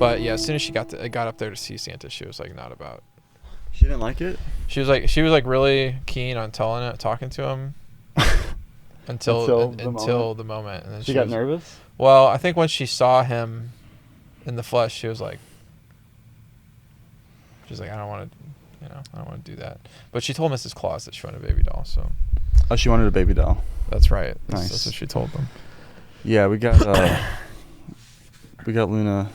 But yeah, as soon as she got up there to see Santa, she was like not about. She didn't like it. She was like really keen on talking to him until the moment, and then she got nervous. Well, I think once she saw him in the flesh, she was like, I don't want to do that. But she told Mrs. Claus that she wanted a baby doll. So. Oh, she wanted a baby doll. That's right. Nice. That's what she told them. Yeah, we got Luna.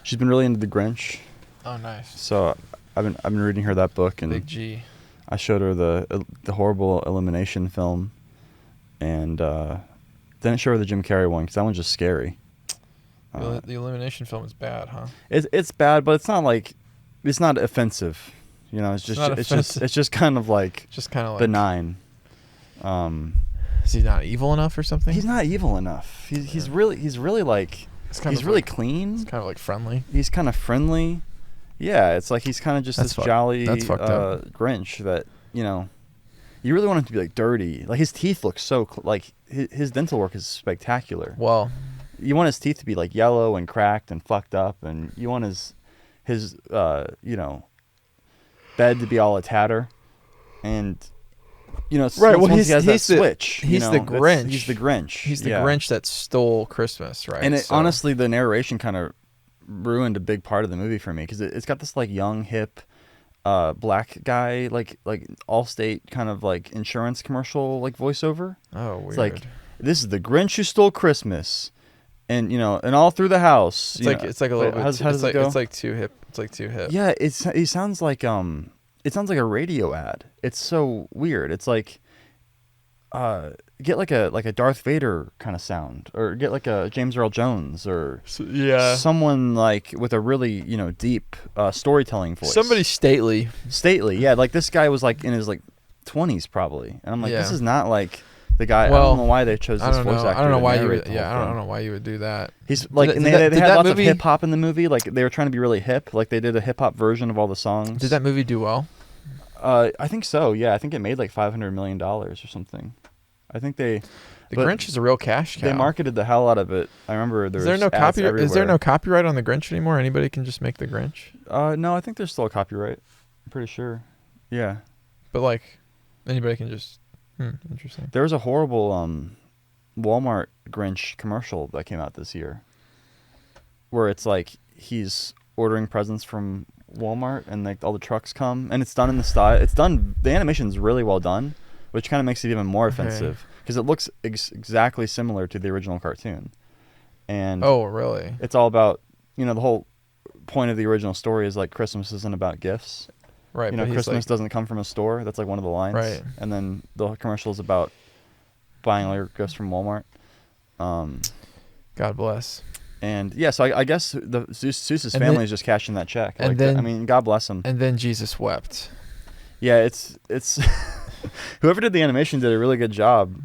She's been really into the Grinch. Oh, nice. So I've been reading her that book, and Big G. I showed her the horrible Elimination film, and didn't show her the Jim Carrey one because that one's just scary. The Elimination film is bad, huh? It's bad, but it's not offensive. You know, it's just kind of like benign. Is he not evil enough or something? He's not evil enough. He's really like he's really clean. He's kind of like friendly. He's kind of friendly. Yeah, it's like he's kind of just this jolly Grinch that, you know, you really want him to be like dirty. Like his teeth look so like his dental work is spectacular. Well, you want his teeth to be like yellow and cracked and fucked up, and you want his you know, bed to be all a tatter, and you know, right. Well, he's the switch. He's the Grinch. He's the Grinch. He's the Grinch that stole Christmas, right? And honestly, the narration kind of ruined a big part of the movie for me because it's got this like young hip black guy like Allstate kind of like insurance commercial like voiceover. Oh, weird. It's like, this is the Grinch who stole Christmas, and you know, and all through the house. It's like a little bit. How does it go? It's like too hip. It's like too hip. Yeah, he sounds like it sounds like a radio ad. It's so weird. It's like get like a Darth Vader kind of sound, or get like a James Earl Jones, or someone like with a really, you know, deep storytelling voice. Somebody stately. Yeah, like this guy was like in his like 20s probably, and I'm like, this is not like the guy. Well, I don't know why they chose this voice actor. I don't know why you would. Yeah, I don't know why you would do that. He's like, and they had lots of hip hop in the movie. Like they were trying to be really hip. Like they did a hip hop version of all the songs. Did that movie do well? I think so. Yeah, I think it made like $500 million or something. I think the Grinch is a real cash cow. They marketed the hell out of it. I remember there was no ads everywhere. Is there no copyright on the Grinch anymore? Anybody can just make the Grinch? No, I think there's still a copyright. I'm pretty sure. Yeah. But like anybody can just interesting. There was a horrible Walmart Grinch commercial that came out this year where it's like he's ordering presents from Walmart and like all the trucks come, and it's done in the style. The animation's really well done, which kind of makes it even more offensive because it looks exactly similar to the original cartoon. And oh, really? It's all about, you know, the whole point of the original story is like Christmas isn't about gifts. Right. You know, Christmas doesn't come from a store. That's like one of the lines. Right. And then the commercial is about buying all your gifts from Walmart. God bless. And yeah, so I guess the Seuss's family is just cashing that check. And then, I mean, God bless him. And then Jesus wept. Yeah, it's whoever did the animation did a really good job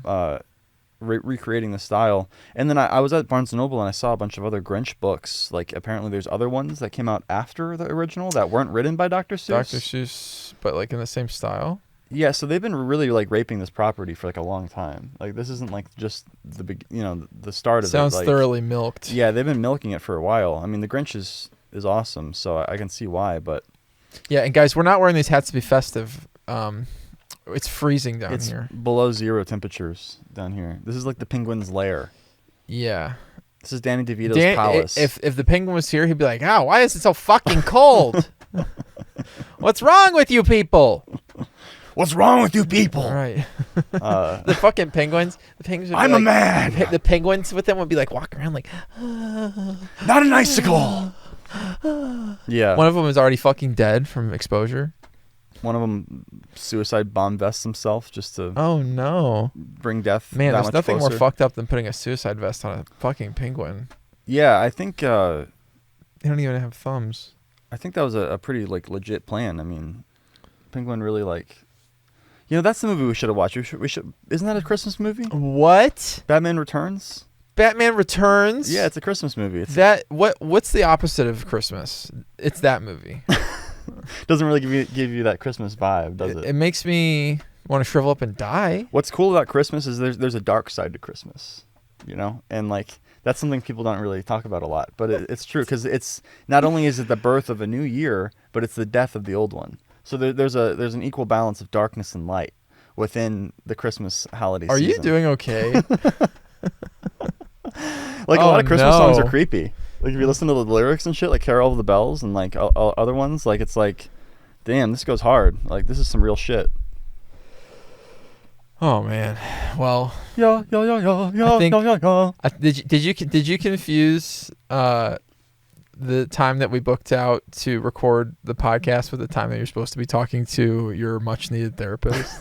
recreating the style. And then I was at Barnes & Noble and I saw a bunch of other Grinch books. Like apparently there's other ones that came out after the original that weren't written by Dr. Seuss. Dr. Seuss, but like in the same style? Yeah, so they've been really like raping this property for like a long time. Like this isn't like just the start of it. Sounds like, thoroughly milked. Yeah, they've been milking it for a while. I mean, the Grinch is awesome, so I can see why, but yeah, and guys, we're not wearing these hats to be festive. It's freezing down here. It's below 0 temperatures down here. This is like the penguin's lair. Yeah. This is Danny DeVito's palace. If the penguin was here, he'd be like, "Oh, why is it so fucking cold? What's wrong with you people? What's wrong with you people?" All right. The fucking penguins. The penguins. I'm a man. The penguins with them would be like walking around like, not an icicle. Yeah. One of them is already fucking dead from exposure. One of them suicide bomb vests himself just to bring death. Man, that there's much nothing closer. more fucked up than putting a suicide vest on a fucking penguin. Yeah, I think they don't even have thumbs. I think that was a pretty like legit plan. I mean, penguin really like, you know, that's the movie we should have watched. We should. Isn't that a Christmas movie? What? Batman Returns. Batman Returns. Yeah, it's a Christmas movie. What's the opposite of Christmas? It's that movie. Doesn't really give you that Christmas vibe, does it? It makes me want to shrivel up and die. What's cool about Christmas is there's a dark side to Christmas, you know, and like That's something people don't really talk about a lot, but it's true because it's not only is it the birth of a new year, but it's the death of the old one. So there's an equal balance of darkness and light within the Christmas holiday season. Are you doing okay? Like, a lot of Christmas songs are creepy. Like, if you listen to the lyrics and shit, like Carol of the Bells and like other ones, like, it's like, damn, this goes hard. Like, this is some real shit. Oh man, well, Did you confuse the time that we booked out to record the podcast with the time that you're supposed to be talking to your much needed therapist?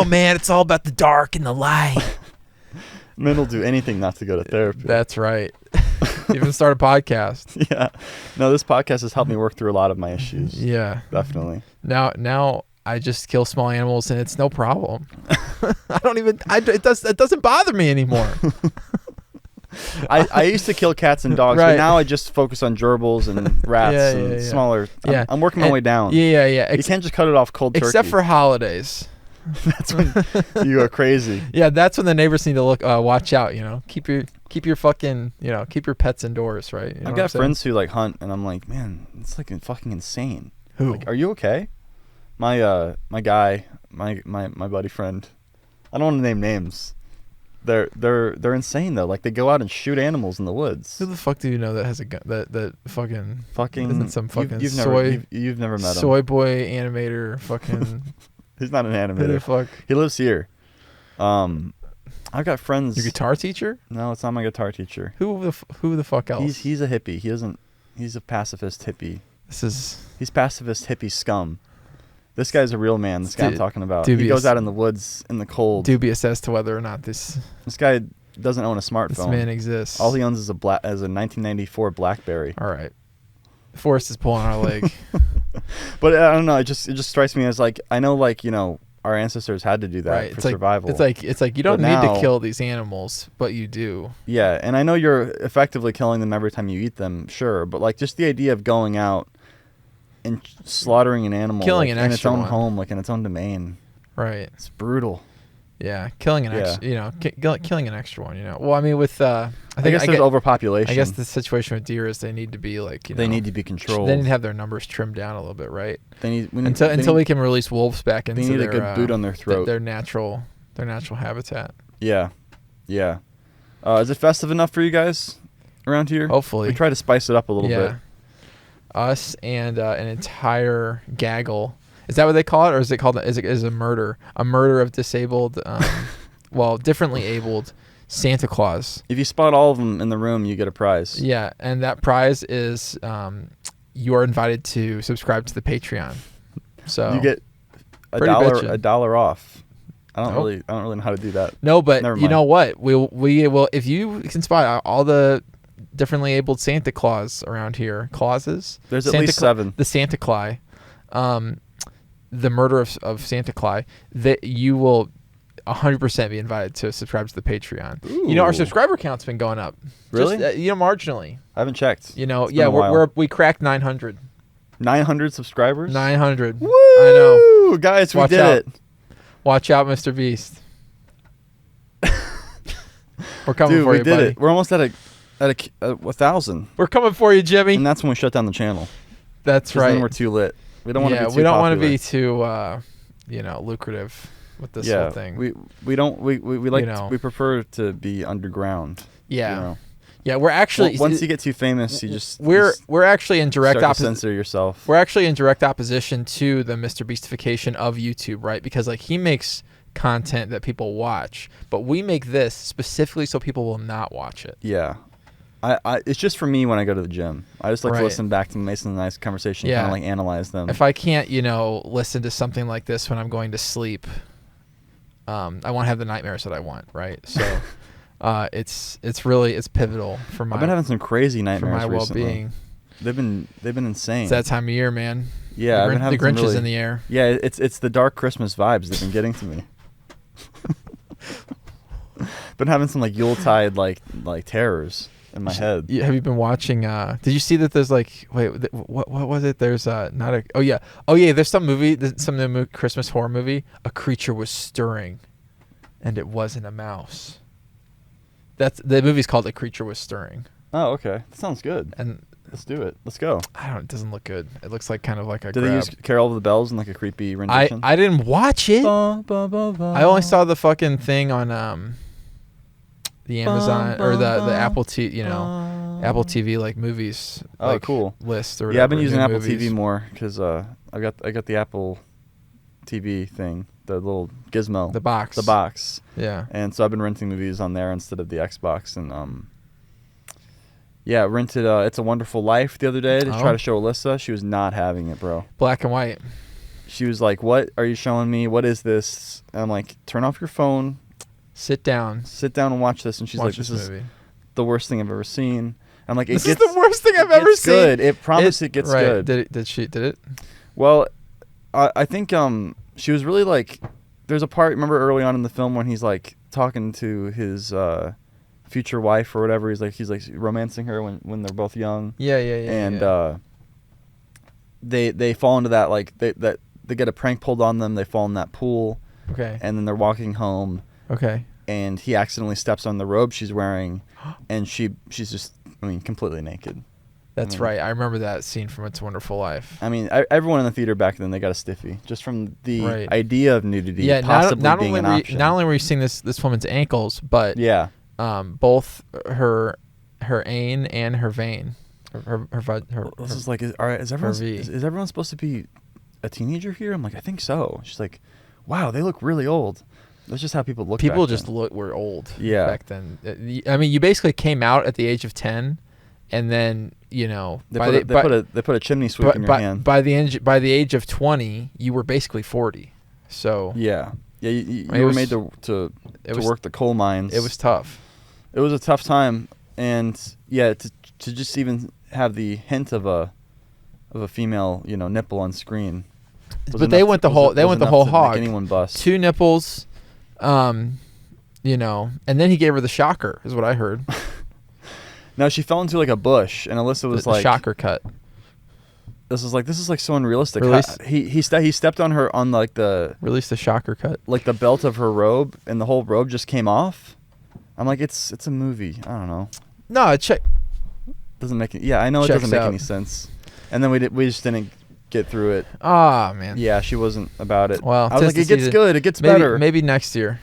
Man, it's all about the dark and the light. Men will do anything not to go to therapy. That's right. Even start a podcast. Yeah. No, this podcast has helped me work through a lot of my issues. Yeah. Definitely. Now I just kill small animals and it's no problem. It doesn't bother me anymore. I used to kill cats and dogs, right. but now I just focus on gerbils and rats and smaller. Yeah. I'm working my way down. Yeah. You can't just cut it off cold turkey. Except for holidays. That's when you go crazy. Yeah, that's when the neighbors need to watch out. Keep your fucking keep your pets indoors, right? I've got friends who like hunt, and I'm like, man, it's like fucking insane. Who? Like, are you okay? My buddy friend. I don't want to name names. They're insane though. Like, they go out and shoot animals in the woods. Who the fuck do you know that has a gun? That fucking isn't some fucking you've never met him. Soy boy animator fucking. He's not an animator. Who the fuck? He lives here. I've got friends. Your guitar teacher? No, it's not my guitar teacher. Who the fuck else? He's a hippie. He's a pacifist hippie. He's pacifist hippie scum. This guy's a real man. This guy I'm talking about. He goes out in the woods in the cold. Dubious as to whether or not this guy doesn't own a smartphone. This man exists. All he owns is a 1994 BlackBerry. All right. Forrest is pulling our leg. But I don't know. It just strikes me as like, I know, like, our ancestors had to do that for survival. It's like you don't need to kill these animals, but you do. Yeah, and I know you're effectively killing them every time you eat them, sure, but like, just the idea of going out and slaughtering an animal, killing like, an in its own one. home, like in its own domain. Right. It's brutal. Yeah, killing an extra, killing an extra one. Well, I mean, with I guess there's overpopulation. I guess the situation with deer is they need to be like they need to be controlled. They need to have their numbers trimmed down a little bit, right? Until we can release wolves back into a good boot on their throat. Their natural habitat. Yeah. Is it festive enough for you guys around here? Hopefully, we try to spice it up a little bit. Us and an entire gaggle. Is that what they call it, or is it called? Is a murder? A murder of disabled, differently abled Santa Claus. If you spot all of them in the room, you get a prize. Yeah, and that prize is you are invited to subscribe to the Patreon. So you get $1 off. I don't really know how to do that. No, but you know what? We will, if you can spot all the differently abled Santa Claus around here. Clauses. There's at least 7. The Santa Claus. The murder of Santa Claus, that you will 100% be invited to subscribe to the Patreon. Ooh. Our subscriber count's been going up. Really? Just, marginally. I haven't checked. We cracked 900. 900 subscribers? 900. Woo! I know. Guys, we did it. Watch out, Mr. Beast. We're coming for you, buddy. We did it. We're almost at 1,000. We're coming for you, Jimmy. And that's when we shut down the channel. That's right. Then we're too lit. We don't want to be too we don't want to be too lucrative with this whole thing. We prefer to be underground. Yeah. Yeah, we're actually once you get too famous, we're actually in direct opposition. Censor yourself. We're actually in direct opposition to the Mr. Beastification of YouTube, right? Because like he makes content that people watch, but we make this specifically so people will not watch it. Yeah. It's just for me when I go to the gym. I just like to listen back to Mason and I's conversation, kind of like analyze them. If I can't, listen to something like this when I'm going to sleep, I won't have the nightmares that I want, right? So it's pivotal for my. I've been having some crazy nightmares for my well-being. They've been insane. It's that time of year, man. Yeah, the Grinch is in the air. Yeah, it's the dark Christmas vibes they've been getting to me. Been having some like Yuletide like terrors in my head. Have you been watching? Did you see that? There's like, what was it? There's there's some movie, some Christmas horror movie. A creature was stirring, and it wasn't a mouse. That's the movie's called A Creature Was Stirring. Oh, okay. That sounds good. And Let's do it. Let's go. I don't. It doesn't look good. It looks like kind of like a. Did they use Carol of the Bells in like a creepy rendition? I didn't watch it. I only saw the fucking thing on the Amazon or the Apple Apple TV like movies. Oh, like, cool. List or whatever. Yeah, I've been using new Apple movies. TV more because I got the Apple TV thing, the little gizmo, The box. the box, Yeah. and so I've been renting movies on there instead of the Xbox, and yeah, rented It's a Wonderful Life the other day to try to show Alyssa. She was not having it, bro. Black and white. She was like, "What are you showing me? What is this?" And I'm like, "Turn off your phone, Sit down and watch this." And she's like, "This is movie. the worst thing I've ever seen." I'm like, This is the worst thing I've ever seen. Good. It promised it gets right. good. Did it? Well, I think she was really like. There's a part. Remember early on in the film when he's like talking to his future wife or whatever. He's like romancing her when they're both young. Yeah. And they fall into that like they get a prank pulled on them. They fall in that pool. Okay. And then they're walking home. Okay. And he accidentally steps on the robe she's wearing, and she's just completely naked. That's right. I remember that scene from It's a Wonderful Life. I mean, everyone in the theater back then, they got a stiffy just from the idea of nudity possibly being an option. Not only were you seeing this woman's ankles, but yeah, both her ain and her vein. This is like, is everyone supposed to be a teenager here? I'm like, I think so. She's like, wow, they look really old. That's just how people look. People back just then. were old. Yeah. Back then. I mean, you basically came out at the age of 10, and then they put a chimney sweep in your hand. By the age of 20, you were basically 40. So yeah, you were made to work the coal mines. It was tough. It was a tough time, and yeah, to just even have the hint of a female nipple on screen. But they went the whole hog. Make anyone bust. 2 nipples, and then he gave her the shocker, is what I heard. Now she fell into like a bush, and Alyssa was the shocker cut. This is like so unrealistic. Release. He stepped on her on like the release the shocker cut, like the belt of her robe, and the whole robe just came off. I'm like, it's a movie. I don't know. No, doesn't make it. Yeah, I know it doesn't make any sense. And then we just didn't get through it. Ah, man. Yeah, she wasn't about it. Well, I was like, it gets good. It gets better. Maybe next year.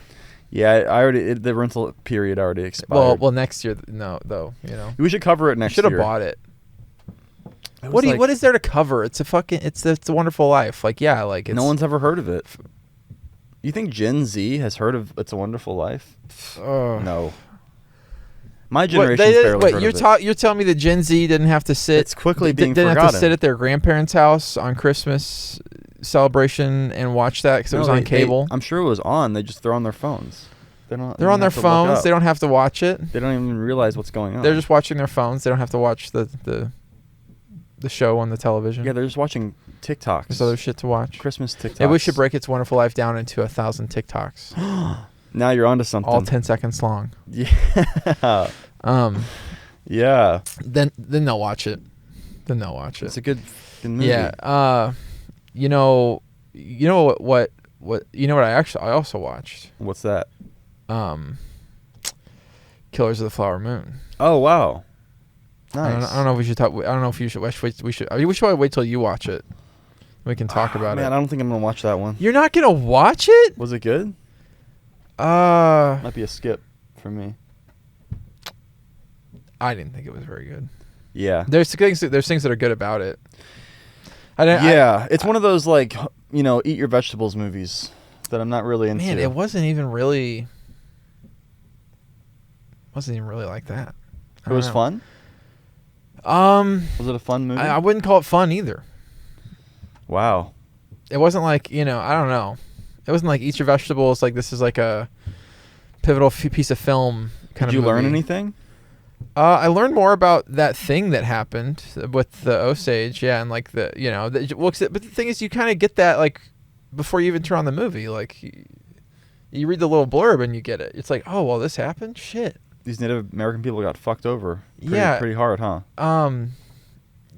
Yeah, the rental period already expired. Well, next year, no, though. We should cover it next year. Should have bought it. What is there to cover? It's a Wonderful Life. Like, yeah, like no one's ever heard of it. You think Gen Z has heard of It's a Wonderful Life? No. My generation's barely heard of it. You're telling me that Gen Z didn't have to sit? It's quickly being didn't forgotten. have to sit at their grandparents' house on Christmas celebration and watch that because it was on cable. I'm sure it was on. They're on their phones. They're on their phones. They don't have to watch it. They don't even realize what's going on. They're just watching their phones. They don't have to watch the show on the television. Yeah, they're just watching TikToks. There's other shit to watch. Christmas TikToks. Maybe we should break It's a Wonderful Life down into 1,000 TikToks. Now you're onto something. All 10 seconds long. Yeah. Yeah. Then they'll watch it. It's a good movie. Yeah. You know what I also watched? What's that? Killers of the Flower Moon. Oh wow. Nice. I don't know if we should talk. I don't know if you should. We should wait till you watch it. We can talk about it. Man, I don't think I'm gonna watch that one. You're not gonna watch it? Was it good? Might be a skip for me. I didn't think it was very good. Yeah. There's things that are good about it. It's one of those like eat your vegetables movies that I'm not really into. Man, it wasn't even really like that. It was fun. Was it a fun movie? I wouldn't call it fun either. Wow. It wasn't like I don't know. It wasn't like Eat Your Vegetables. Like this is like a pivotal piece of film kind of. Did you learn movie. anything? I learned more about that thing that happened with the Osage, and like but the thing is, you kind of get that like before you even turn on the movie. Like you read the little blurb and you get it. It's like, oh well, this happened. Shit. These Native American people got fucked over. Pretty hard, huh?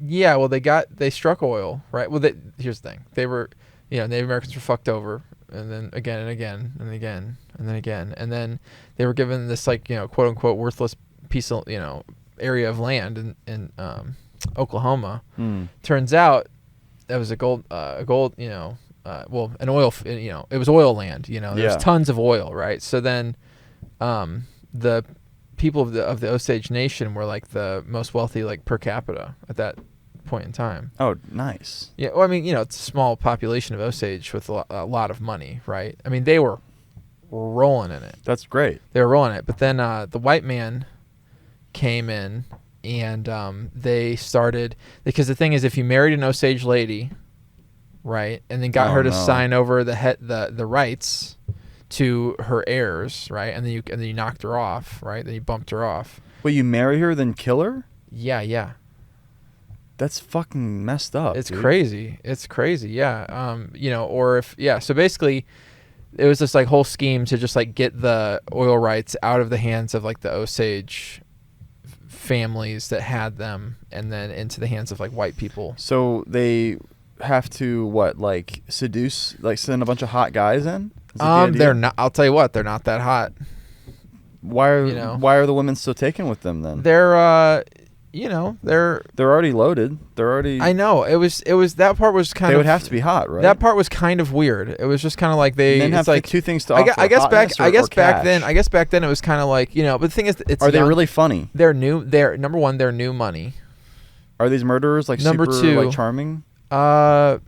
Yeah. Well, they struck oil, right? Well, here's the thing. They were, Native Americans were fucked over, and then again and again and again and then again, and then they were given this like quote unquote worthless piece of area of land in Oklahoma. Turns out that was a gold an oil it was oil land. There's tons of oil, right? So then the people of the Osage Nation were like the most wealthy like per capita at that point in time. Oh, nice. Yeah, well, I mean, it's a small population of Osage with a lot of money, right? I mean, they were rolling in it. That's great. They were rolling it. But then the white man came in, and they started, because the thing is, if you married an Osage lady, right, and then got her to sign over the rights to her heirs, right, and then you knocked her off, right, then you bumped her off. Wait, you marry her then kill her? Yeah. That's fucking messed up. It's dude. crazy. It's crazy. Yeah. Or if so basically it was this like whole scheme to just like get the oil rights out of the hands of like the Osage families that had them, and then into the hands of like white people. So they have to like seduce, like send a bunch of hot guys in? They're not. I'll tell you what, they're not that hot. Why are the women still taken with them then? They're they're already loaded. They're already. I know it was that part was kind of. They would have to be hot, right? That part was kind of weird. It was just kind of like they. Men have like two things to offer. I guess back cash. then. I guess back then it was kind of like But the thing is, it's. Are they really funny? They're new. They're number one. They're new money. Are these murderers like number super two, like charming? I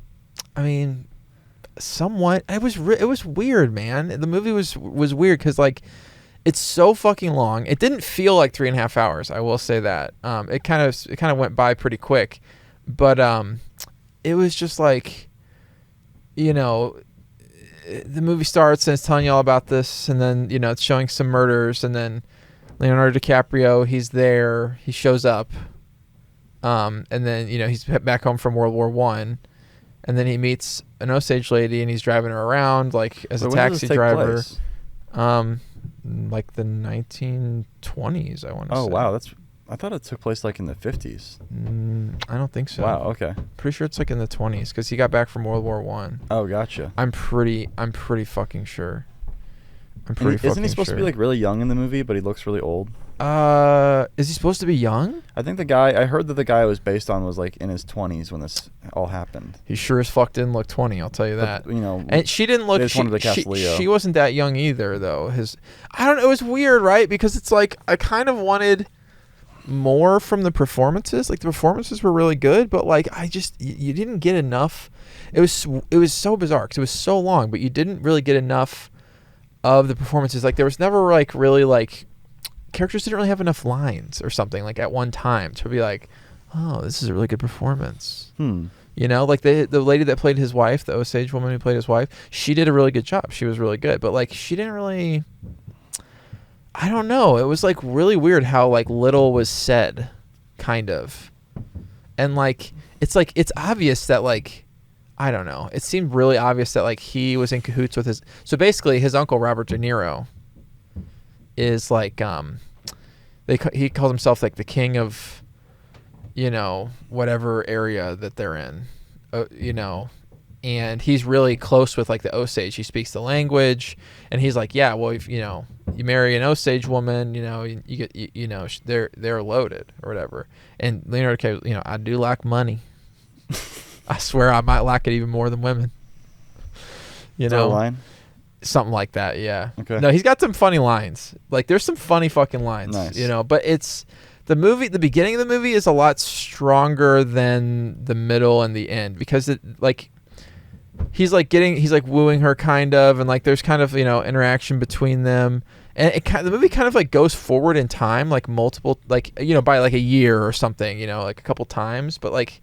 mean, somewhat. It was weird, man. The movie was weird because like. It's so fucking long. It didn't feel like 3.5 hours. I will say that. It kind of went by pretty quick, but it was just like, the movie starts and it's telling you all about this, and then it's showing some murders, and then Leonardo DiCaprio, he's there, he shows up, and then he's back home from World War I, and then he meets an Osage lady and he's driving her around like as a taxi driver. Like the 1920s, I want to say. Oh wow, I thought it took place like in the 50s. I don't think so. Wow, okay. Pretty sure it's like in the 20s because he got back from World War I. Oh, gotcha. I'm pretty fucking sure. Isn't he supposed to be like really young in the movie, but he looks really old? Is he supposed to be young? I think I heard that the guy it was based on was like in his 20s when this all happened. He sure as fuck didn't look 20, I'll tell you that. But, and she didn't look. She wasn't that young either, though. I don't know. It was weird, right? Because it's like I kind of wanted more from the performances. Like the performances were really good, but like you didn't get enough. It was so bizarre because it was so long, but you didn't really get enough of the performances. Like there was never like really like. Characters didn't really have enough lines or something like at one time to be like, oh, this is a really good performance. Like the lady that played his wife, the Osage woman who played his wife, she did a really good job. She was really good, but like she didn't really. I don't know. It was like really weird how like little was said, kind of, and like it's obvious that like I don't know. It seemed really obvious that like he was in cahoots with his. So basically, his uncle Robert De Niro is like he calls himself like the king of whatever area that they're in, and he's really close with like the Osage. He speaks the language, and he's like, yeah, well, if you marry an Osage woman, you get they're loaded or whatever. And Leonardo DiCaprio, I do like money. I swear I might like it even more than women. Is that a line? Something like that, yeah. Okay. No, he's got some funny lines. Like, there's some funny fucking lines. Nice. But it's the beginning of the movie is a lot stronger than the middle and the end because it like he's like wooing her kind of, and like there's kind of interaction between them, and the movie kind of like goes forward in time like multiple like by like a year or something like a couple times, but like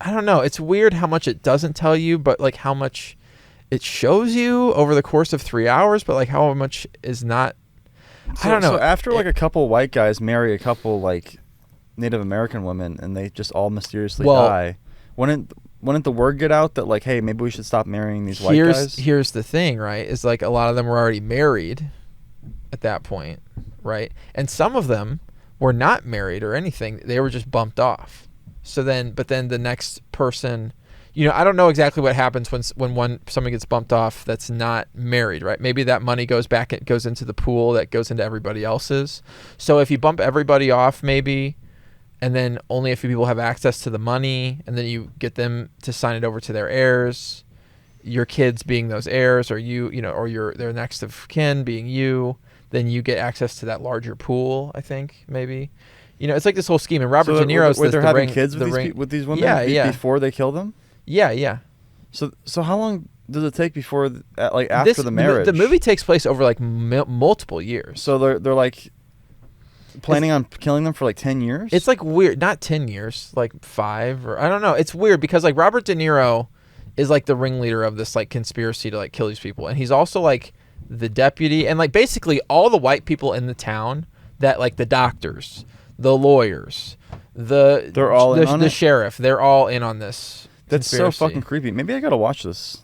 I don't know. It's weird how much it doesn't tell you, but like how much it shows you over the course of 3 hours, but like how much is not. I don't know. So after like a couple white guys marry a couple like Native American women and they just all mysteriously die, wouldn't the word get out that like, hey, maybe we should stop marrying these white guys? Here's the thing, right? Is like a lot of them were already married at that point, right? And some of them were not married or anything. They were just bumped off. But then the next person, I don't know exactly what happens when somebody gets bumped off that's not married, right? Maybe that money goes back, it goes into the pool that goes into everybody else's. So if you bump everybody off, maybe, and then only a few people have access to the money, and then you get them to sign it over to their heirs, your kids being those heirs, or or their next of kin being you, then you get access to that larger pool. I think maybe, it's like this whole scheme. And Robert De Niro's they're having kids with these women before they kill them. Yeah. So how long does it take before after the marriage? The movie takes place over like multiple years. So they're like planning on killing them for like 10 years. It's like weird, not 10 years, like 5 or I don't know. It's weird because like Robert De Niro is like the ringleader of this like conspiracy to like kill these people, and he's also like the deputy, and like basically all the white people in the town that like the doctors, the lawyers, they're all in on the it? sheriff, they're all in on this. That's conspiracy. so fucking creepy. Maybe I gotta watch this.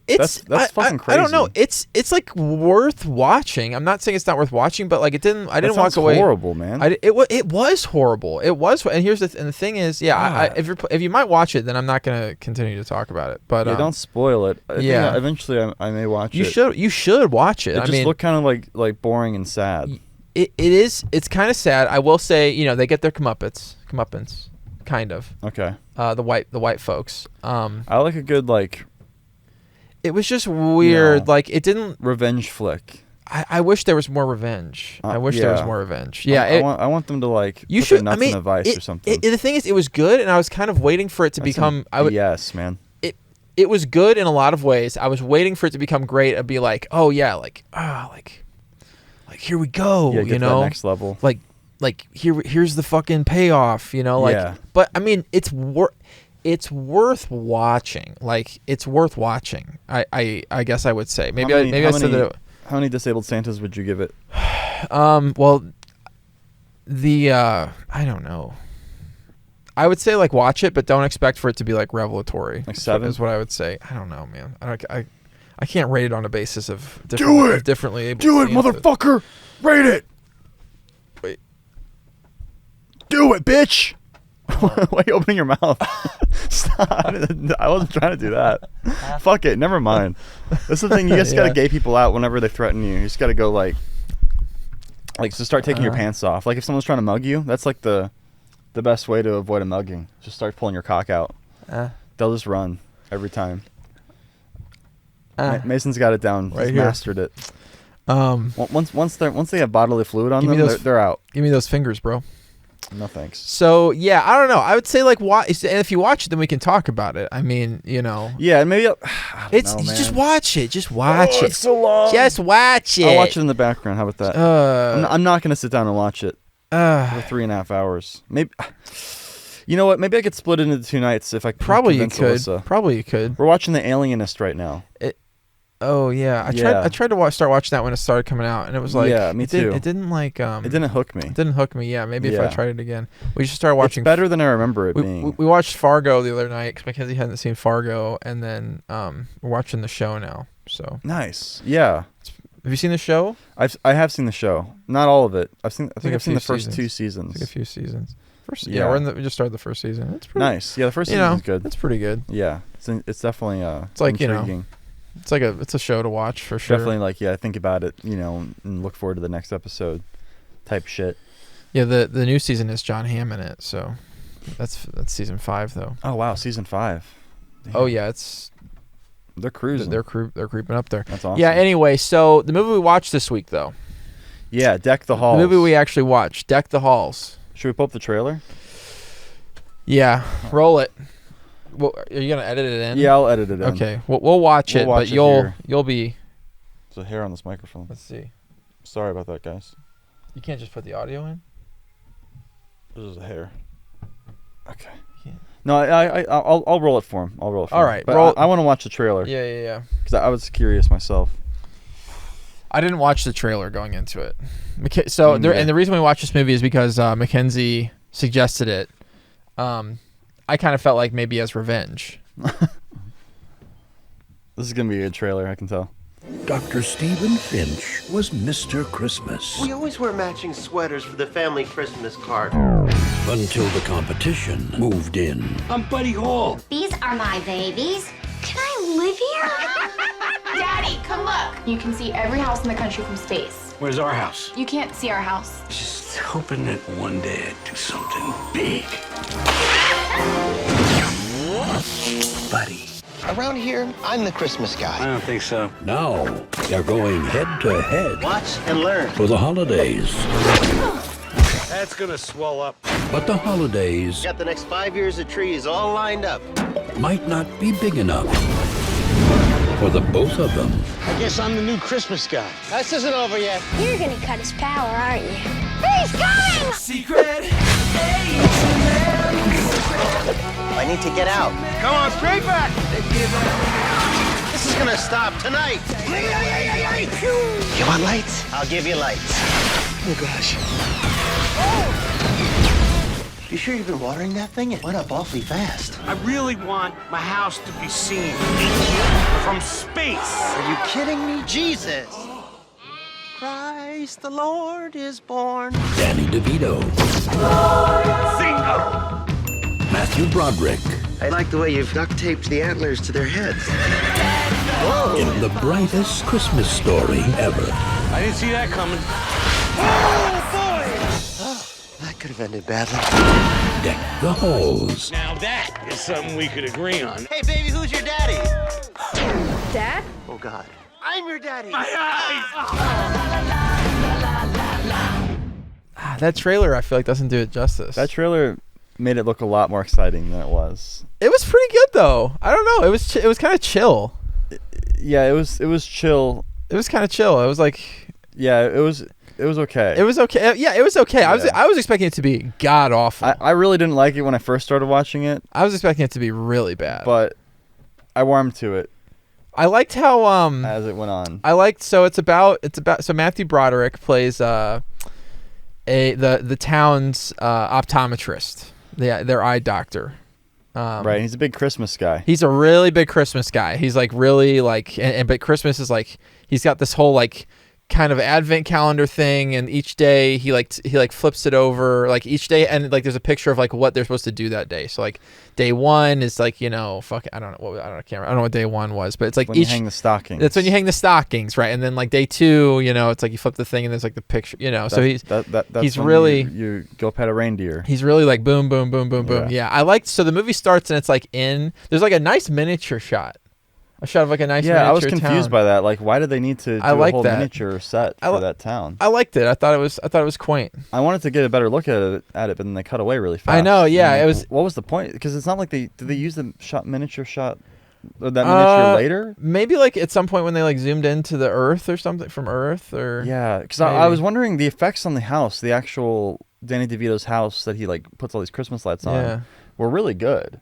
That's fucking crazy. I don't know. It's like worth watching. I'm not saying it's not worth watching, but like I didn't walk away. Horrible, man. It was horrible. It was, and the thing is, if you might watch it, then I'm not gonna continue to talk about it. But don't spoil it. I think eventually I may watch it. You should watch it. It just looked kind of like boring and sad. It is. It's kind of sad. I will say, they get their comeuppance, kind of. Okay. The white folks. I like a good like. It was just weird. Like it didn't revenge flick. I wish there was more revenge. I wish there was more revenge. Yeah, I want them to like put their nuts in a vice or something. The thing is, it was good, and I was kind of waiting for it to become. Yes, man. It was good in a lot of ways. I was waiting for it to become great and be like, oh yeah, like here we go. Yeah, get to that next level. Like here's the fucking payoff. But I mean, it's worth watching. Like it's worth watching. I guess I would say maybe I said that. How many disabled Santas would you give it? Well, I don't know. I would say like watch it, but don't expect for it to be like revelatory. Like 7 is what I would say. I don't know, man. I can't rate it on a basis of differently able. Do it, motherfucker! Rate it. Wait. Do it, bitch. Why are you opening your mouth? Stop. I wasn't trying to do that. Fuck it. Never mind. That's the thing. You just gotta gay people out whenever they threaten you. You just gotta go like so start taking your pants off. Like if someone's trying to mug you, that's like the best way to avoid a mugging. Just start pulling your cock out. They'll just run every time. Mason's got it down. He's mastered it. Once they have bodily fluid on them, they're out. Give me those fingers, bro. No thanks. So yeah, I don't know. I would say like watch, and if you watch it, then we can talk about it. I mean, Yeah, and maybe just watch it. Just watch it. It's so long. Just watch it. I'll watch it in the background. How about that? I'm not gonna sit down and watch it for 3.5 hours. Maybe. You know what? Maybe I could split it into 2 nights if I could. Probably you could. Alyssa. Probably you could. We're watching The Alienist right now. Oh yeah, I tried to start watching that when it started coming out, and it was like me too. It didn't like it didn't hook me. It didn't hook me. Yeah, maybe if I tried it again, we should start watching. It's better than I remember it being. We watched Fargo the other night because Mackenzie hadn't seen Fargo, and then we're watching the show now. So nice. Yeah. Have you seen the show? I have seen the show. Not all of it. I think I've seen the first seasons. 2 seasons. Like a few seasons. We just started the first season. It's pretty nice. Yeah, the first season is good. It's pretty good. Yeah, it's definitely it's like intriguing. It's a show to watch for sure. Definitely think about it, and look forward to the next episode type shit. Yeah, the new season is John Hamm in it, so that's season 5 though. Oh wow, season 5. Damn. Oh yeah, they're cruising. They're creeping up there. That's awesome. Yeah, anyway, so the movie we watched this week though. Yeah, Deck the Halls. The movie we actually watched, Deck the Halls. Should we pull up the trailer? Yeah, roll it. Well, are you gonna edit it in? Yeah, I'll edit it in. Okay, we'll watch it, but you'll be. There's a hair on this microphone. Let's see. Sorry about that, guys. You can't just put the audio in. This is a hair. Okay. No, I'll roll it for him. All right, but I want to watch the trailer. Yeah. Because I was curious myself. I didn't watch the trailer going into it. And the reason we watched this movie is because Mackenzie suggested it. I kind of felt like maybe as revenge. This is gonna be a good trailer, I can tell. Dr. Stephen Finch was Mr. Christmas. We always wear matching sweaters for the family Christmas card. Until the competition moved in. I'm Buddy Hall. These are my babies. Can I live here? Daddy, come look. You can see every house in the country from space. Where's our house? You can't see our house. Just hoping that one day I'd do something big. Buddy. Around here, I'm the Christmas I guy. don't think so. Now they're going head to head Watch and learn. for the holidays. That's gonna swell up. But the holidays Got the next 5 years of trees all lined up. might not be big enough for the both of them. I guess I'm the new Christmas guy. This isn't over yet. You're gonna cut his power, aren't you? He's coming! Secret I need to get out. Come on, straight back. This is gonna stop tonight. You want lights? I'll give you lights. Oh, gosh. You sure you've been watering that thing? It went up awfully fast. I really want my house to be seen from space. Are you kidding me? Jesus. Christ the Lord is born. Danny DeVito, Single. Matthew Broderick, I like the way you've duct taped the antlers to their heads. in the brightest Christmas story ever. I didn't see that coming. That could have ended badly. Deck the halls. Now that is something we could agree on. Hey, baby, who's your daddy? Dad? Oh, God. I'm your daddy. My eyes. That trailer, I feel like, doesn't do it justice. That trailer made it look a lot more exciting than it was. It was pretty good though. I don't know. It was kind of chill. Yeah, it was chill. It was kind of chill. It was like Yeah, it was okay. it was okay. Yeah, it was okay. Yeah. I was expecting it to be god awful. I really didn't like it when I first started watching it, I was expecting it to be really bad. but I warmed to it I liked how as it went on. so Matthew Broderick plays the town's optometrist, their eye doctor. Right, he's a big Christmas guy. He's a really big Christmas guy. He's like really like, but Christmas is like, he's got this whole like kind of advent calendar thing, and each day he flips it over like each day, and like there's a picture of like what they're supposed to do that day. So like day one is like, I don't know what day one was, but it's like When you hang the stockings. That's when you hang the stockings, right? And then like day two, it's like you flip the thing and there's like the picture, so That's he's when really you go pet a reindeer. He's really like boom, boom, boom, boom, boom. Yeah, I liked. So the movie starts and it's like there's like a nice miniature shot, a shot of like a nice. Yeah, I was miniature confused town. by that. Like, why did they need to do I a like whole that. miniature set for that town? I liked it. I thought it was quaint. I wanted to get a better look at it, but then they cut away really fast. I know. Yeah, And it was. What was the point? Because it's not like did they use the miniature shot or that miniature later? Maybe like at some point when they like zoomed into the Earth or something from Earth or. Yeah, because I was wondering the effects on the house, the actual Danny DeVito's house that he like puts all these Christmas lights on, were really good.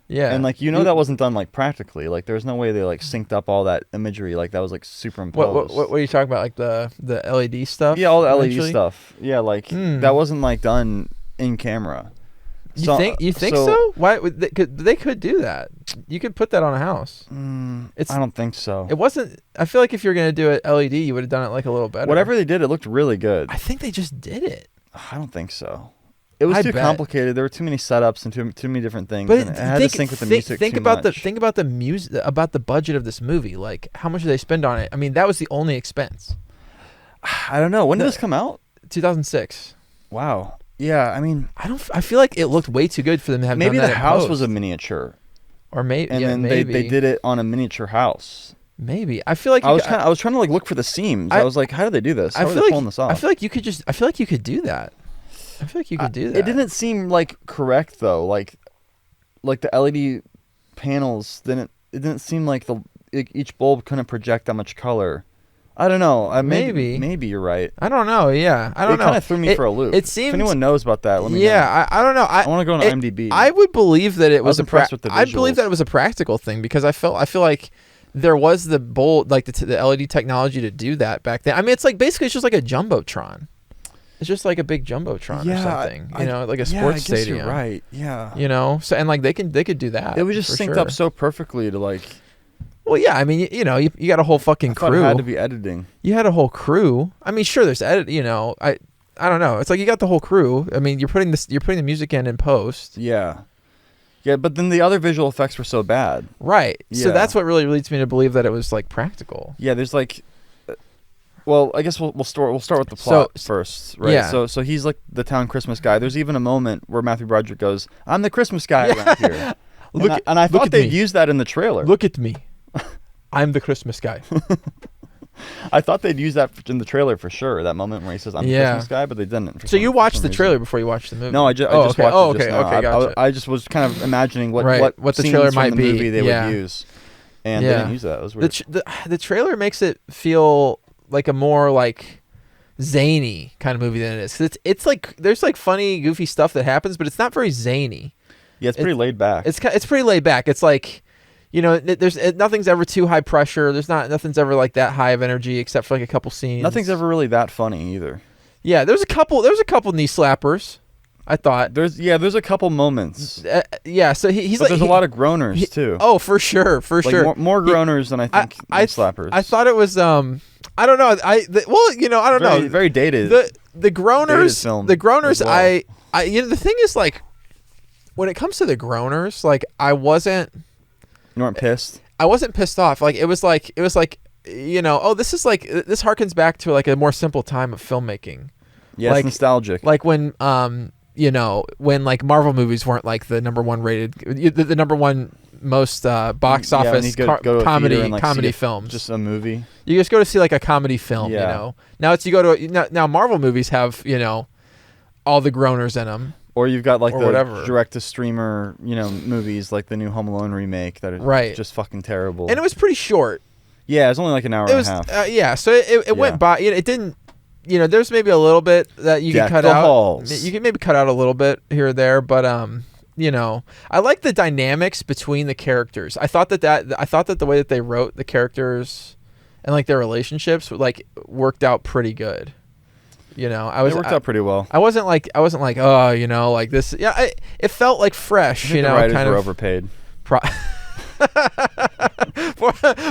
Yeah. And like that wasn't done like practically. Like there's no way they like synced up all that imagery. Like that was like superimposed. What are you talking about? Like the LED stuff? Yeah, all the LED eventually? stuff. Yeah, like that wasn't like done in camera. You think so? Why they could do that? You could put that on a house. I don't think so. It wasn't. I feel like if you're gonna do it LED, you would have done it like a little better. Whatever they did, it looked really good. I think they just did it. I don't think so. It was too complicated. There were too many setups and too many different things. But and it had to sync with the music think too about much. think about the music, about the budget of this movie. Like how much did they spend on it? I mean, that was the only expense. I don't know. When did this come out? 2006. Wow. Yeah, I mean, I feel like it looked way too good for them to have. Maybe done the that in house post. was a miniature, or maybe, and then maybe they did it on a miniature house. Maybe I feel like I was trying to like look for the seams. I was like, how did they do this? How are they pulling this off? I feel like you could do that. I feel like you could do that. It didn't seem like correct though. Like the LED panels didn't. It didn't seem like each bulb couldn't project that much color. I don't know. Maybe you're right. I don't know. Yeah, I don't know. It kind of threw me for a loop. It seems. If anyone knows about that, let me know. Yeah, I don't know. I want to go on IMDb. I would believe that it was impressed with the I believe visuals. that it was a practical thing because I feel like there was the LED technology to do that back then. I mean, it's like basically it's just like a jumbotron. It's just like a big jumbotron or something, like a sports stadium. You're right. Yeah. So and like they could do that. It was just synced up so perfectly to like. Well, yeah, I mean, you know, you got a whole fucking I thought crew. it had to be editing. You had a whole crew. I mean, sure, there's edit. You know, I don't know. It's like you got the whole crew. I mean, you're putting the music in post. Yeah. Yeah, but then the other visual effects were so bad. Right. So Yeah. that's what really leads me to believe that it was like practical. Yeah, there's like, well, I guess we'll start with the plot first, right? Yeah. So he's like the town Christmas guy. There's even a moment where Matthew Broderick goes, "I'm the Christmas guy around here," and I thought they'd use that in the trailer. Look at me, I'm the Christmas guy. I thought they'd use that in the trailer for sure. That moment where he says, "I'm the Christmas guy," but they didn't. So you watched the trailer before you watched the movie? No, I just okay. watched it just now. Okay, gotcha. I just was kind of imagining what the scenes trailer from might the be. movie they would use, and they didn't use that. It was weird. The trailer makes it feel like a more like zany kind of movie than it is. 'Cause it's like there's like funny, goofy stuff that happens, but it's not very zany. Yeah, it's pretty laid back. It's pretty laid back. It's like, you know, nothing's ever too high pressure. Nothing's ever like that high of energy except for like a couple scenes. Nothing's ever really that funny either. Yeah, there's a couple knee slappers, I thought. There's a couple moments. Yeah, so he's But like there's a lot of groaners too. Oh, for sure. Like more groaners than I think knee slappers. I thought it was I don't know. I don't know. Very dated. The groaners. Dated film The groaners. as well. I you know, the thing is, like, when it comes to the groaners, like, you weren't pissed. I wasn't pissed off. Like, it was like you know, oh, this harkens back to like a more simple time of filmmaking. Yeah, like, it's nostalgic. Like when you know, when like Marvel movies weren't like the number one rated, the number one most box office go to a comedy theater and, like, see films. Just a movie. You just go to see like a comedy film. Yeah. You know, now it's you go to now Marvel movies have, you know, all the groaners in them. Or you've got like or the whatever. direct-to-streamer, you know, movies like the new Home Alone remake that are just fucking terrible. And it was pretty short. Yeah, it was only like an hour and a half. Yeah, so it went by. It didn't. You know, there's maybe a little bit that you can cut out. Halls. You can maybe cut out a little bit here or there, but you know, I like the dynamics between the characters. I thought that the way that they wrote the characters and like their relationships like worked out pretty good. You know, It worked out pretty well. I wasn't like, oh, you know, like this. Yeah, it felt like fresh. You know, the writers kind were of overpaid.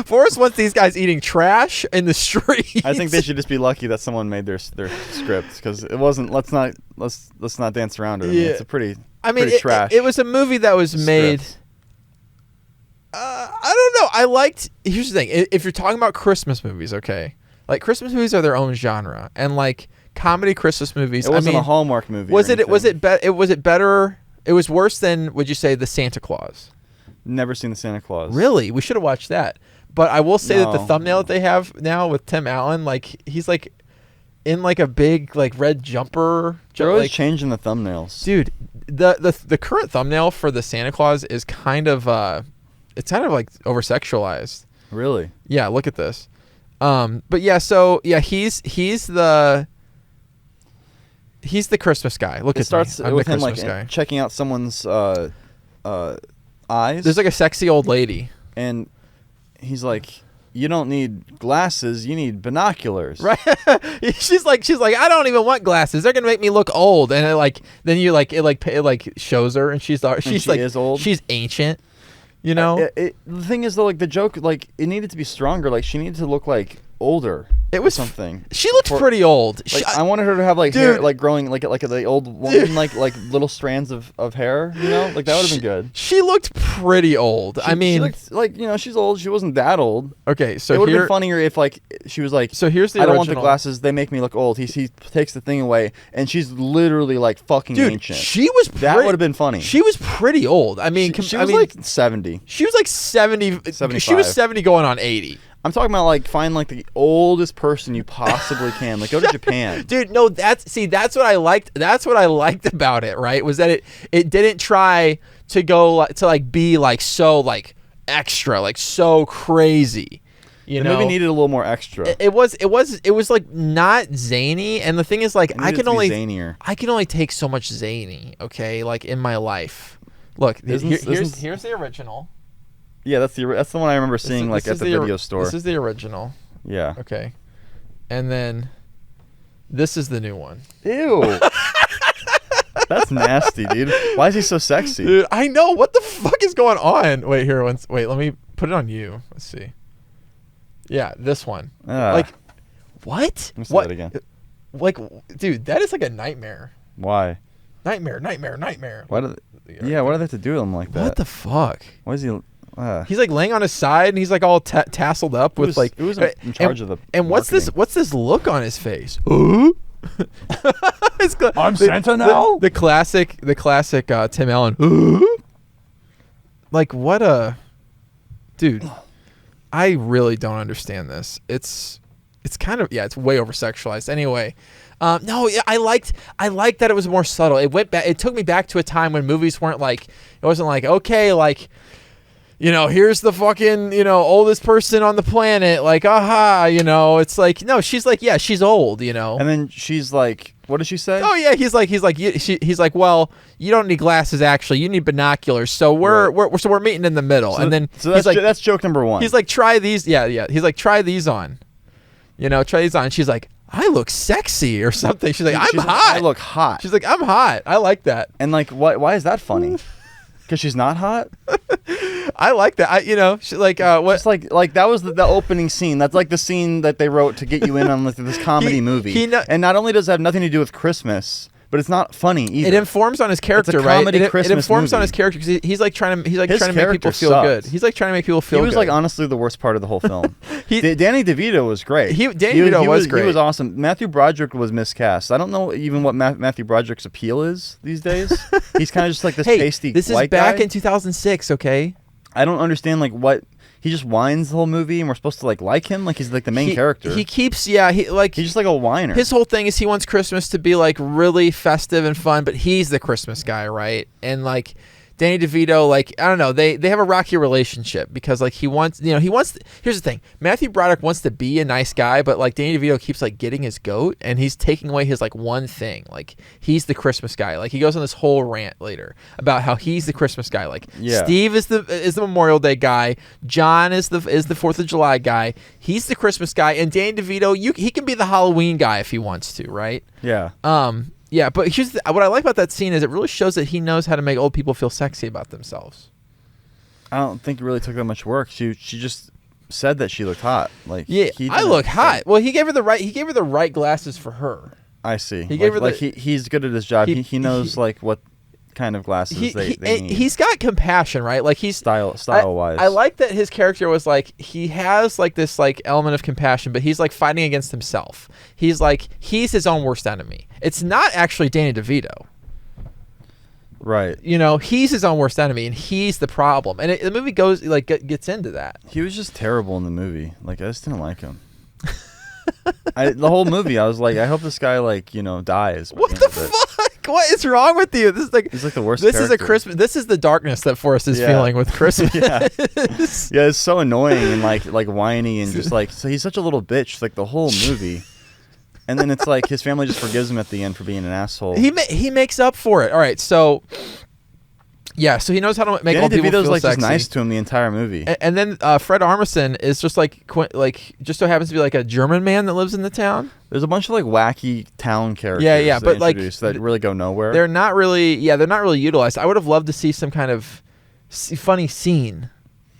Forrest wants these guys eating trash in the streets. I think they should just be lucky that someone made their script, because it wasn't. Let's not dance around it. I mean, it's a pretty. I mean, pretty trash. It was a movie that was made. I don't know. Here's the thing. If you're talking about Christmas movies, okay, like Christmas movies are their own genre, and like comedy Christmas movies. It wasn't a Hallmark movie. Was it better? It was worse than, would you say, the Santa Claus? Never seen the Santa Claus. Really? We should have watched that. But I will say that the thumbnail that they have now with Tim Allen, like, he's like in like a big like red jumper. They're always like, changing the thumbnails. Dude, the current thumbnail for the Santa Claus is kind of it's kind of like over sexualized. Really? Yeah, look at this. But yeah, so yeah, he's the Christmas guy. Look, it starts me. I'm with the him Christmas like guy. checking out someone's eyes. There's like a sexy old lady, and he's like, "You don't need glasses. You need binoculars." right? she's like, I don't even want glasses. They're gonna make me look old. And it shows her, and she's she like, is old. She's ancient. You know. The thing is though, like the joke, like it needed to be stronger. Like she needed to look like older. It was something. She looked pretty old. Like, I wanted her to have like hair, like growing like the old woman, like little strands of hair. You know, like that would have been good. She looked pretty old. I mean, she looked like, you know, she's old. She wasn't that old. Okay, so it would have been funnier if like she was like, so here's the I don't original. want the glasses. They make me look old. He takes the thing away, and she's literally like fucking ancient. She was that would have been funny. She was pretty old. I mean, she was like 70. She was like 70. 75. She was 70 going on 80. I'm talking about like find like the oldest person you possibly can. Like go to Japan. Dude, no, that's what I liked. That's what I liked about it, right? Was that it didn't try to go to like be like so like extra, like so crazy. You know, maybe needed a little more extra. It was like not zany, and the thing is like I can only take so much zany, okay, like in my life. Look, here's the original. Yeah, that's the one I remember seeing like at the video store. This is the original. Yeah. Okay. And then this is the new one. Ew. That's nasty, dude. Why is he so sexy? Dude, I know. What the fuck is going on? Wait, let me put it on you. Let's see. Yeah, this one. Ah. Like, what? Let me say What? that again. Like, dude, that is like a nightmare. Why? Nightmare. What do they have to do to him like that? What the fuck? Why is he? He's like laying on his side and he's like all tasseled up with like. Who's in charge of the? And what's marketing? What's this look on his face? I'm Santa now? The classic Tim Allen. Like what a dude. I really don't understand this. It's kind of it's way over sexualized. Anyway, no, yeah, I liked that it was more subtle. It went back. It took me back to a time when movies weren't like it wasn't like okay like. Here's the fucking, oldest person on the planet. Like, aha, it's like, no, she's like, yeah, she's old, And then she's like, what does she say? Oh yeah, he's like, well, you don't need glasses actually, you need binoculars. So we're meeting in the middle. So and then so that's, that's joke number one. He's like, try these. Yeah. He's like, try these on. Try these on. And she's like, I look sexy or something. She's like, I'm hot. I look hot. She's like, I'm hot. I like that. And like, why is that funny? Because she's not hot. I like that. She's like, what? Just like that was the opening scene. That's like the scene that they wrote to get you in on this comedy movie. And not only does it have nothing to do with Christmas, but it's not funny either. It informs on his character, it's a comedy right? Christmas it informs movie. on his character because he's like trying to make people feel sucked. good. He's like trying to make people feel good. He was like honestly the worst part of the whole film. Danny DeVito was great. Danny DeVito was great. He was awesome. Matthew Broderick was miscast. I don't know even what Matthew Broderick's appeal is these days. He's kind of just like this pasty this is white back guy. in 2006, okay? I don't understand like what he just whines the whole movie, and we're supposed to like him, like he's like the main character. He's just like a whiner. His whole thing is he wants Christmas to be like really festive and fun, but he's the Christmas guy, right? And like Danny DeVito, like I don't know, they have a rocky relationship because like he wants. Here's the thing: Matthew Broderick wants to be a nice guy, but like Danny DeVito keeps like getting his goat, and he's taking away his like one thing. Like he's the Christmas guy. Like he goes on this whole rant later about how he's the Christmas guy. Like Steve is the Memorial Day guy. John is the 4th of July guy. He's the Christmas guy, and Danny DeVito, he can be the Halloween guy if he wants to, right? Yeah. Yeah, but here's what I like about that scene is it really shows that he knows how to make old people feel sexy about themselves. I don't think it really took that much work. She just said that she looked hot. Like I look hot. Well, he gave her the right glasses for her. I see. He gave her he's good at his job. He knows like what kind of glasses they need. He's got compassion, right? Like he's style wise. I like that his character was like he has like this like element of compassion, but he's like fighting against himself. He's his own worst enemy. It's not actually Danny DeVito. Right. He's his own worst enemy, and he's the problem. And the movie gets into that. He was just terrible in the movie. Like I just didn't like him. The whole movie, I was like, I hope this guy dies. What the fuck? What is wrong with you? This is like he's like the worst. This character. is a Christmas. This is the darkness that Forrest is feeling with Christmas. Yeah, it's so annoying and like whiny and just like so he's such a little bitch like the whole movie. And then it's like his family just forgives him at the end for being an asshole. He makes up for it. All right, so so he knows how to make old people feel like sexy. just nice to him the entire movie. And then Fred Armisen is just like just so happens to be like a German man that lives in the town. There's a bunch of like wacky town characters. But like that really go nowhere. They're not really utilized. I would have loved to see some kind of funny scene,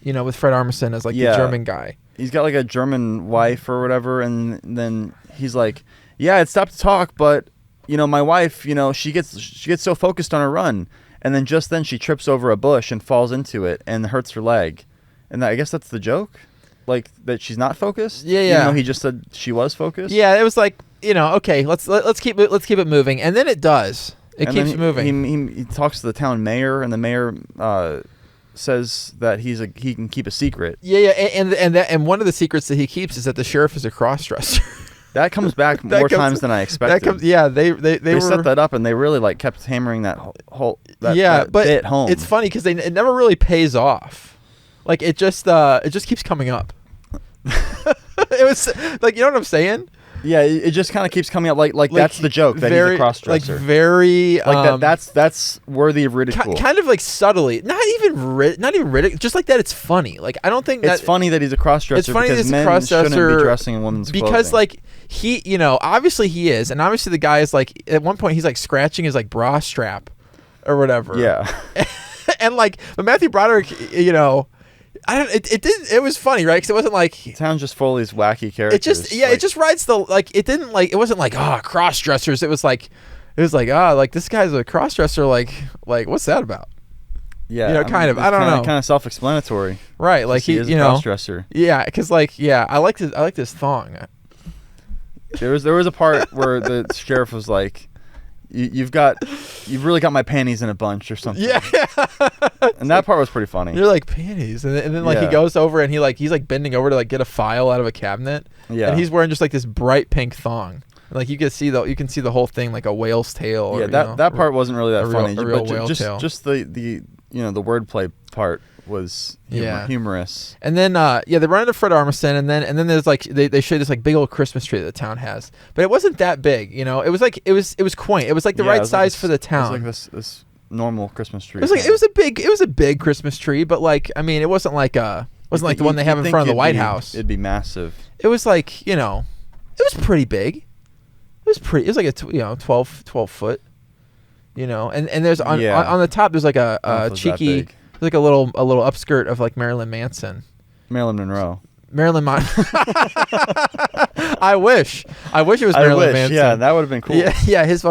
with Fred Armisen as like the German guy. He's got like a German wife or whatever, and then he's like, yeah, it stopped to talk, but my wife, she gets so focused on her run, and then just then she trips over a bush and falls into it and hurts her leg, and I guess that's the joke, like that she's not focused. Even though he just said she was focused. Yeah, it was like okay, let's keep it moving, and then it does. It keeps moving. He talks to the town mayor, and the mayor says that he can keep a secret. And one of the secrets that he keeps is that the sheriff is a cross-dresser. That comes back more times than I expected. They set that up, and they really like kept hammering that whole but bit home. It's funny because it never really pays off. Like it just keeps coming up. It was like, you know what I'm saying? Yeah, it just kind of keeps coming up. Like that's the joke that he's a cross-dresser. That's worthy of ridicule. Kind of like subtly, not even ridicule. Just like that, it's funny. Like I don't think it's funny that he's a cross-dresser. It's funny that he's a cross-dresser shouldn't be dressing in women's clothing. Because like he, obviously he is, and obviously the guy is like at one point he's like scratching his like bra strap or whatever. Yeah, and like, but Matthew Broderick, I don't. It didn't. It was funny, right? Because it wasn't like. The town's just full of these wacky characters. It just it just rides the like. It didn't like. It wasn't like cross dressers. It was like like this guy's a cross dresser. Like what's that about? Yeah, kind of. I don't know. Kind of self-explanatory, right? Like he is a cross-dresser. Yeah, because I like this thong. There was a part where the sheriff was like, "You've really got my panties in a bunch" or something. Yeah, and that part was pretty funny. You're like panties, and then like he goes over and he's like bending over to like get a file out of a cabinet. Yeah, and he's wearing just like this bright pink thong. Like you can see the whole thing like a whale's tail. Yeah, or, that part wasn't really that funny. A real but whale tail. Just the the wordplay part was humorous. And then they run into Fred Armisen, and then there's like they show this like big old Christmas tree that the town has, but it wasn't that big. It was like it was quaint. It was like the right size for the town. It was like this normal Christmas tree. It was a big Christmas tree, but like I mean it wasn't like the one they have in front of the White House. It'd be massive. It was like it was pretty big. It was like a 12 foot, and there's on the top there's like a cheeky, like a little upskirt of like Marilyn Manson. Marilyn Monroe. I wish it was Marilyn Manson. Yeah, that would have been cool. Yeah, his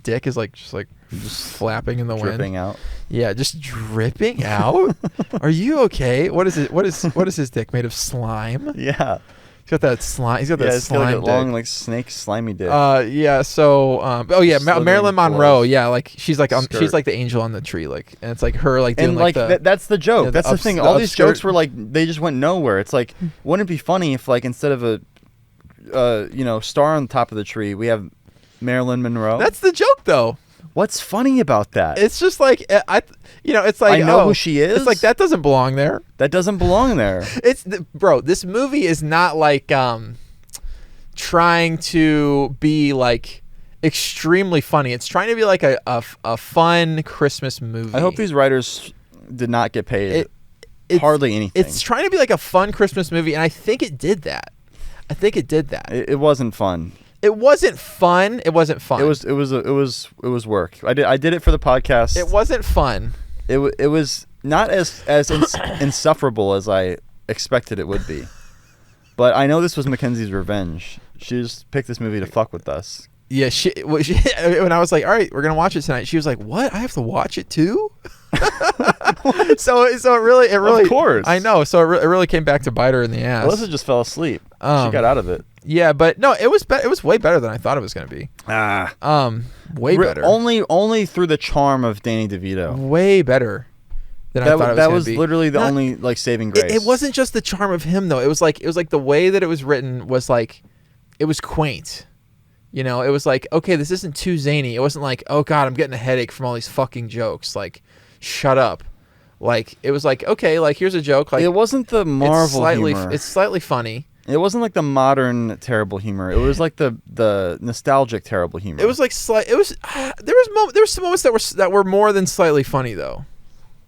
dick is like just flapping in the wind. Dripping out. Yeah, just dripping out. Are you okay? What is it? What is his dick made of? Slime? Yeah. He's got that slime. He's got that slime. Got like a dick. long, like snake, slimy dick. Yeah. So, Marilyn Monroe. Yeah, like she's like she's like the angel on the tree, like, and it's like her like doing and like that's the joke. Yeah, that's the thing. All these jokes were like they just went nowhere. It's like wouldn't it be funny if like instead of a star on the top of the tree, we have Marilyn Monroe? That's the joke, though. What's funny about that? It's just like it's like I know who she is. It's like that doesn't belong there. That doesn't belong there. Bro, this movie is not like trying to be like extremely funny. It's trying to be like a fun Christmas movie. I hope these writers did not get paid hardly anything. It's trying to be like a fun Christmas movie, and I think it did that. It wasn't fun. It wasn't fun. It wasn't fun. It was work. I did it for the podcast. It wasn't fun. It was not as insufferable as I expected it would be. But I know this was Mackenzie's revenge. She just picked this movie to fuck with us. Yeah, when I was like, all right, we're gonna watch it tonight, she was like, what? I have to watch it too? so it really of course I know. So it really came back to bite her in the ass. Alyssa just fell asleep. She got out of it. Yeah, but no, it was way better than I thought it was gonna be. Way better. Only through the charm of Danny DeVito. Way better than I thought it was gonna be. That was literally the only like saving grace. It wasn't just the charm of him though. It was like the way that it was written was like it was quaint. It was like, okay, this isn't too zany. It wasn't like, oh God, I'm getting a headache from all these fucking jokes. Like, shut up. Like, it was like, okay, like here's a joke. Like, it wasn't the Marvel humor. It's slightly funny. It wasn't like the modern terrible humor. It was like the nostalgic terrible humor. It was like there was some moments that were more than slightly funny though.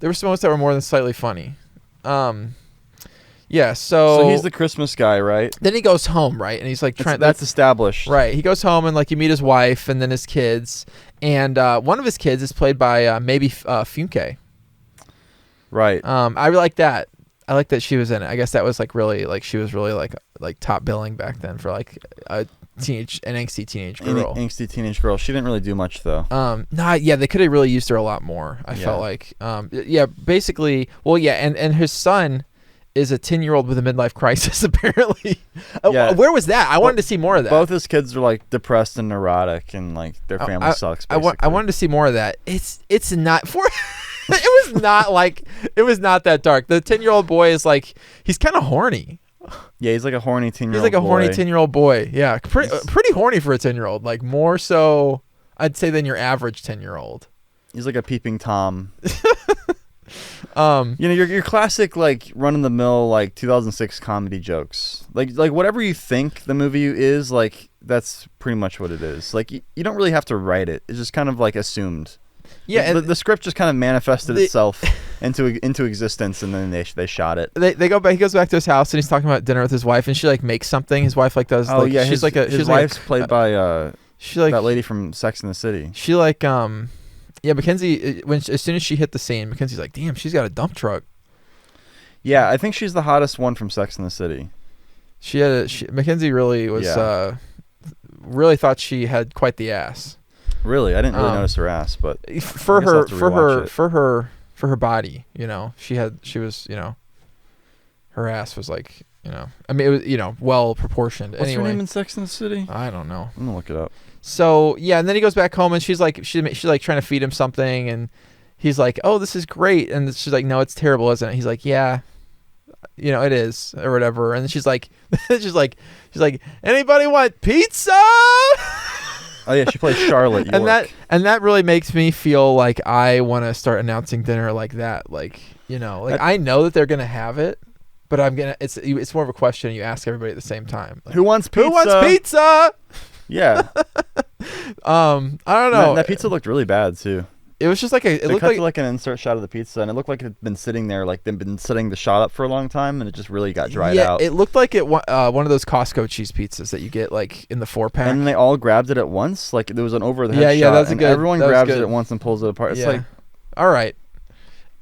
There were some moments that were more than slightly funny. Yeah, so he's the Christmas guy, right? Then he goes home, right? And he's like that's established. Right. He goes home and like you meet his wife and then his kids. And one of his kids is played by maybe Funke. Right. I really like that. I like that she was in it. I guess that was like really like she was really like top billing back then for like an angsty teenage girl. Angsty teenage girl. She didn't really do much though. They could have really used her a lot more. I felt like basically and his son is a 10-year-old with a midlife crisis apparently. Where was that? I wanted to see more of that. Both his kids are like depressed and neurotic and like their family sucks basically. I wanted to see more of that. It's not for it was not that dark. The 10-year-old boy is like he's kind of horny. Yeah, he's like a horny 10-year-old boy. He's like a horny 10-year-old boy. Yeah, pretty horny for a 10-year-old. Like more so I'd say than your average 10-year-old. He's like a peeping Tom. Your classic like run of the mill like 2006 comedy jokes. Like whatever you think the movie is, like that's pretty much what it is. Like you don't really have to write it. It's just kind of like assumed. Yeah, the script just kind of manifested itself into existence, and then they shot it. They go back. He goes back to his house, and he's talking about dinner with his wife, and she like makes something. His wife like does. Oh yeah, his wife's played by that lady from Sex and the City. She like Mackenzie as soon as she hit the scene, Mackenzie's like, damn, she's got a dump truck. Yeah, I think she's the hottest one from Sex and the City. Mackenzie really was really thought she had quite the ass. Really, I didn't really notice her ass, but for her body, you know, she was, you know, her ass was like, you know, I mean, it was, you know, well proportioned. What's anyway, her name in Sex and the City? I don't know. I'm gonna look it up. So yeah, and then he goes back home, and she's like trying to feed him something, and he's like, "Oh, this is great," and she's like, "No, it's terrible, isn't it?" He's like, "Yeah, you know, it is," or whatever. And then she's like, she's like, "Anybody want pizza?" Oh yeah, she plays Charlotte York. and that really makes me feel like I want to start announcing dinner like that. Like, you know, like I know that they're gonna have it, but it's more of a question you ask everybody at the same time. Like, who wants pizza? Who wants pizza? Yeah. I don't know. That pizza looked really bad too. It was just like They cut to like an insert shot of the pizza, and it looked like it had been sitting there, like they'd been setting the shot up for a long time, and it just really got dried out. Yeah, it looked like one of those Costco cheese pizzas that you get like in the 4-pack. And they all grabbed it at once, like there was an over the head shot. Yeah, that's a good. Everyone grabs it at once and pulls it apart. It's like, all right,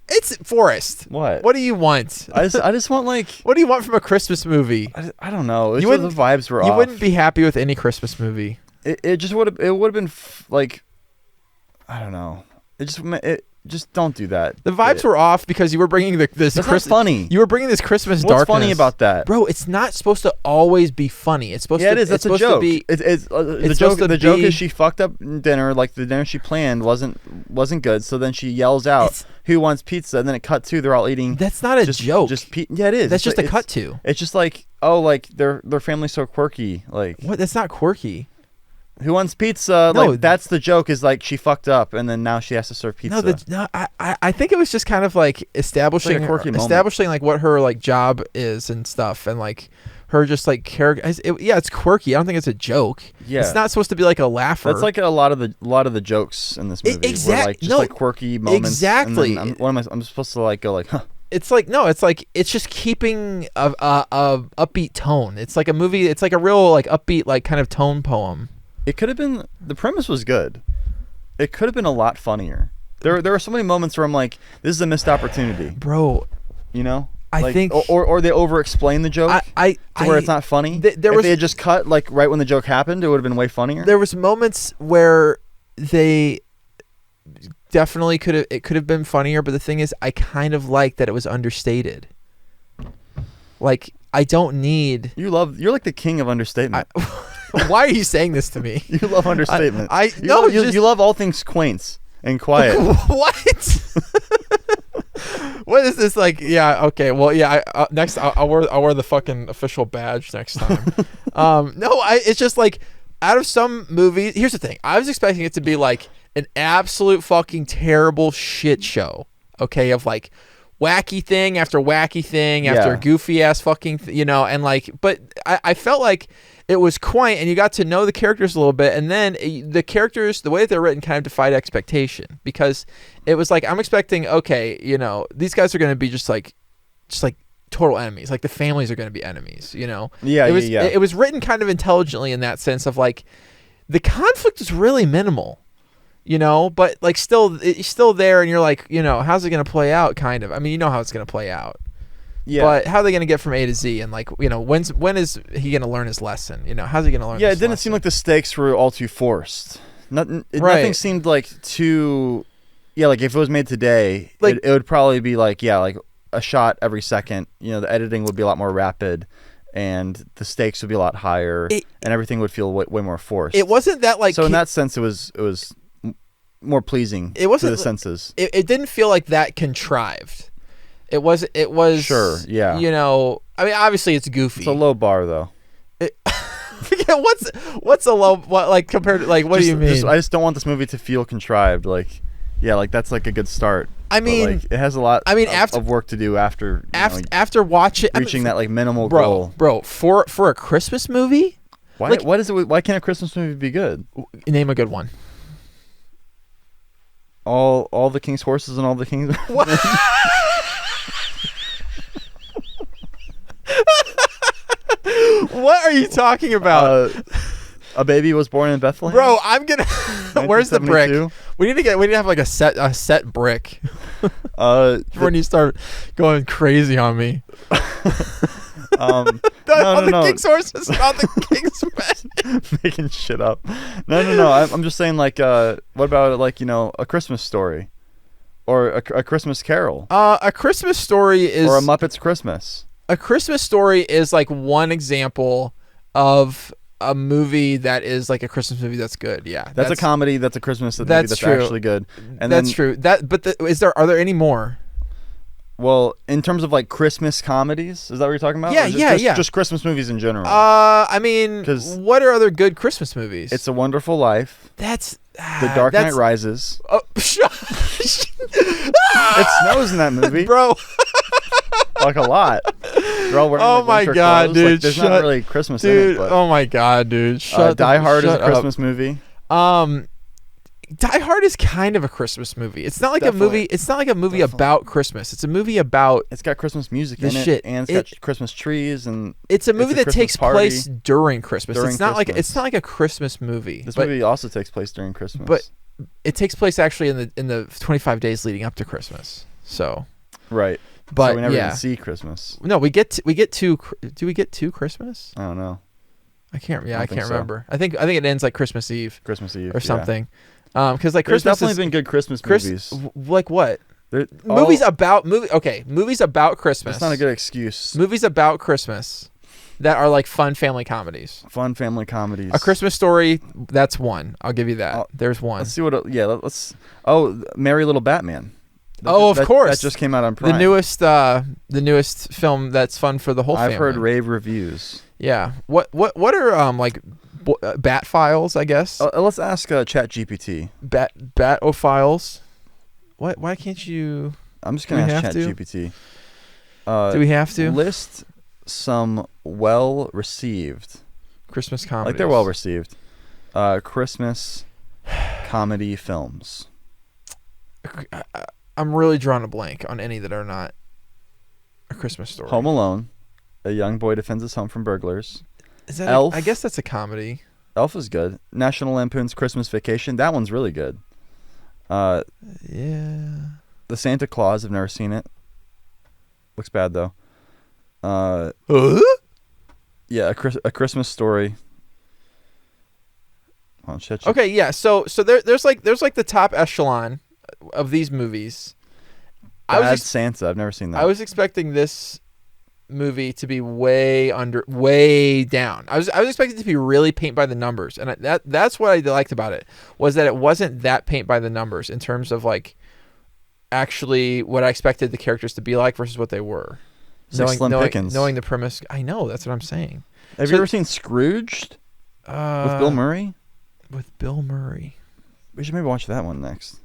it's Forrest. What? What do you want? I just want like. What do you want from a Christmas movie? I don't know. The vibes were off. You wouldn't be happy with any Christmas movie. It just would have been like, I don't know. Just don't do that. The vibes were off because you were bringing this. That's not funny. You were bringing this Christmas darkness. What's funny about that, bro? It's not supposed to always be funny. It's supposed to. Yeah, it is. That's a joke. The joke is she fucked up dinner. Like the dinner she planned wasn't good. So then she yells out, "Who wants pizza?" And then it cut to they're all eating. That's not a joke. Yeah, it is. That's just a cut to. It's just like, oh, like their family's so quirky. Like what? That's not quirky. Who wants pizza? No, like that's the joke. Is like she fucked up, and then now she has to serve pizza. I think it was just kind of like establishing like what her like job is and stuff, and like her just like character. It's quirky. I don't think it's a joke. Yeah, it's not supposed to be like a laugher. That's like a lot of the jokes in this movie. Exactly. Like quirky moments. Exactly. And then I'm supposed to like go like, huh. It's like it's just keeping a upbeat tone. It's like a movie. It's like a real like upbeat like kind of tone poem. It could have been. The premise was good. It could have been a lot funnier. There were so many moments where I'm like, this is a missed opportunity, bro. You know, I think, or they over-explain the joke to where it's not funny. If they had just cut like right when the joke happened, it would have been way funnier. There was moments where they definitely could have been funnier, but the thing is, I kind of like that it was understated. Like I don't need. You're like the king of understatement. Why are you saying this to me? You love understatement. You love all things quaint and quiet. What? What is this like? Yeah. Okay. Well, yeah. Next, I'll wear the fucking official badge next time. No, it's just like out of some movies. Here's the thing. I was expecting it to be like an absolute fucking terrible shit show. Okay, of like wacky thing after wacky thing after goofy ass fucking you know, and like, but I felt like it was quaint and you got to know the characters a little bit, and then the characters, the way that they're written, kind of defied expectation, because it was like I'm expecting, okay, you know, these guys are going to be just like total enemies, like the families are going to be enemies, you know. It was written kind of intelligently in that sense of like the conflict is really minimal, you know, but like it's still there, and you're like, you know, how's it going to play out? Kind of. I mean, you know how it's going to play out. Yeah. But how are they going to get from A to Z? And like, you know, when is he going to learn his lesson? You know, how's he going to learn? Yeah, it didn't seem like the stakes were all too forced. Nothing seemed like too. Yeah, like if it was made today, like, it would probably be like like a shot every second. You know, the editing would be a lot more rapid, and the stakes would be a lot higher, and everything would feel way more forced. It wasn't that like. So in that sense, it was more pleasing. It wasn't to the senses. It didn't feel like that contrived. It was sure, yeah. You know, I mean, obviously it's goofy. It's a low bar though. What's a low, like compared to like what do you mean? I just don't want this movie to feel contrived. Like, yeah, like that's like a good start. I mean, like, it has a lot. I mean, of work to do after watching reaching that like minimal goal. Bro, for a Christmas movie. Why can't a Christmas movie be good? Name a good one. All the King's horses and all the King's. What are you talking about? A baby was born in Bethlehem. Bro, I'm gonna. Where's the brick? 1972? We need to have like a set brick when you start going crazy on me. No, the king's horses, not the king's men. Making shit up. No. I'm just saying, like, what about, like, A Christmas Story, or a Christmas Carol, A Christmas Story is, or a Muppets Christmas. A Christmas Story is like one example of a movie that is like a Christmas movie that's good. Yeah, that's a comedy. That's a Christmas movie that's true. actually good. And that's true. Are there any more? Well, in terms of like Christmas comedies, is that what you're talking about? Yeah. Just Christmas movies in general. I mean, what are other good Christmas movies? It's a Wonderful Life. That's The Dark Knight Rises. Oh, it snows in that movie, bro. Like a lot. They're all wearing, oh my god, clothes. dude! Like, there's not really Christmas in it. But, oh my god, dude! Die Hard is a Christmas movie. Die Hard is kind of a Christmas movie. It's not like a movie. It's not like a movie about Christmas. It's a movie about. It's got Christmas music in it, and it's got Christmas trees, and it's a movie that takes place during Christmas. During it's not Christmas. like a Christmas movie. This movie also takes place during Christmas, but it takes place actually in the 25 days leading up to Christmas. So right, but so we never even see Christmas. No, we get two. Do we get two Christmas? I don't know. I can't so. remember. I think it ends like Christmas Eve or something. Because like there's Christmas definitely been good Christmas movies. Like what? Movies about Christmas. It's not a good excuse. Movies about Christmas that are like fun family comedies. Fun family comedies. A Christmas Story. That's one. I'll give you that. There's one. Let's see what. Let's. Oh, Merry Little Batman. Of course. That just came out on Prime. The newest film that's fun for the whole family. I've heard rave reviews. Yeah. What are like Bat Files, I guess? Let's ask ChatGPT. Bat-O-Files. What? Why can't you? I'm just gonna ask ChatGPT. Do we have to list some well-received Christmas comedies? Like they're well-received. Christmas comedy films. I'm really drawing a blank on any that are not A Christmas Story. Home Alone. A young boy defends his home from burglars. Is that Elf? I guess that's a comedy. Elf is good. National Lampoon's Christmas Vacation. That one's really good. Yeah. The Santa Claus. I've never seen it. Looks bad though. Yeah, a Christmas Story. Okay, yeah. So there's like the top echelon of these movies. Bad Santa. I've never seen that. I was expecting this movie to be way down. I was expecting it to be really paint by the numbers, and that's what I liked about it, was that it wasn't that paint by the numbers in terms of like actually what I expected the characters to be like versus what they were. Slim Pickens. Knowing the premise. I know, that's what I'm saying. Have you ever seen Scrooged with Bill Murray? With Bill Murray. We should maybe watch that one next.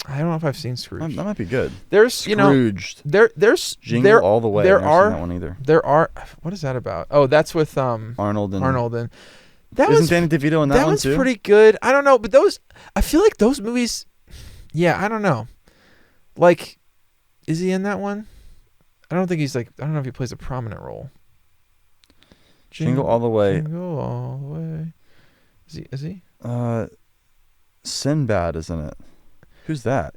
I don't know if I've seen Scrooge. That might be good. There's Scrooged. There's Jingle All the Way. There I've never are seen that one either. There are. What is that about? Oh, that's with Arnold and that isn't was Danny DeVito in that one too? That was pretty good. I don't know, but I feel like those movies. Yeah, I don't know. Like, is he in that one? I don't think he's like. I don't know if he plays a prominent role. Jingle All the Way. Jingle All the Way. Is he? Sinbad is in it. Who's that?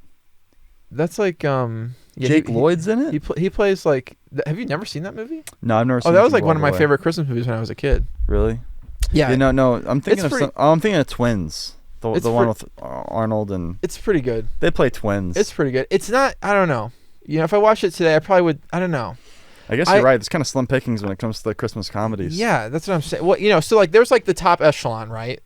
That's like yeah, Jake Lloyd's in it. He plays like. Have you never seen that movie? No, I've never seen it. Oh, that was like one of my favorite Christmas movies when I was a kid. Really? Yeah. No. I'm thinking I'm thinking of Twins. The one with Arnold and. It's pretty good. They play twins. It's pretty good. It's not. I don't know. If I watched it today, I probably would. I don't know. I guess you're right. It's kind of slim pickings when it comes to the Christmas comedies. Yeah, that's what I'm saying. Well, so like there's like the top echelon, right?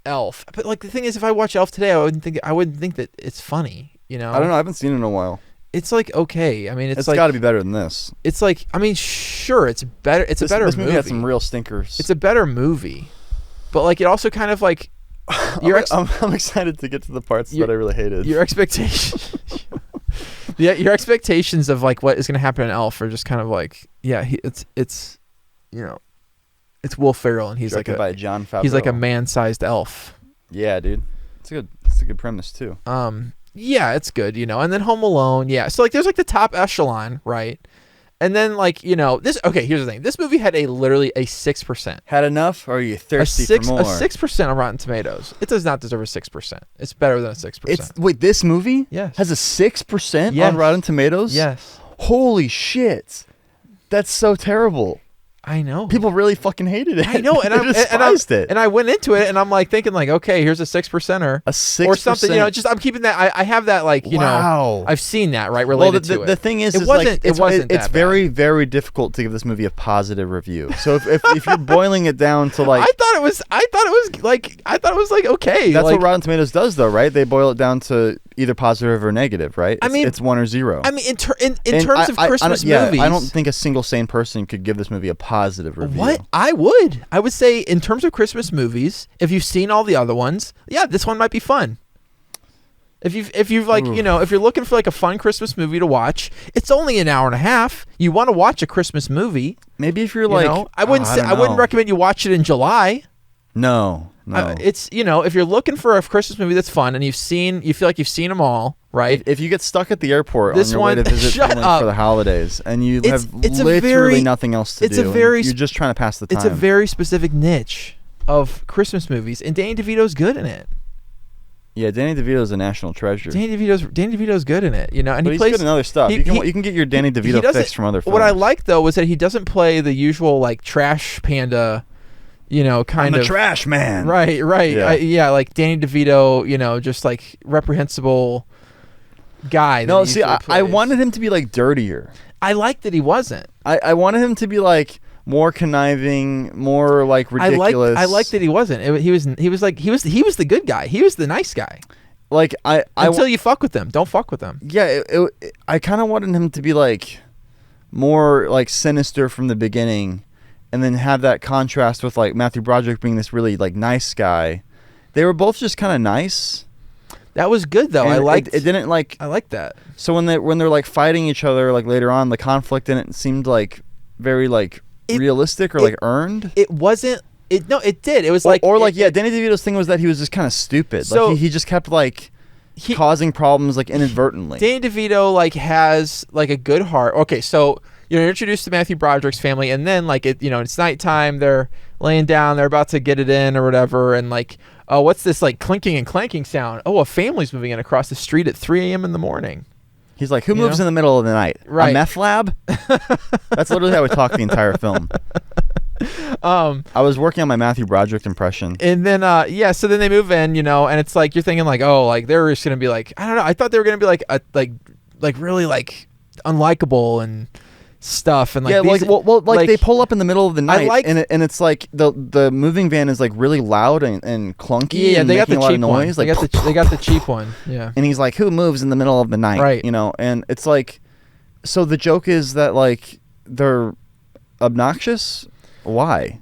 Elf. But like the thing is, if I watch Elf today, I wouldn't think that it's funny. I don't know. I haven't seen it in a while. It's like okay. I mean, it's like got to be better than this. It's like sure, it's better. It's a better movie. This movie had some real stinkers. It's a better movie, but like it also kind of like. I'm excited to get to the parts that I really hated. Your expectations. Yeah, your expectations of like what is going to happen in Elf are just kind of like it's Will Ferrell and he's directed by Jon Favreau. He's like a man-sized elf. Yeah, dude. It's a good premise too. Yeah, it's good, and then Home Alone, yeah. So like there's like the top echelon, right? And then like this. Okay, here's the thing. This movie had literally a 6%. Had enough, or are you thirsty for more? A 6% on Rotten Tomatoes. It does not deserve a 6%. It's better than a 6%. Wait, this movie Yes. has a 6% Yes. on Rotten Tomatoes? Yes. Holy shit. That's so terrible. I know. People really fucking hated it. I know, and They despised it. And I went into it, and I'm like thinking, like, okay, here's a 6%er, A 6%. or something. Just I'm keeping that. I have that, like, Wow. I've seen that, right, related to it. The thing is, it wasn't that very, bad. very difficult to give this movie a positive review. So if you're boiling it down to like, I thought it was like okay. that's like, what Rotten Tomatoes does, though, right? They boil it down to either positive or negative, right? It's 1 or 0. I mean, in terms of Christmas movies, I don't think a single sane person could give this movie a positive review. What? I would say in terms of Christmas movies, if you've seen all the other ones, yeah, this one might be fun. If you've like, if you're looking for like a fun Christmas movie to watch, it's only an hour and a half. You want to watch a Christmas movie. Maybe if you're like, I wouldn't recommend you watch it in July. No. It's if you're looking for a Christmas movie that's fun and you feel like you've seen them all, right? If you get stuck at the airport This on your one- way to visit shut family up. for the holidays and you have it's a literally very- nothing else to it's do, a very and you're just trying to pass the time. It's a very specific niche of Christmas movies, and Danny DeVito's good in it. Yeah, Danny DeVito's a national treasure. Danny DeVito's good in it, and but he plays good in other stuff. You can get your Danny DeVito fix from other films. What I like though was that he doesn't play the usual like trash panda, kind I'm of a trash man. Right. Yeah. Like Danny DeVito, just like reprehensible guy. that No, he see, usually I plays. wanted him to be like dirtier. I liked that he wasn't. I wanted him to be like more conniving, more like ridiculous. I liked that he wasn't. He was the good guy. He was the nice guy. Like Until you fuck with them, don't fuck with them. Yeah, I kind of wanted him to be like more like sinister from the beginning, and then have that contrast with like Matthew Broderick being this really like nice guy. They were both just kind of nice. That was good though. And I liked. It didn't like. I liked that. So when they're like fighting each other like later on, the conflict in it seemed like very like realistic or like earned. It wasn't. It did. It was Danny like DeVito's thing was that he was just kind of stupid. So like he just kept like causing problems like inadvertently. Danny DeVito like has like a good heart. Okay, so you're introduced to Matthew Broderick's family, and then like it's nighttime. They're laying down. They're about to get it in or whatever, and like, oh, what's this like clinking and clanking sound? Oh, a family's moving in across the street at 3 a.m. in the morning. He's like, who moves in the middle of the night? Right. A meth lab? That's literally how we talk the entire film. I was working on my Matthew Broderick impression. And then so then they move in, and it's like you're thinking like, oh, like they're just gonna be like, I don't know. I thought they were gonna be like like really like unlikable and stuff, and like they pull up in the middle of the night, and it's like the moving van is like really loud and clunky. Yeah, and they got the making a lot cheap of noise. one. Like They got the cheap one. Yeah. And he's like, who moves in the middle of the night? Right. And it's like, so the joke is that like they're obnoxious. Why?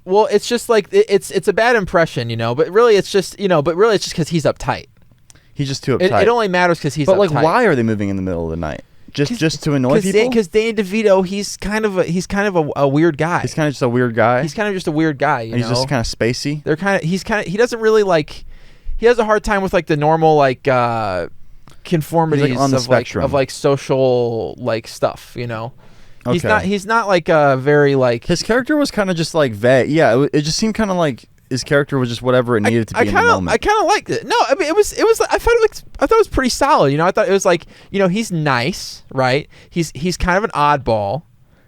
Well, it's just like it's a bad impression, but really it's just because he's uptight. He's just too uptight. It only matters because he's uptight. But like, why are they moving in the middle of the night? Just to annoy people? Because Danny DeVito, he's kind of a weird guy. He's kind of just a weird guy. He's kind of just a weird guy. He's just kind of spacey. He doesn't really like. He has a hard time with like the normal like conformities on the spectrum of like social like stuff. Okay. He's not like very like. His character was kind of just like vague. Yeah, it just seemed kind of like his character was just whatever it needed to be in the moment. I kind of liked it. No, I mean it was. I thought it was pretty solid. I thought it was like he's nice, right? He's kind of an oddball.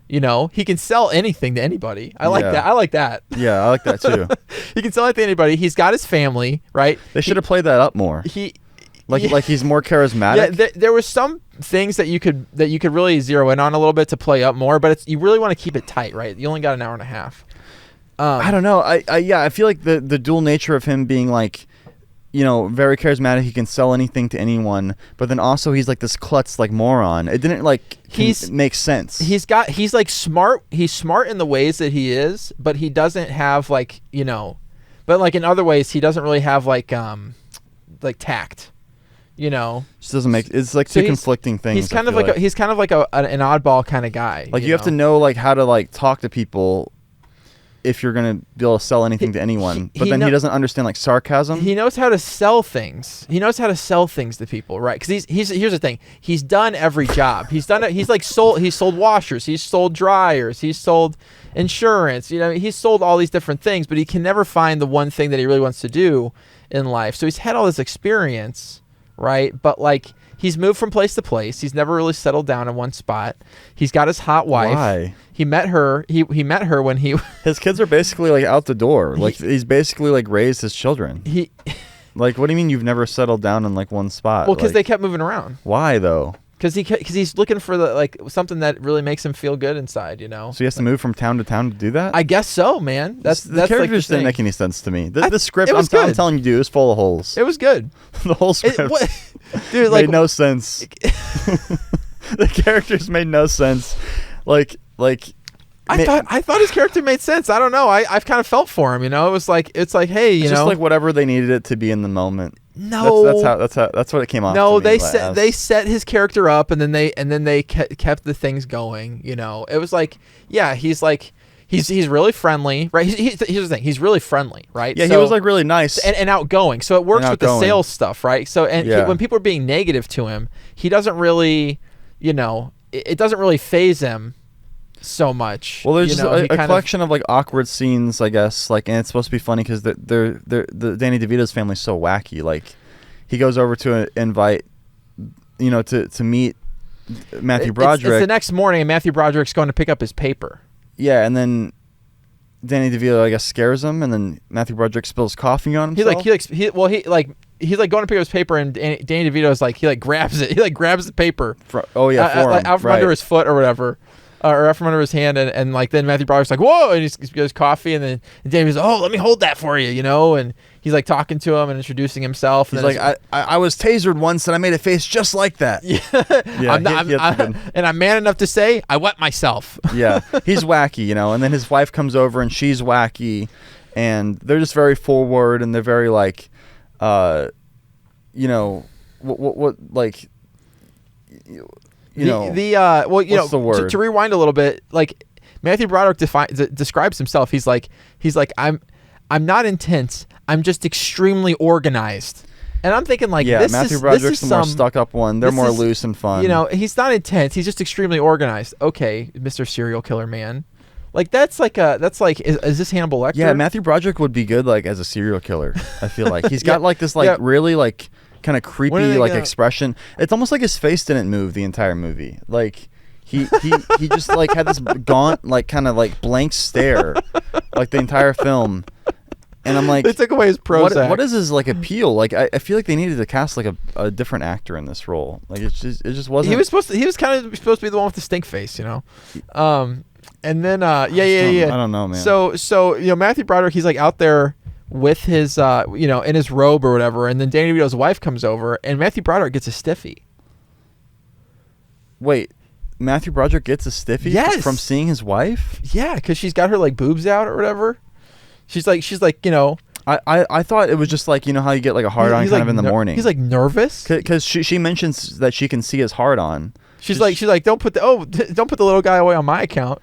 He can sell anything to anybody. I like that. I like that. Yeah, I like that too. He can sell it to anybody. He's got his family, right? They should have played that up more. Like he's more charismatic. Yeah, there was some things that you could really zero in on a little bit to play up more, but you really want to keep it tight, right? You only got an hour and a half. I don't know. I feel like the dual nature of him being like, very charismatic. He can sell anything to anyone, but then also he's like this klutz like moron. It didn't like make sense. He's like smart. He's smart in the ways that he is, but he doesn't have like but like in other ways he doesn't really have like tact. Just doesn't make. It's like two conflicting things. He's kind of like he's kind of like an oddball kind of guy. Like you have to know like how to like talk to people. if you're gonna be able to sell anything to anyone. But then he doesn't understand like sarcasm. He knows how to sell things. He knows how to sell things to people, right? Because here's the thing. He's done every job. He's done it. He's like he's sold washers. He's sold dryers. He's sold insurance. You know, he's sold all these different things, but he can never find the one thing that he really wants to do in life. So he's had all this experience, right? But like he's moved from place to place. He's never really settled down in one spot. He's got his hot wife. Why? He met her. He met her when he. His kids are basically like out the door. Like he's basically like raised his children. Like, what do you mean you've never settled down in like one spot? Well, because like, they kept moving around. Why though? Because he's looking for the something that really makes him feel good inside, you know. So he has to move from town to town to do that. I guess so, man. That's the characters like didn't make any sense to me. The script, I'm good. telling you, dude, is full of holes. It was good. The whole script, dude, like, made no sense. The characters made no sense. Like. I thought his character made sense. I don't know. I've kind of felt for him, you know. It's like, hey, you know, just like whatever they needed it to be in the moment. No, that's what it came off. No, to me they set his character up, and then they kept the things going. You know, it was like, yeah, he's really friendly, right? Here's the thing, he's really friendly, right? Yeah, he was like really nice and outgoing. So it works with the sales stuff, right? So when people are being negative to him, he doesn't really, you know, it doesn't really faze him so much. Well, there's just a collection of like awkward scenes, I guess. Like, and it's supposed to be funny because the Danny DeVito's family's so wacky. Like, he goes over to invite, you know, to meet Matthew Broderick. It's the next morning, and Matthew Broderick's going to pick up his paper. Yeah, and then Danny DeVito, I guess, scares him, and then Matthew Broderick spills coffee on himself. He's like going to pick up his paper, and Danny DeVito's like, he grabs it. He grabs the paper. Out from under his foot or whatever. Or out from under his hand, and like then Matthew Broderick's like, whoa, and he goes coffee, and then Danny's like, oh, let me hold that for you, you know, and he's like talking to him and introducing himself. He's like, I was tasered once, and I made a face just like that. Yeah, and I'm man enough to say I wet myself. Yeah, he's wacky, you know, and then his wife comes over, and she's wacky, and they're just very forward, and they're very like, you know, what like. You know, what's the word? To rewind a little bit, like Matthew Broderick describes himself. He's like I'm not intense. I'm just extremely organized. And I'm thinking like, Matthew Broderick's the more stuck up one. They're more loose and fun. You know, he's not intense. He's just extremely organized. Okay, Mr. Serial Killer Man. Like is this Hannibal Lecter? Yeah, Matthew Broderick would be good like as a serial killer. I feel like he's got like this like really like kind of creepy like expression. It's almost like his face didn't move the entire movie. Like he just like had this gaunt like kind of like blank stare like the entire film. And I'm like, they took away his Prozac. What is his like appeal? Like I feel like they needed to cast like a different actor in this role. Like it just wasn't. He was kind of supposed to be the one with the stink face, you know. And then I don't know, man. So you know, Matthew Broderick, he's like out there with his you know, in his robe or whatever, and then Danny DeVito's wife comes over, and Matthew Broderick gets a stiffy. Wait, Matthew Broderick gets a stiffy? Yes. From seeing his wife? Yeah, because she's got her like boobs out or whatever. She's like, you know. I thought it was just like, you know how you get like a hard on kind of in the morning. He's like nervous because she mentions that she can see his hard on. She's like don't put the little guy away on my account.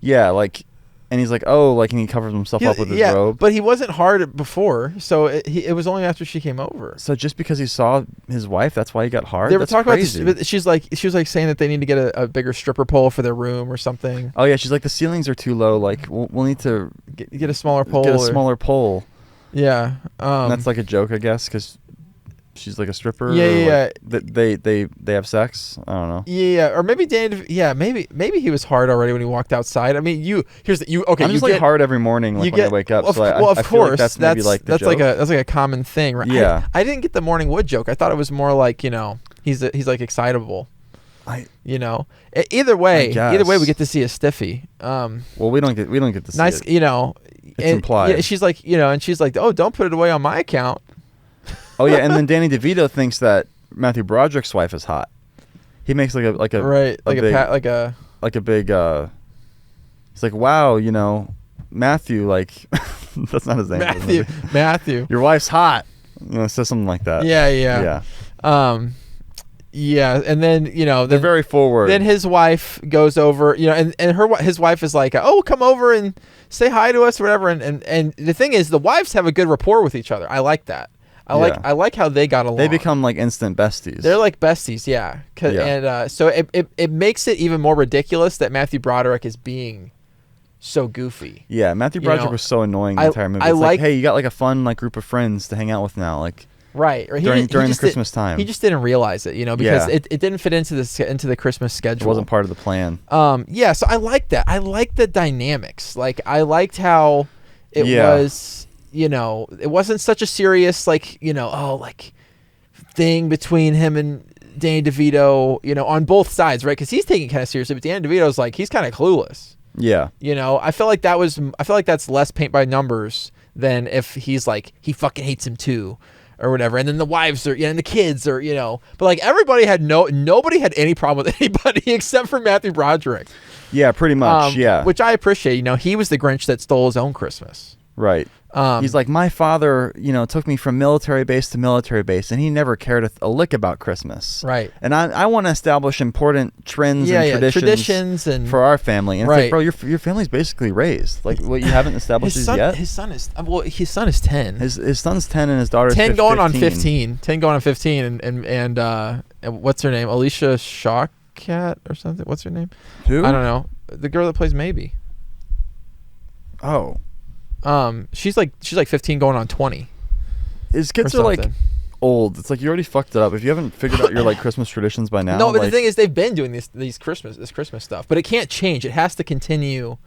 Yeah, like, and he's like, oh, like, and he covers himself up with his robe. But he wasn't hard before, so it was only after she came over. So just because he saw his wife, that's why he got hard? They were talking about this. She was like saying that they need to get a bigger stripper pole for their room or something. Oh yeah, she's like, the ceilings are too low. Like we'll need to get a smaller pole. Get a smaller pole. Yeah, and that's like a joke, I guess, because she's like a stripper. Yeah. Like they have sex. I don't know. Yeah, or maybe maybe he was hard already when he walked outside. I mean, okay. I'm just like hard every morning when I wake up. Of course, like that's maybe like the joke. That's like a common thing, right? Yeah. I didn't get the morning wood joke. I thought it was more like, you know, he's like excitable. You know, either way, we get to see a stiffy. Well, we don't get to see nice, it. You know. It's implied. Yeah, she's like, you know, and she's like, oh, don't put it away on my account. Oh yeah, and then Danny DeVito thinks that Matthew Broderick's wife is hot. He makes like a big. He's like, wow, you know, Matthew, like that's not his name. Matthew, your wife's hot. You know, says something like that. Yeah. Yeah, and then They're very forward. Then his wife goes over, and his wife is like, "Oh, come over and say hi to us, or whatever." And the thing is, the wives have a good rapport with each other. I like that. I like how they got along. They become like instant besties. They're like besties, yeah. And so it makes it even more ridiculous that Matthew Broderick is being so goofy. Yeah, Matthew Broderick was so annoying the entire movie. It's like, hey, you got like a fun like group of friends to hang out with now, like. Right. Or during the Christmas time. He just didn't realize it, because it didn't fit into the Christmas schedule. It wasn't part of the plan. Yeah, so I like that. I like the dynamics. Like, I liked how it was, it wasn't such a serious, thing between him and Danny DeVito, on both sides, right? Because he's taking it kind of seriously, but Danny DeVito's like, he's kind of clueless. Yeah. I feel like that's less paint by numbers than if he's like, he fucking hates him too. Or whatever, and then the wives are, and the kids are, but like everybody nobody had any problem with anybody except for Matthew Broderick. Yeah, pretty much. Which I appreciate. He was the Grinch that stole his own Christmas. Right. He's like, my father, took me from military base to military base, and he never cared a lick about Christmas. Right. And I want to establish important trends and traditions and for our family. And right. It's like, bro, your family's basically raised. Like, what, you haven't established yet? His son is 10. His son's 10 and his daughter's 10 going 15. on 15. 10 going on 15, and what's her name? Alicia Shawkat or something? What's her name? Who? I don't know. The girl that plays Maybe. Oh. She's like 15 going on 20. His kids are like old. It's like you already fucked it up. If you haven't figured out your like Christmas traditions by now. No, but the thing is, they've been doing this Christmas stuff, but it can't change. It has to continue.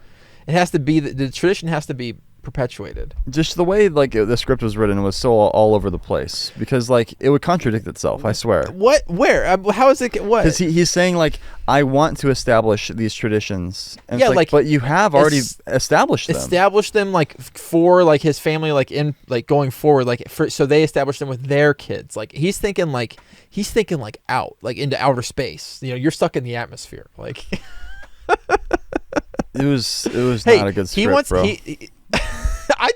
It has to be the tradition has to be perpetuated. Just the way like the script was written was so all over the place because like it would contradict itself. I swear. What? Where? How is it? What? Because he's saying like I want to establish these traditions. And yeah, it's like, but you have already established them. Established them like for like his family like in like going forward so they established them with their kids. Like he's thinking out like into outer space. You're stuck in the atmosphere. Like it was not a good script, bro. I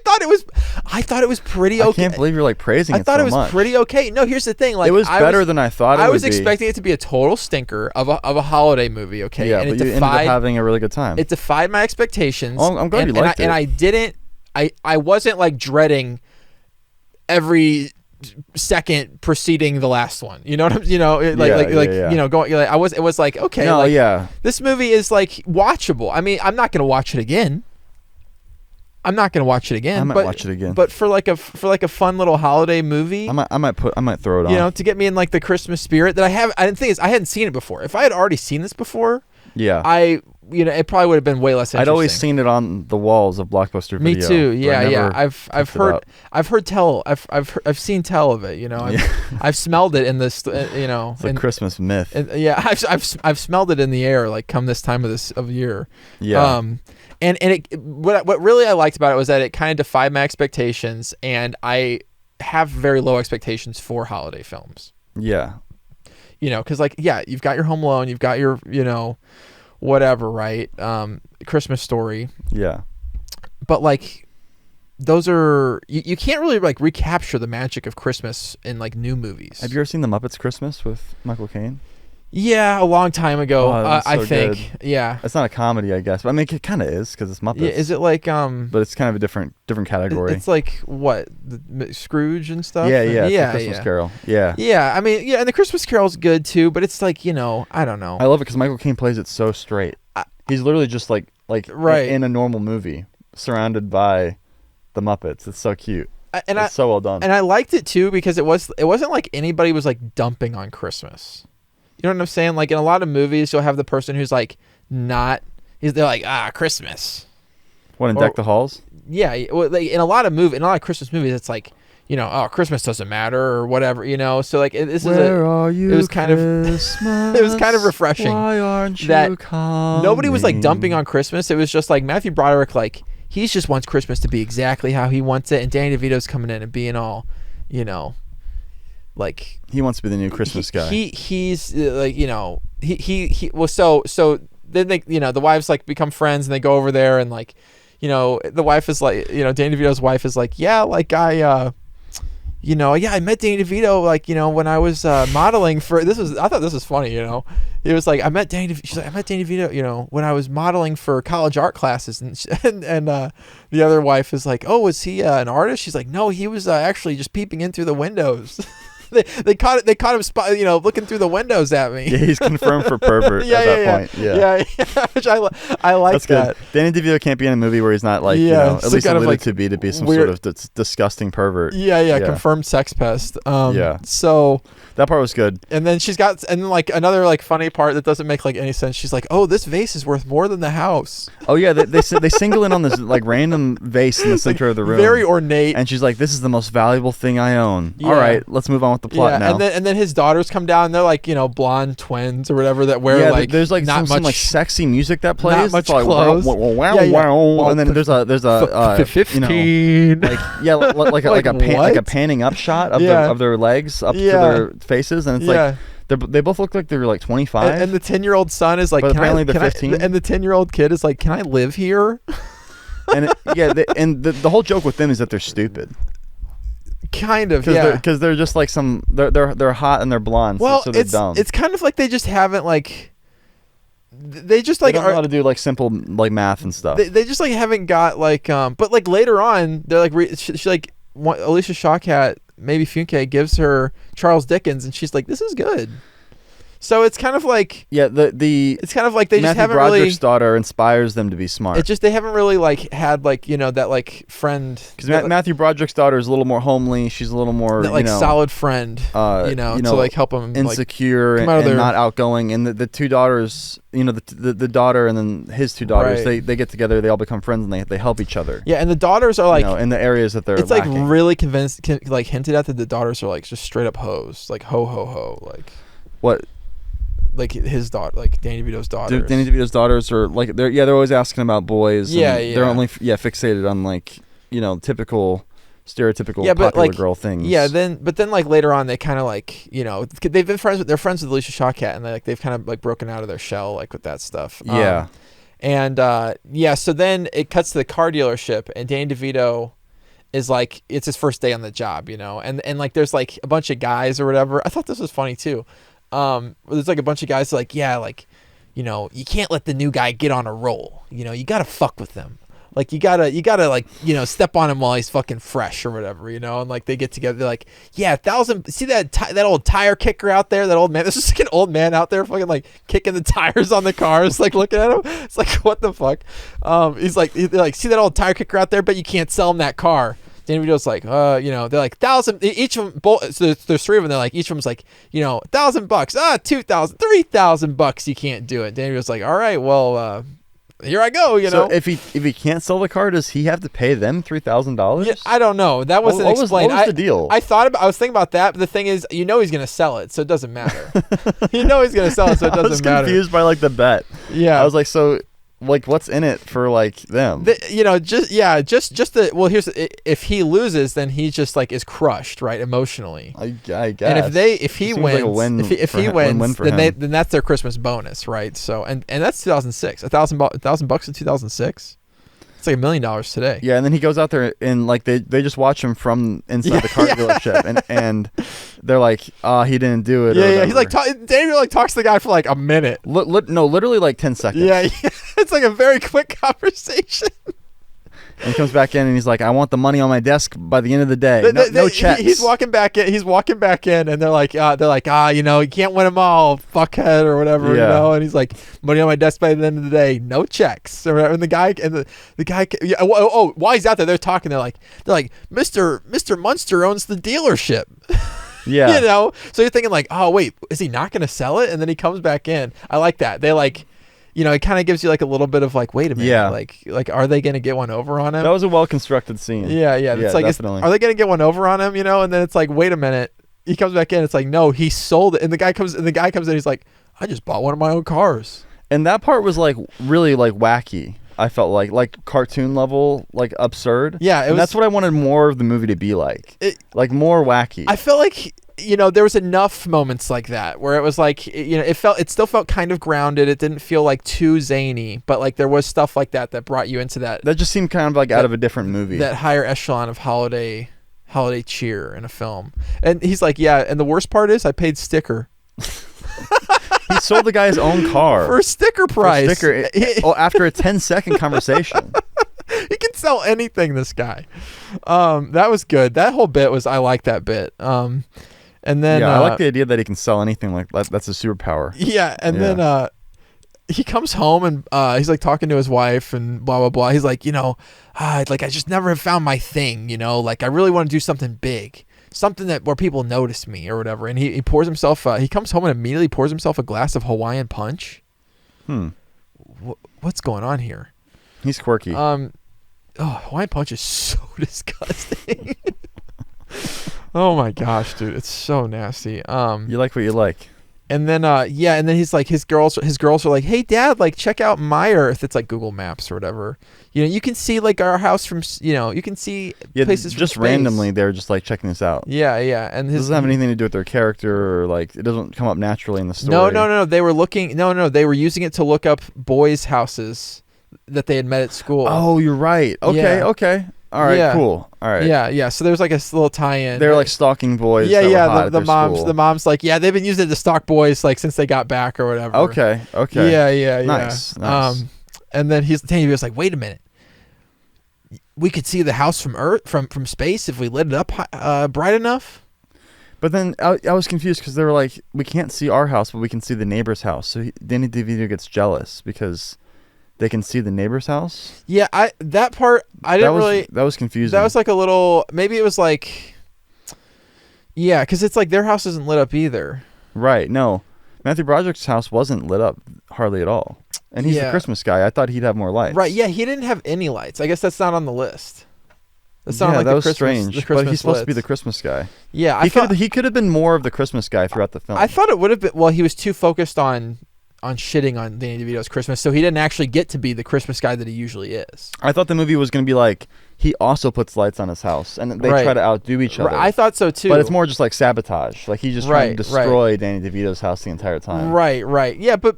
thought it was pretty okay. I can't believe you're like praising it so much. I thought it was pretty okay. No, here's the thing. Like it was better than I thought it would be. I was expecting it to be a total stinker of a holiday movie. Okay, yeah, and but you ended up having a really good time. It defied my expectations. Oh, I'm glad you liked it. And I didn't. I wasn't like dreading every second preceding the last one. You know what I'm? Going. Like, It was like okay. No, yeah. This movie is like watchable. I mean, I'm not gonna watch it again. I might watch it again. But for like a fun little holiday movie, I might throw it on. To get me in like the Christmas spirit that I have. I didn't think I hadn't seen it before. If I had already seen this before, yeah, it probably would have been way less interesting. I'd always seen it on the walls of Blockbuster Video. Me too. Yeah. I've seen tell of it. I've smelled it in this. It's a Christmas myth. I've smelled it in the air like come this time of year. Yeah. And what really I liked about it was that it kind of defied my expectations, and I have very low expectations for holiday films. Yeah. Because you've got your Home Alone, you've got your whatever, right? Christmas Story. Yeah. But like those are you can't really like recapture the magic of Christmas in like new movies. Have you ever seen The Muppets Christmas with Michael Caine? Yeah, a long time ago. I think. Good. Yeah. It's not a comedy, I guess. But I mean, it kind of is because it's Muppets. Yeah, is it like But it's kind of a different category. It's like what Scrooge and stuff. Yeah. It's the Christmas Carol. Yeah. Yeah, I mean, and the Christmas Carol's good too, but it's like I don't know. I love it because Michael Caine plays it so straight. He's literally just like right in a normal movie, surrounded by the Muppets. It's so cute. It's so well done. And I liked it too because it wasn't like anybody was like dumping on Christmas. You know what I'm saying? Like in a lot of movies, you'll have the person who's like they're like Christmas. What in Deck the Halls? Yeah, like in a lot of Christmas movies, it's like Christmas doesn't matter or whatever. So like it was kind of refreshing. Why aren't you that coming? Nobody was like dumping on Christmas. It was just like Matthew Broderick, like he just wants Christmas to be exactly how he wants it, and Danny DeVito's coming in and being all, like he wants to be the new Christmas guy. He's like so then they the wives like become friends and they go over there and like the wife is like Danny DeVito's wife is like like I yeah, I met Danny DeVito like, when I was modeling for I thought this was funny, It was like I met Danny DeVito, when I was modeling for college art classes, and the other wife is like, "Oh, was he an artist?" She's like, "No, he was actually just peeping in through the windows." They caught him looking through the windows at me. Yeah, he's confirmed for pervert at that point. Yeah. Which I like. That's that. Good. Danny DeVito can't be in a movie where he's not like at least alluded to be some weird, sort of disgusting pervert. Yeah, confirmed sex pest. Yeah. So that part was good. And then like another like funny part that doesn't make like any sense. She's like, "Oh, this vase is worth more than the house." Oh yeah, they single in on this like random vase in the center of the room, very ornate. And she's like, "This is the most valuable thing I own." Yeah. All right, let's move on with the plot now. And then his daughters come down. And they're like blonde twins or whatever that wear like there's like not some much like sexy music that plays. Not much it's like, clothes. Wow. And then there's a 15. like a panning up shot of their legs up to their faces, and it's like they both look like they're like 25. And the 10-year-old son is like, but apparently they're 15. And the 10-year-old kid is like, "Can I live here?" And the whole joke with them is that they're stupid. Kind of, because they're just like they're hot and they're blonde. Well, so they're dumb. It's kind of like they just haven't like. They just like they don't know how to do like simple like math and stuff. They just like haven't got like but like later on they're like she like Alicia Shawkat, maybe Funke gives her Charles Dickens and she's like, "This is good." So it's kind of like it's kind of like they just haven't really. Matthew Broderick's daughter inspires them to be smart. It's just they haven't really like had like that like friend. Because Matthew Broderick's daughter is a little more homely. She's a little more that, like solid friend. To like help them insecure like, and not outgoing. And the two daughters, the daughter and then his two daughters, right. they get together. They all become friends and they help each other. Yeah, and the daughters are like in the areas that they're. It's lacking. like really like hinted at that the daughters are like just straight up hoes, like ho like. What? Like his daughter, like Danny DeVito's daughters. Danny DeVito's daughters are like they're always asking about boys. Yeah, They're only fixated on like typical, stereotypical popular like, girl things. Yeah, but then like later on they kind of like they've been friends with Alicia Shawkat and they've kind of like broken out of their shell like with that stuff. Yeah, so then it cuts to the car dealership and Danny DeVito is like it's his first day on the job, and like there's like a bunch of guys or whatever. I thought this was funny too. There's like a bunch of guys like, you can't let the new guy get on a roll. You gotta fuck with them. Like you gotta like step on him while he's fucking fresh or whatever. And like they get together. They're like, yeah, 1,000. See that old tire kicker out there? That old man. There's just like an old man out there fucking like kicking the tires on the cars, like looking at him. It's like, what the fuck? They're like, see that old tire kicker out there? But you can't sell him that car. Danny DeVito's like, they're like 1,000 each of them. So there's three of them. They're like, each of them's like, $1,000, 2,000, $3,000. You can't do it. Danny DeVito's like, all right, well, here I go. So if he can't sell the car, does he have to pay them $3,000? Yeah, I don't know. That wasn't explained. What was the deal? I was thinking about that, but the thing is, he's gonna sell it, so it doesn't matter. He's gonna sell it, so it doesn't matter. I was confused by like the bet. Yeah, I was like, so. Like, what's in it for like them? Here's if he loses, then he just like is crushed, right, emotionally. I guess. And if he wins, like if he wins, then that's their Christmas bonus, right? So and that's 2006, $1,000 in 2006. It's like $1 million today. Yeah, and then he goes out there and like they just watch him from inside the car dealership, and they're like, he didn't do it. Yeah, he's like David like talks to the guy for like a minute. Literally like 10 seconds. Yeah, it's like a very quick conversation. And he comes back in and he's like, "I want the money on my desk by the end of the day. No checks." He's walking back in, and they're like, you can't win them all, fuckhead or whatever, And he's like, "Money on my desk by the end of the day, no checks." And the guy, while he's out there, they're talking. They're like, Mr. Munster owns the dealership. Yeah, So you're thinking like, oh wait, is he not going to sell it? And then he comes back in. I like that. They like. It kind of gives you like a little bit of like, wait a minute, like are they gonna get one over on him? That was a well constructed scene. Yeah. It's like, definitely. Are they gonna get one over on him? And then it's like, wait a minute. He comes back in. It's like, no, he sold it. And the guy comes in. He's like, I just bought one of my own cars. And that part was like really like wacky. I felt like cartoon level, like absurd. Yeah, that's what I wanted more of the movie to be like. Like more wacky. I felt like. There was enough moments like that where it was like, it still felt kind of grounded. It didn't feel like too zany, but like there was stuff like that brought you into that. That just seemed kind of like out of a different movie. That higher echelon of holiday holiday cheer in a film. And he's like, yeah, and the worst part is I paid sticker. He sold the guy his own car For a sticker price. After a 10-second conversation. He can sell anything, this guy. That was good. That whole bit was, I like that bit. And then I like the idea that he can sell anything. Like that's a superpower. Yeah, and then he comes home and he's like talking to his wife and blah blah blah. He's like, like I just never have found my thing, like I really want to do something big, something that where people notice me or whatever. And he pours himself. He comes home and immediately pours himself a glass of Hawaiian punch. What's going on here? He's quirky. Hawaiian punch is so disgusting. Oh my gosh, dude, it's so nasty. You like what you like. And then and then he's like, his girls are like, hey dad, like check out my Earth. It's like Google Maps or whatever. You can see like our house from you can see places just from space. Randomly they're just like checking this out. Yeah. And it doesn't have anything to do with their character, or like it doesn't come up naturally in the story. No. They were using it to look up boys' houses that they had met at school. Oh, you're right. Okay. All right, cool. All right. Yeah. So there's like a little tie-in. They're like stalking boys. The mom's like, yeah, they've been using it to stalk boys like since they got back or whatever. Okay. Yeah. Nice. And then he was like, wait a minute, we could see the house from Earth from space if we lit it up bright enough. But then I was confused because they were like, we can't see our house, but we can see the neighbor's house. So Danny DeVito gets jealous because they can see the neighbor's house. Yeah, that part that was confusing. That was like a little, maybe it was like, yeah, because it's like their house isn't lit up either. Right. No, Matthew Broderick's house wasn't lit up hardly at all, and he's the Christmas guy. I thought he'd have more lights. Right. Yeah, he didn't have any lights. I guess that's not on the list. That's not like that was Christmas, strange. But he's supposed to be the Christmas guy. Yeah, he could have been more of the Christmas guy throughout the film. I thought it would have been. Well, he was too focused on shitting on Danny DeVito's Christmas, so he didn't actually get to be the Christmas guy that he usually is. I thought the movie was going to be like, he also puts lights on his house, and they try to outdo each other. I thought so too. But it's more just like sabotage. Like he's just trying to destroy Danny DeVito's house the entire time. Right. Yeah, but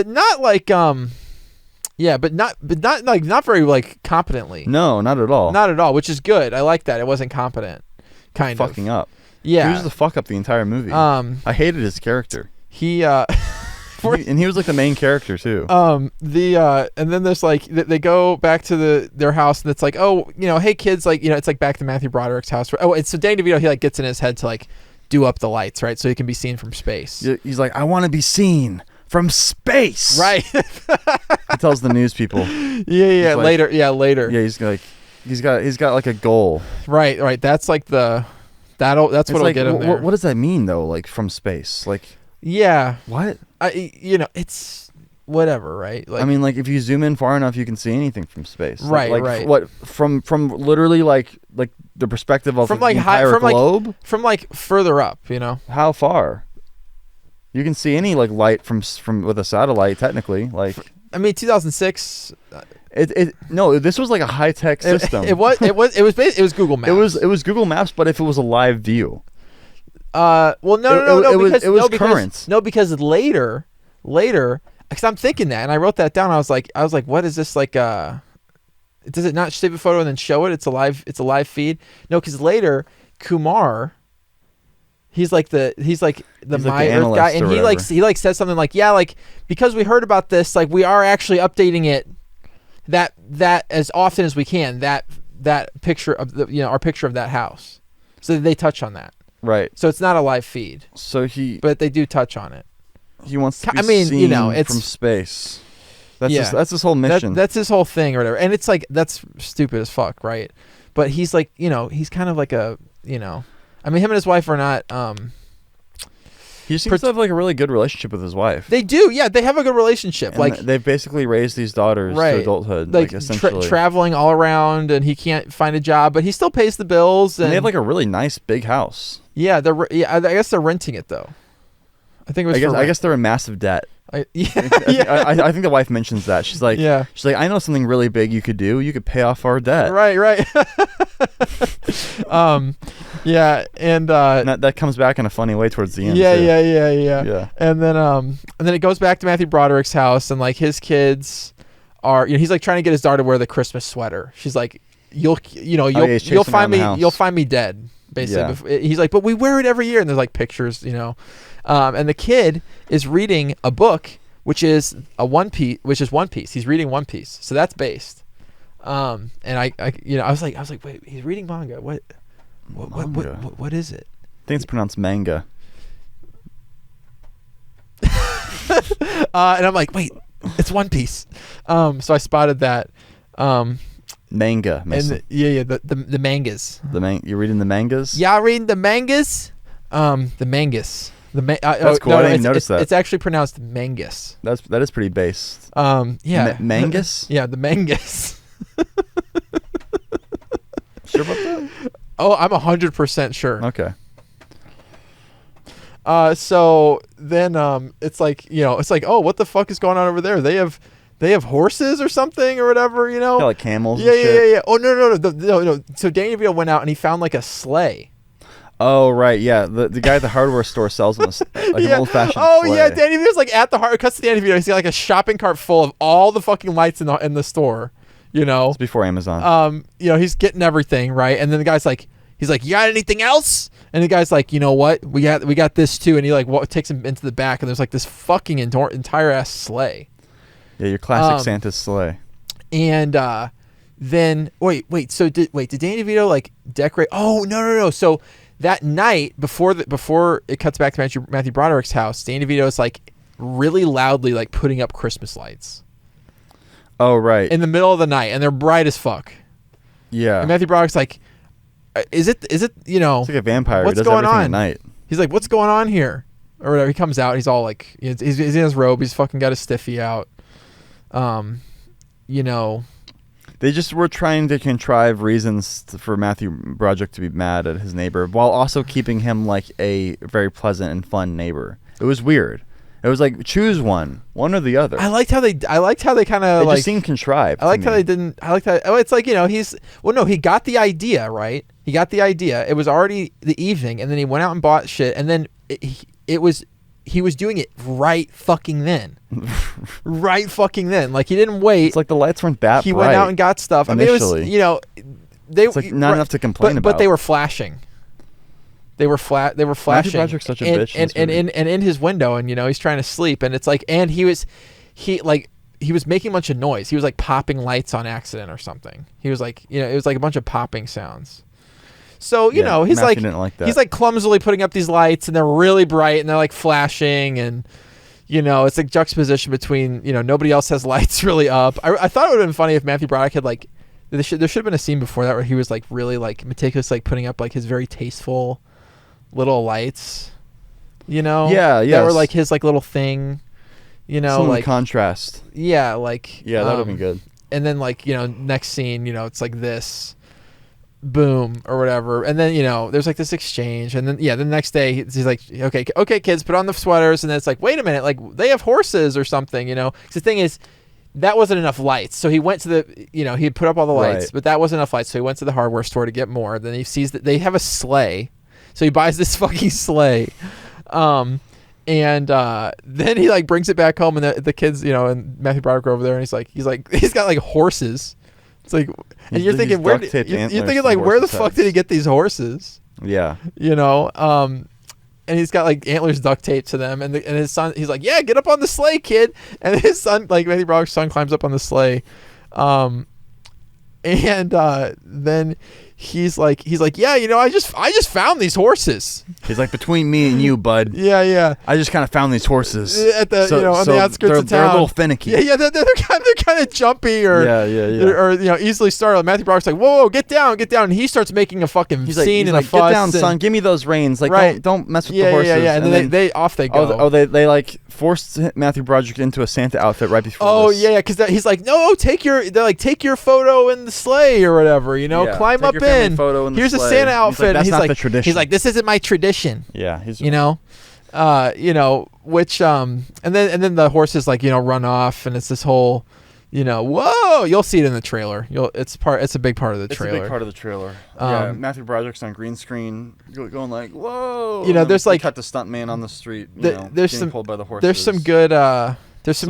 not like but not very like competently. No, not at all. Not at all, which is good. I like that. It wasn't competent. Kind of fucking up. Yeah. He was the fuck up the entire movie. I hated his character. And he was like the main character too. And then there's like they go back to their house and it's like, oh, hey kids, like it's like back to Matthew Broderick's house. Oh, it's so Danny DeVito, he like gets in his head to like do up the lights, right, so he can be seen from space. He's like, I want to be seen from space. Right. He tells the news people. Yeah. Like, later. Yeah, he's got like a goal. Right. That's like that's what'll like, get him there. What does that mean though? Like from space, like. Yeah. What? It's whatever, right? Like, I mean, like if you zoom in far enough, you can see anything from space. Right. Like what from literally like the perspective of from like the entire globe, from like further up, How far? You can see any like light from with a satellite, technically. Like I mean, 2006. No, this was like a high tech system. It was Google Maps. It was Google Maps, but if it was a live view. Well, no, currents. Because later, because I'm thinking that, and I wrote that down. I was like, what is this like? Does it not save a photo and then show it? It's a live feed. No, because later, Kumar, he's like the My Earth guy, and he says something like, yeah, like because we heard about this, like we are actually updating it that as often as we can. That picture of our picture of that house, so they touch on that. Right. So it's not a live feed. But they do touch on it. He wants to be seen it's from space. That's his whole mission. That's his whole thing or whatever. And it's like, that's stupid as fuck, right? But he's like, he's kind of like a, I mean, him and his wife are not. He seems to have like a really good relationship with his wife. They do, yeah. They have a good relationship. And like they've basically raised these daughters to adulthood, like essentially traveling all around, and he can't find a job, but he still pays the bills. And they have like a really nice big house. Yeah, I guess they're renting it though. I think it was. I guess they're in massive debt. I think the wife mentions that. She's like, I know something really big you could do. You could pay off our debt. Right. Yeah, and that comes back in a funny way towards the end. Yeah. And then it goes back to Matthew Broderick's house, and like his kids are, he's like trying to get his daughter to wear the Christmas sweater. She's like, you'll he's chasing you'll find around the me house. you'll find me dead, basically. Yeah. He's like, but we wear it every year, and there's like pictures, and the kid is reading a book which is One Piece. He's reading One Piece, so that's based. And I was like, wait, he's reading manga. What is it? I think it's pronounced manga. And I'm like, wait, it's One Piece. So I spotted that. Manga. And the mangas. You're reading the mangas? Yeah, reading the mangas. The mangas. That's cool. I didn't even notice that. It's actually pronounced mangus. That is pretty based. Yeah. Mangus? Yeah, the mangus. Sure about that? Oh, I'm 100% sure. Okay. So then it's like, oh, what the fuck is going on over there? They have horses or something or whatever, Yeah, like camels. Yeah, and shit. yeah. Oh, no. So Danny DeVito went out and he found like a sleigh. Oh, right. Yeah. The guy at the hardware store sells them an old fashioned sleigh. Yeah. Danny DeVito's like at the it cuts to Danny DeVito. He's got like a shopping cart full of all the fucking lights in the store, It's before Amazon. He's getting everything, right? And then the guy's like, he's like, you got anything else? And the guy's like, you know what? We got this too. And he like takes him into the back, and there's like this fucking entire ass sleigh. Yeah, your classic Santa's sleigh. And then wait. So did Danny DeVito like decorate? Oh no. So that night before it cuts back to Matthew Broderick's house, Danny DeVito is like really loudly like putting up Christmas lights. Oh right. In the middle of the night, and they're bright as fuck. Yeah. And Matthew Broderick's like, is it It's like a vampire. What's He does going everything on at night. He's like, what's going on here? Or whatever. He comes out. He's all like, he's in his robe. He's fucking got his stiffy out. They just were trying to contrive reasons for Matthew Broderick to be mad at his neighbor while also keeping him like a very pleasant and fun neighbor. It was weird. It was like, choose one or the other. I liked how they kind of It like just seemed contrived. I liked how they didn't. I liked how. Oh, it's like he got the idea, right? He got the idea. It was already the evening, and then he went out and bought shit, and then he was doing it right fucking then. Right fucking then. Like, he didn't wait. It's like the lights weren't that He bright. went out and got stuff. Initially. I mean, it was, it's like not enough to complain about. But they were flashing. They were flashing. Matthew Broderick's such a bitch. And in his window, and he's trying to sleep, and it's like, and he was making a bunch of noise. He was like popping lights on accident or something. He was like, it was like a bunch of popping sounds. So he's Matthew like, didn't like that. he's like clumsily putting up these lights, and they're really bright, and they're like flashing, and it's like juxtaposition between nobody else has lights really up. I thought it would have been funny if Matthew Broderick had like there should have been a scene before that where he was like really like meticulous, like putting up like his very tasteful little lights, that were like his like little thing, some like contrast. Yeah, like that would have been good. And then like next scene, it's like this, boom or whatever, and then there's like this exchange, and then the next day he's like, okay, kids, put on the sweaters, and then it's like, wait a minute, like they have horses or something, 'cause the thing is, that wasn't enough lights, so he went to the he had put up all the lights, Right. but that wasn't enough lights, so he went to the hardware store to get more. Then he sees that they have a sleigh, so he buys this fucking sleigh, and then he like brings it back home, and the kids, and Matthew Broderick are over there, and he's got like horses. It's like, and you're thinking, where you're thinking like, where the fuck did he get these horses? Yeah. And he's got like antlers duct taped to them, and his son, he's like, yeah, get up on the sleigh, kid. And his son, like Matthew Broderick's son, climbs up on the sleigh, and then he's like, yeah, I just found these horses. He's like, between me and you, bud. Yeah. I just kind of found these horses at the on the outskirts of town. They're a little finicky. Yeah. They're kind of jumpy or or easily startled. Matthew Broderick's like, whoa, get down, and he starts making a fucking scene and a fuss. Get down, son. Give me those reins. Like, right. don't mess with the horses. Yeah. And then they off they go. They like forced Matthew Broderick into a Santa outfit right before. This. Yeah, because he's like, no, take your photo in the sleigh or whatever. Climb up in. Photo in the Here's a sleigh. Santa outfit. That's and not the tradition. He's like, this isn't my tradition. Yeah, which and then the horses like run off, and it's this whole whoa, you'll see it in the trailer. It's a big part of the trailer. It's a big part of the trailer. Matthew Broderick's on green screen going like, whoa. There's like, cut the stunt man on the street. There's getting pulled by the horses. There's some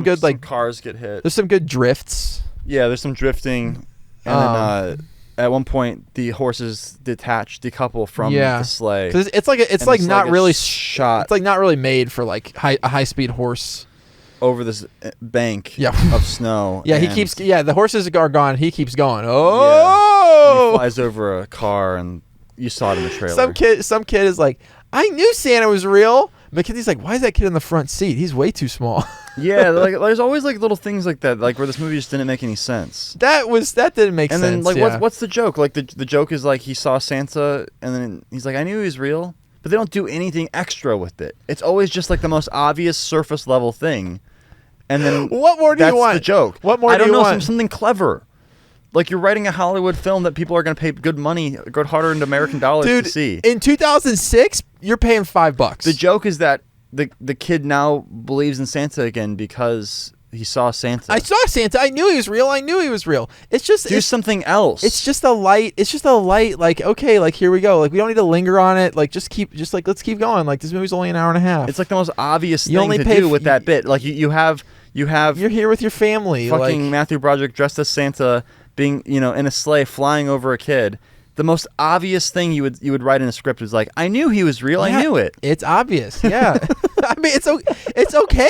good like cars get hit. There's some good drifts. Yeah, there's some drifting, and then at one point the horses decouple from the sleigh. Cause it's like not really shot. It's like not really made for like a high speed horse over this bank of snow. Yeah, he keeps. Yeah, the horses are gone. He keeps going. Oh, and he flies over a car, and you saw it in the trailer. Some kid is like, I knew Santa was real. Mackenzie's like, why is that kid in the front seat? He's way too small. Yeah, like there's always like little things like that, like where this movie just didn't make any sense. That didn't make sense. And then like what's the joke? Like the joke is like he saw Santa and then he's like, I knew he was real, but they don't do anything extra with it. It's always just like the most obvious surface level thing. And then what more do you want? That's the joke. What more I don't do you know, want? something clever. Like you're writing a Hollywood film that people are going to pay good money, good hard-earned American dollars to see. In 2006, you're paying $5. The joke is that the kid now believes in Santa again because he saw Santa. I saw Santa. I knew he was real. It's just do something else. It's just a light. Like, okay, like here we go. Like we don't need to linger on it. Like let's keep going. Like this movie's only an hour and a half. It's like the most obvious thing to do with that bit. Like you have you're here with your family. Fucking like, Matthew Broderick dressed as Santa, being in a sleigh flying over a kid. The most obvious thing you would write in a script is like, I knew he was real. I knew it. It's obvious. Yeah. I mean, it's okay.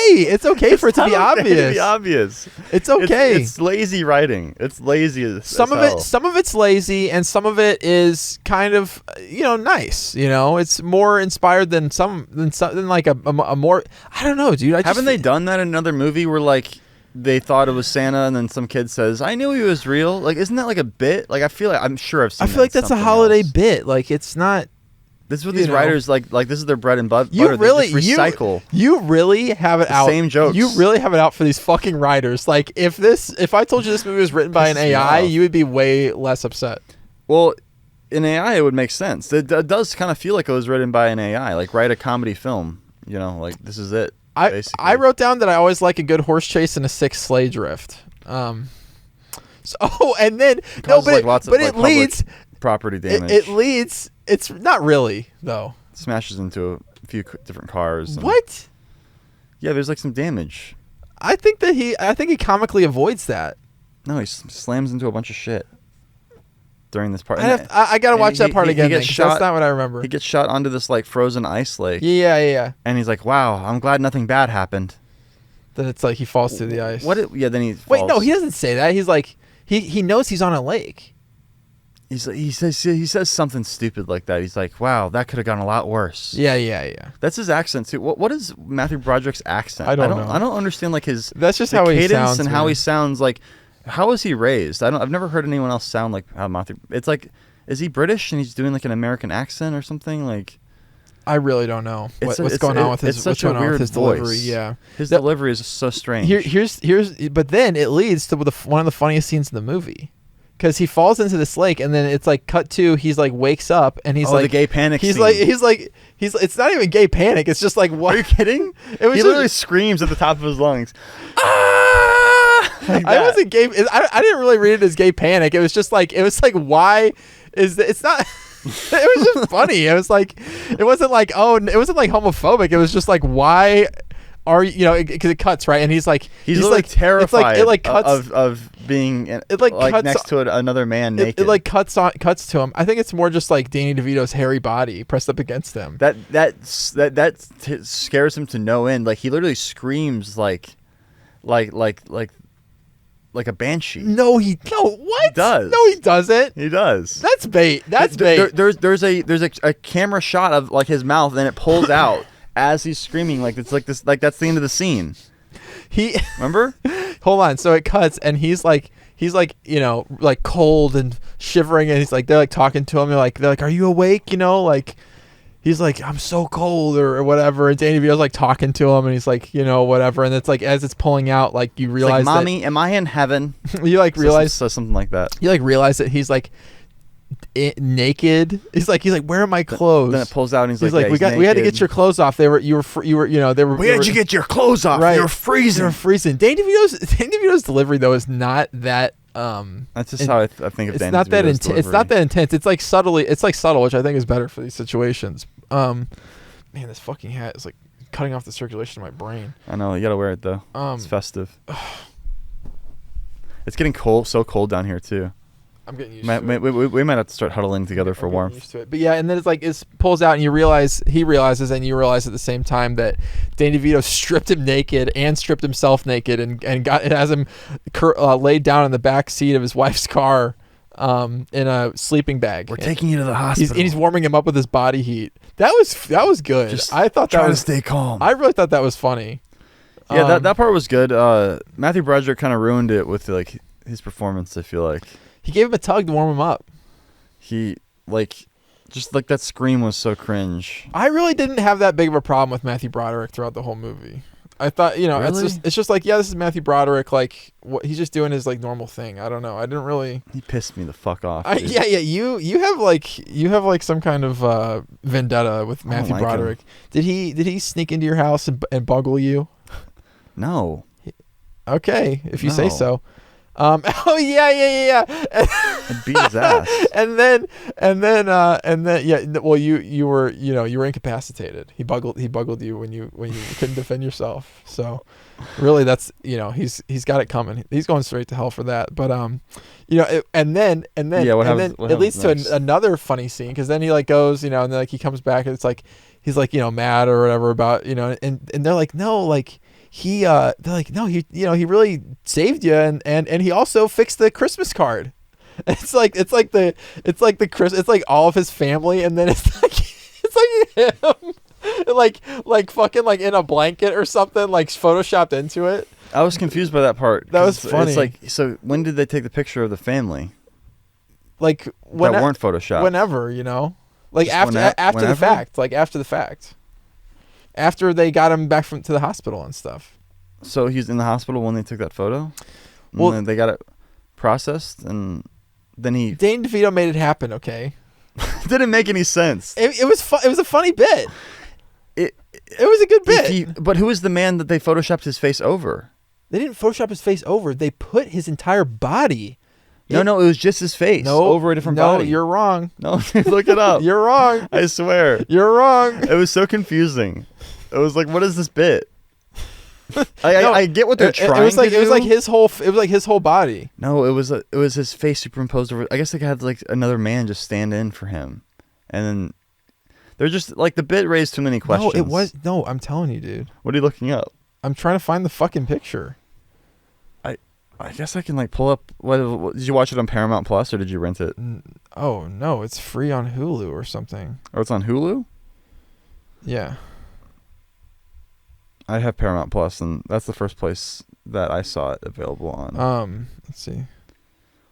It's okay for it to be obvious. It's okay. It's lazy writing. It's lazy as some of it's lazy, and some of it is kind of nice. It's more inspired than like a more. I don't know, dude. Haven't they done that in another movie where like they thought it was Santa, and then some kid says, "I knew he was real." Like, isn't that like a bit? Like, I'm sure I've seen. I feel like that's a holiday bit. Like, it's not. This is what these writers like. This is their bread and butter. You really they just recycle. You really have it out. Same jokes. You really have it out for these fucking writers. Like, if I told you this movie was written by an AI, you would be way less upset. Well, in AI, it would make sense. It does kind of feel like it was written by an AI. Like, write a comedy film. Like this is it. I wrote down that I always like a good horse chase and a sick sleigh drift. And then it leads property damage. It leads. It's not really though. Smashes into a few different cars. What? Yeah, there's like some damage. I think he comically avoids that. No, he slams into a bunch of shit during this part. I gotta watch that part again. That's not what I remember. He gets shot onto this like frozen ice lake. Yeah. And he's like, "Wow, I'm glad nothing bad happened." Then it's like he falls through the ice. Then he falls. Wait, no, he doesn't say that. He's like he knows he's on a lake. He says something stupid like that. He's like, "Wow, that could have gone a lot worse." Yeah. That's his accent too. What is Matthew Broderick's accent? I don't know. I don't understand like his. That's just how he sounds. And how he sounds like. How was he raised? I've never heard anyone else sound like how Matthew. It's like, is he British and he's doing like an American accent or something? Like, I really don't know what's going on with his delivery. Yeah, his delivery is so strange. But then it leads to one of the funniest scenes in the movie. Because he falls into this lake, and then it's like cut to he's like wakes up, and he's like the gay panic. He's scene. like it's not even gay panic. It's just like, what? Are you kidding? He literally screams at the top of his lungs. Like I wasn't gay. I didn't really read it as gay panic. It was why is it's not. It was just funny. It was like it wasn't like homophobic. It was just like, why are you because it cuts right, and he's like terrified. It like cuts of being cuts next to anher man naked. It like cuts to him. I think it's more just like Danny DeVito's hairy body pressed up against him. That scares him to no end. Like he literally screams like a banshee. What? He does. No, he doesn't. He does. That's bait. Bait. There's a camera shot of like his mouth, and it pulls out as he's screaming. Like it's like this. Like that's the end of the scene. Remember? Hold on. So it cuts, and he's like like cold and shivering, and they're like talking to him. They're like, are you awake? Like. He's like, I'm so cold or whatever. And Danny DeVito's like talking to him, and he's like, whatever. And it's like, as it's pulling out, like you realize, like, Mommy, am I in heaven? You like realize something like that. You like realize that he's like naked. He's like, where are my clothes? Then it pulls out, and he's like, we had to get your clothes off. Where did you get your clothes off? Right. You're freezing. You're freezing. Danny DeVito's delivery though is not that. That's just how I think of it's Danny not that intense. It's not that intense. It's like subtle, which I think is better for these situations. Man, this fucking hat is like cutting off the circulation of my brain. I know, you gotta wear it though. It's festive. It's getting so cold down here too. I'm getting used to it. We might have to start huddling together for warmth. Used to it. But yeah, and then it's like it pulls out, and he realizes, and you realize at the same time that Danny DeVito stripped him naked and stripped himself naked, and has him laid down in the back seat of his wife's car, in a sleeping bag. We're taking you to the hospital. He's warming him up with his body heat. That was good. Just I thought that was to stay calm. I really thought that was funny. Yeah, that part was good. Matthew Broderick kind of ruined it with like his performance. I feel like he gave him a tug to warm him up. He just like that scream was so cringe. I really didn't have that big of a problem with Matthew Broderick throughout the whole movie. I thought, Really? it's just like, yeah, this is Matthew Broderick. Like, what he's just doing his like normal thing. I don't know. I didn't really. He pissed me the fuck off. Dude. Yeah. You have like some kind of vendetta with Matthew like Broderick. Did he sneak into your house and buggle you? No. Okay, if you say No. so. Oh yeah. And beat his ass. and then yeah. Well, you were incapacitated. He buggled you when you couldn't defend yourself. So really, that's he's got it coming. He's going straight to hell for that. But and then it leads to another funny scene, because then he like goes and then like he comes back and it's like he's like mad or whatever about and they're like, no, like. They're like, no, he really saved you, and he also fixed the Christmas card. It's like all of his family, and then it's like him, like fucking like in a blanket or something, like photoshopped into it. I was confused by that part. That was funny. It's like, so when did they take the picture of the family? Like that weren't photoshopped. Whenever, like Just after the fact, like after the fact. After they got him back to the hospital and stuff. So he's in the hospital when they took that photo? Well, and then they got it processed, and then he... Danny DeVito made it happen, okay? Didn't make any sense. It was it was a funny bit. It was a good bit. But who is the man that they photoshopped his face over? They didn't Photoshop his face over. They put his entire body. No, it was just his face over a different body. No, you're wrong. No, look it up. You're wrong. I swear. You're wrong. It was so confusing. It was like, what is this bit? I get what they're trying to do. It was like his whole body. No, it was his face superimposed over. I guess they had like another man just stand in for him, and then they're just like, the bit raised too many questions. No, I'm telling you, dude. What are you looking up? I'm trying to find the fucking picture. I guess I can like pull up. What did you watch it on Paramount Plus, or did you rent it? Oh no, it's free on Hulu or something. Oh, it's on Hulu? Yeah. I have Paramount Plus, and that's the first place that I saw it available on. Let's see.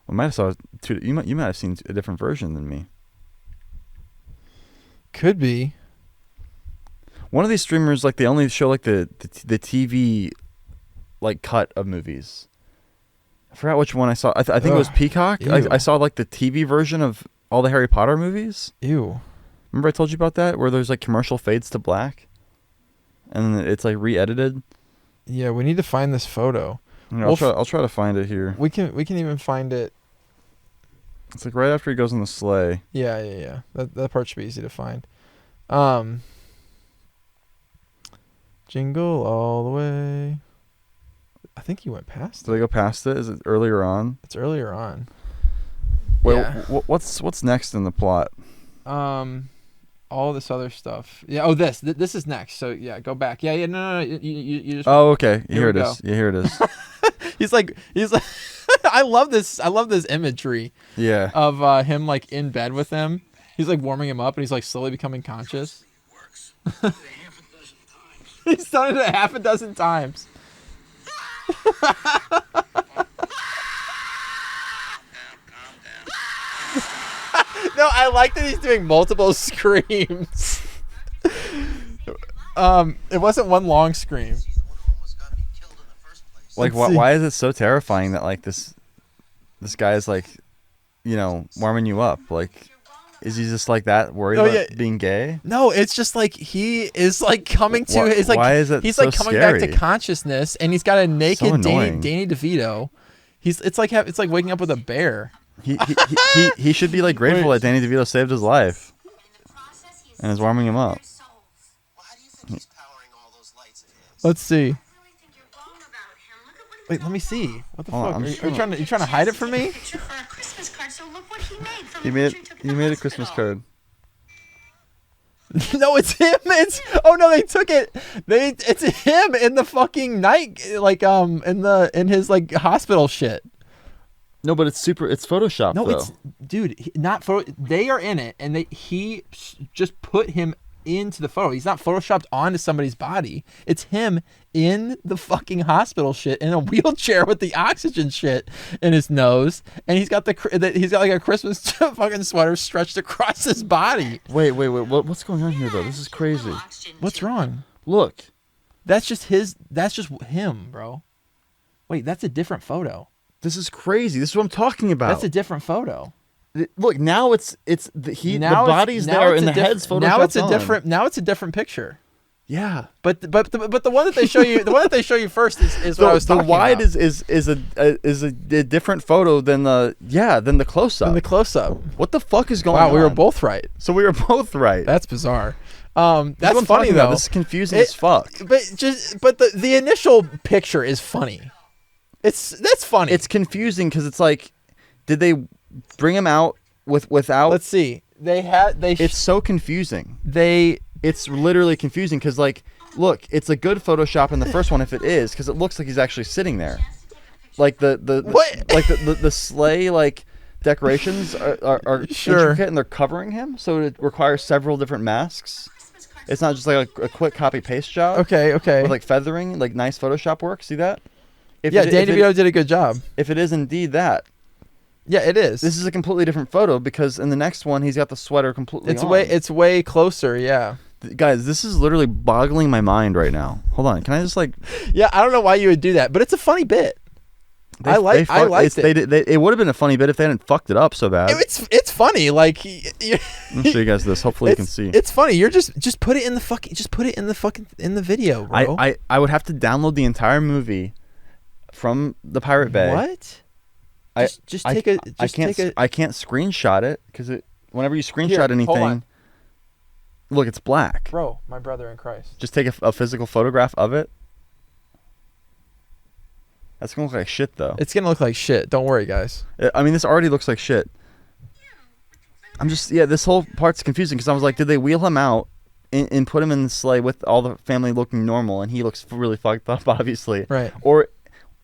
I might have saw it too. You might have seen a different version than me. Could be. One of these streamers, like, they only show like the TV like cut of movies. I forgot which one I saw. I think it was Peacock. I saw like the TV version of all the Harry Potter movies. Ew. Remember I told you about that, where there's like commercial fades to black, and then it's like re-edited. Yeah, we need to find this photo. I'll try to find it here. We can even find it. It's like right after he goes on the sleigh. Yeah. That part should be easy to find. Jingle all the way. I think you went past it. Did I go past it? Is it earlier on? It's earlier on. Wait, yeah. What's next in the plot? All this other stuff. Yeah. Oh, this is next. So yeah, go back. Yeah. No. You just. Oh, okay. Here it go. is. Yeah, here it is. he's like. I love this imagery. Yeah. Of him like in bed with him. He's like warming him up, and he's like slowly becoming conscious. He's done it a half a dozen times. No, I like that he's doing multiple screams. It wasn't one long scream. Like, why is it so terrifying that like this guy is like, warming you up? Like, is he just like that worried about being gay? No, it's just like he is like coming to. It's like, why is it he's so like coming scary? back to consciousness, and he's got a naked So Danny DeVito. It's like waking up with a bear. He should be like grateful that Danny DeVito saved his life and is warming him up. Let's see. Wait, let me see. What the fuck? Are you trying to hide it from me? card, so look what he made from He the made picture took he to the made a Christmas hospital. card. No, it's him. They took it. It's him in the fucking night, like in his like hospital shit. No, but it's Photoshop. No, though. it's dude, not photo. They are in it, and he just put him into the photo. He's not photoshopped onto somebody's body. It's him in the fucking hospital shit in a wheelchair with the oxygen shit in his nose, and he's got like a Christmas fucking sweater stretched across his body. Wait. What's going on here though? This is crazy. What's wrong? Look, That's just him, bro. Wait, that's a different photo. this is crazy. This is what I'm talking about. That's a different photo. Look, now the body's there and the head's photoshopped Now it's a different picture. Yeah, But the one that they show you, first is what I was the talking wide about. is a different photo than the close up. In the close up. What the fuck is going on? Wow, we were both right. So we were both right. That's bizarre. That's what That's I'm funny talking about. though. This is confusing as fuck. But the initial picture is funny. That's funny. It's confusing because it's like, did they bring him out without? Let's see. It's so confusing. It's literally confusing because, like, look, it's a good Photoshop in the first one if it is, because it looks like he's actually sitting there. Like the sleigh like decorations are Sure. intricate and they're covering him, so it requires several different masks. It's not just like a quick copy paste job. Okay. With like feathering, like nice Photoshop work. See that? Danny DeVito did a good job. If it is indeed that. Yeah, it is. This is a completely different photo because in the next one he's got the sweater completely on. It's way closer, yeah. Guys, this is literally boggling my mind right now. Hold on, can I just like? Yeah, I don't know why you would do that, but it's a funny bit. I liked it. It would have been a funny bit if they hadn't fucked it up so bad. It's funny. Like, I'll show you guys this. Hopefully you can see. It's funny. You're just put it in the video, bro. I would have to download the entire movie from the Pirate Bay. What? I can't screenshot it because whenever you screenshot anything, hold on. look, it's black. Bro, my brother in Christ. Just take a physical photograph of it. That's gonna look like shit, though. It's gonna look like shit. Don't worry, guys. I mean, this already looks like shit. This whole part's confusing because I was like, did they wheel him out and put him in the sleigh with all the family looking normal and he looks really fucked up, obviously? Right. Or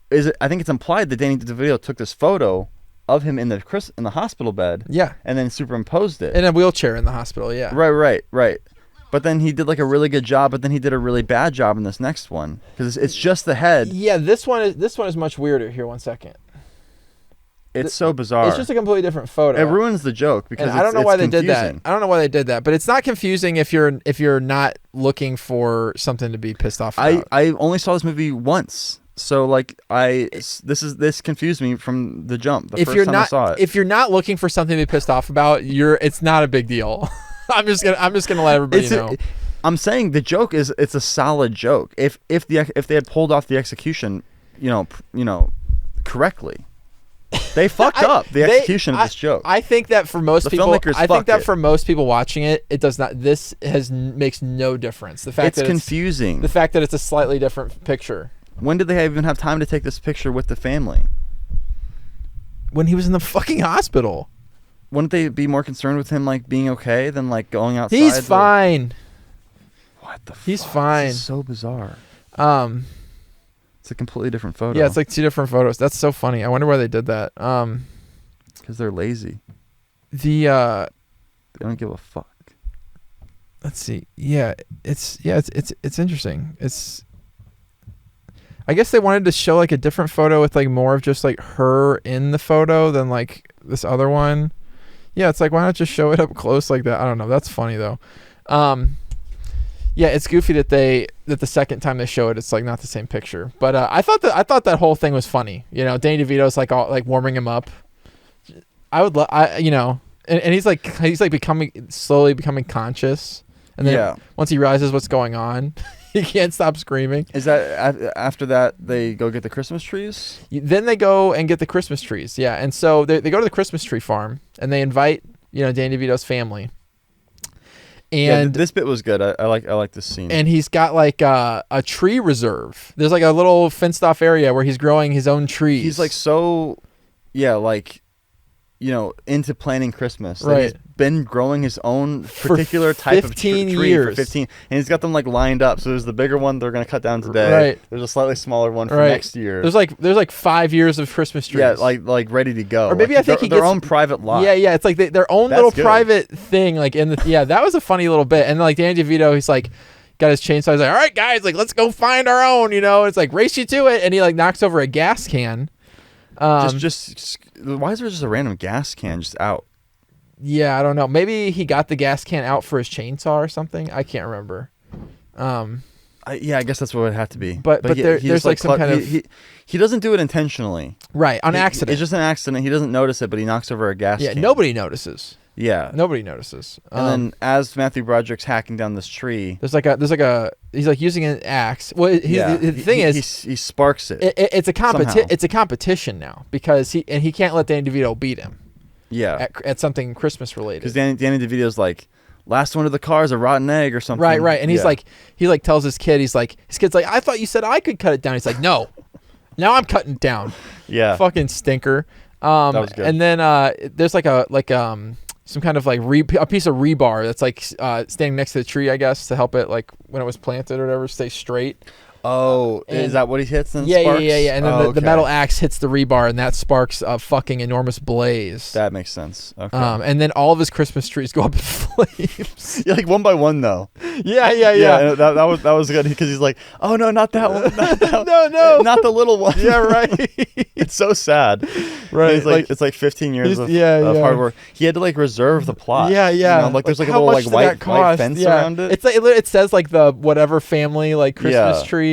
is it? I think it's implied that Danny DeVito took this photo of him in the hospital bed. Yeah. And then superimposed it in a wheelchair in the hospital. Yeah. Right. But then he did like a really good job, but then he did a really bad job in this next one because it's just the head. Yeah, this one is much weirder. Here, 1 second. It's so bizarre. It's just a completely different photo. It ruins the joke because I don't know why they did that. confusing. I don't know why they did that, but it's not confusing if you're not looking for something to be pissed off about. I only saw this movie once. So like this confused me from the jump. The first time I saw it. If you're not looking for something to be pissed off about, it's not a big deal. I'm just gonna let everybody know. I'm saying the joke it's a solid joke. If they had pulled off the execution, correctly. They fucked up the execution of this joke. I think that for most people, filmmakers for most people watching it, it does not. This makes no difference. The fact it's that confusing. The fact that it's a slightly different picture. When did they even have time to take this picture with the family? When he was in the fucking hospital. Wouldn't they be more concerned with him like being okay than like going outside? He's fine. What the fuck? He's fine. This is so bizarre. It's a completely different photo. Yeah, it's like two different photos. That's so funny. I wonder why they did that. Because they're lazy. They don't give a fuck. Let's see. Yeah, it's interesting. I guess they wanted to show like a different photo with like more of just like her in the photo than like this other one. Yeah, it's like, why not just show it up close like that? I don't know. That's funny though. Yeah, it's goofy that the second time they show it, it's like not the same picture. But I thought that whole thing was funny. Danny DeVito's like all like warming him up. And he's like slowly becoming conscious. And then once he realizes what's going on, he can't stop screaming. Is that after that they go get the Christmas trees? Then they go and get the Christmas trees. Yeah, and so they go to the Christmas tree farm and they invite Danny DeVito's family. And this bit was good. I like this scene. And he's got like a tree reserve. There's like a little fenced off area where he's growing his own trees. He's like so, yeah, like into planning Christmas. That Right. he's been growing his own For particular type of 15 tree years. for 15, and he's got them like lined up. So there's the bigger one they're gonna cut down today. Right. There's a slightly smaller one for Right. next year. There's like 5 years of Christmas trees. Yeah, like ready to go. Or maybe like I think he their gets own private lot. Yeah, it's like their own That's little good. private thing. Like that was a funny little bit. And like Danny DeVito, he's like got his chainsaw. He's like, all right, guys, like let's go find our own. It's like race you to it, and he like knocks over a gas can. Just why is there just a random gas can just out? Yeah, I don't know. Maybe he got the gas can out for his chainsaw or something. I can't remember. I guess that's what it would have to be. But there's just, like some kind of he doesn't do it intentionally. right on accident. It's just an accident. He doesn't notice it, but he knocks over a gas can. Nobody notices. Yeah. Nobody notices. And then as Matthew Broderick's hacking down this tree, there's like a he's like using an axe. Well, the thing is, he sparks it. it's a somehow. It's a competition now because he can't let Danny DeVito beat him. Yeah. At something Christmas related. Because Danny DeVito's like, last one of the car is a rotten egg or something. Right. And he's Yeah. like, he like tells his kid's like, I thought you said I could cut it down. He's like, no, now I'm cutting it down. Yeah. Fucking stinker. That was good. And then there's like some kind of like a piece of rebar that's like standing next to the tree, I guess, to help it like when it was planted or whatever stay straight. Oh, And- is that what he hits? And Yeah. sparks? And then Oh, the metal axe hits the rebar, and that sparks a fucking enormous blaze. That makes sense. Okay. And then all of his Christmas trees go up in flames. Yeah, like one by one though. Yeah. Yeah, that was good because he's like, oh no, not that one, not that No. not the little one. Yeah, right. It's so sad. Right, It's like it's like 15 years of yeah. hard work. He had to like reserve the plot. Yeah. Like there's like a how little much like did that white cost? fence Yeah. around it. It's like it says like the whatever family like Christmas Yeah. tree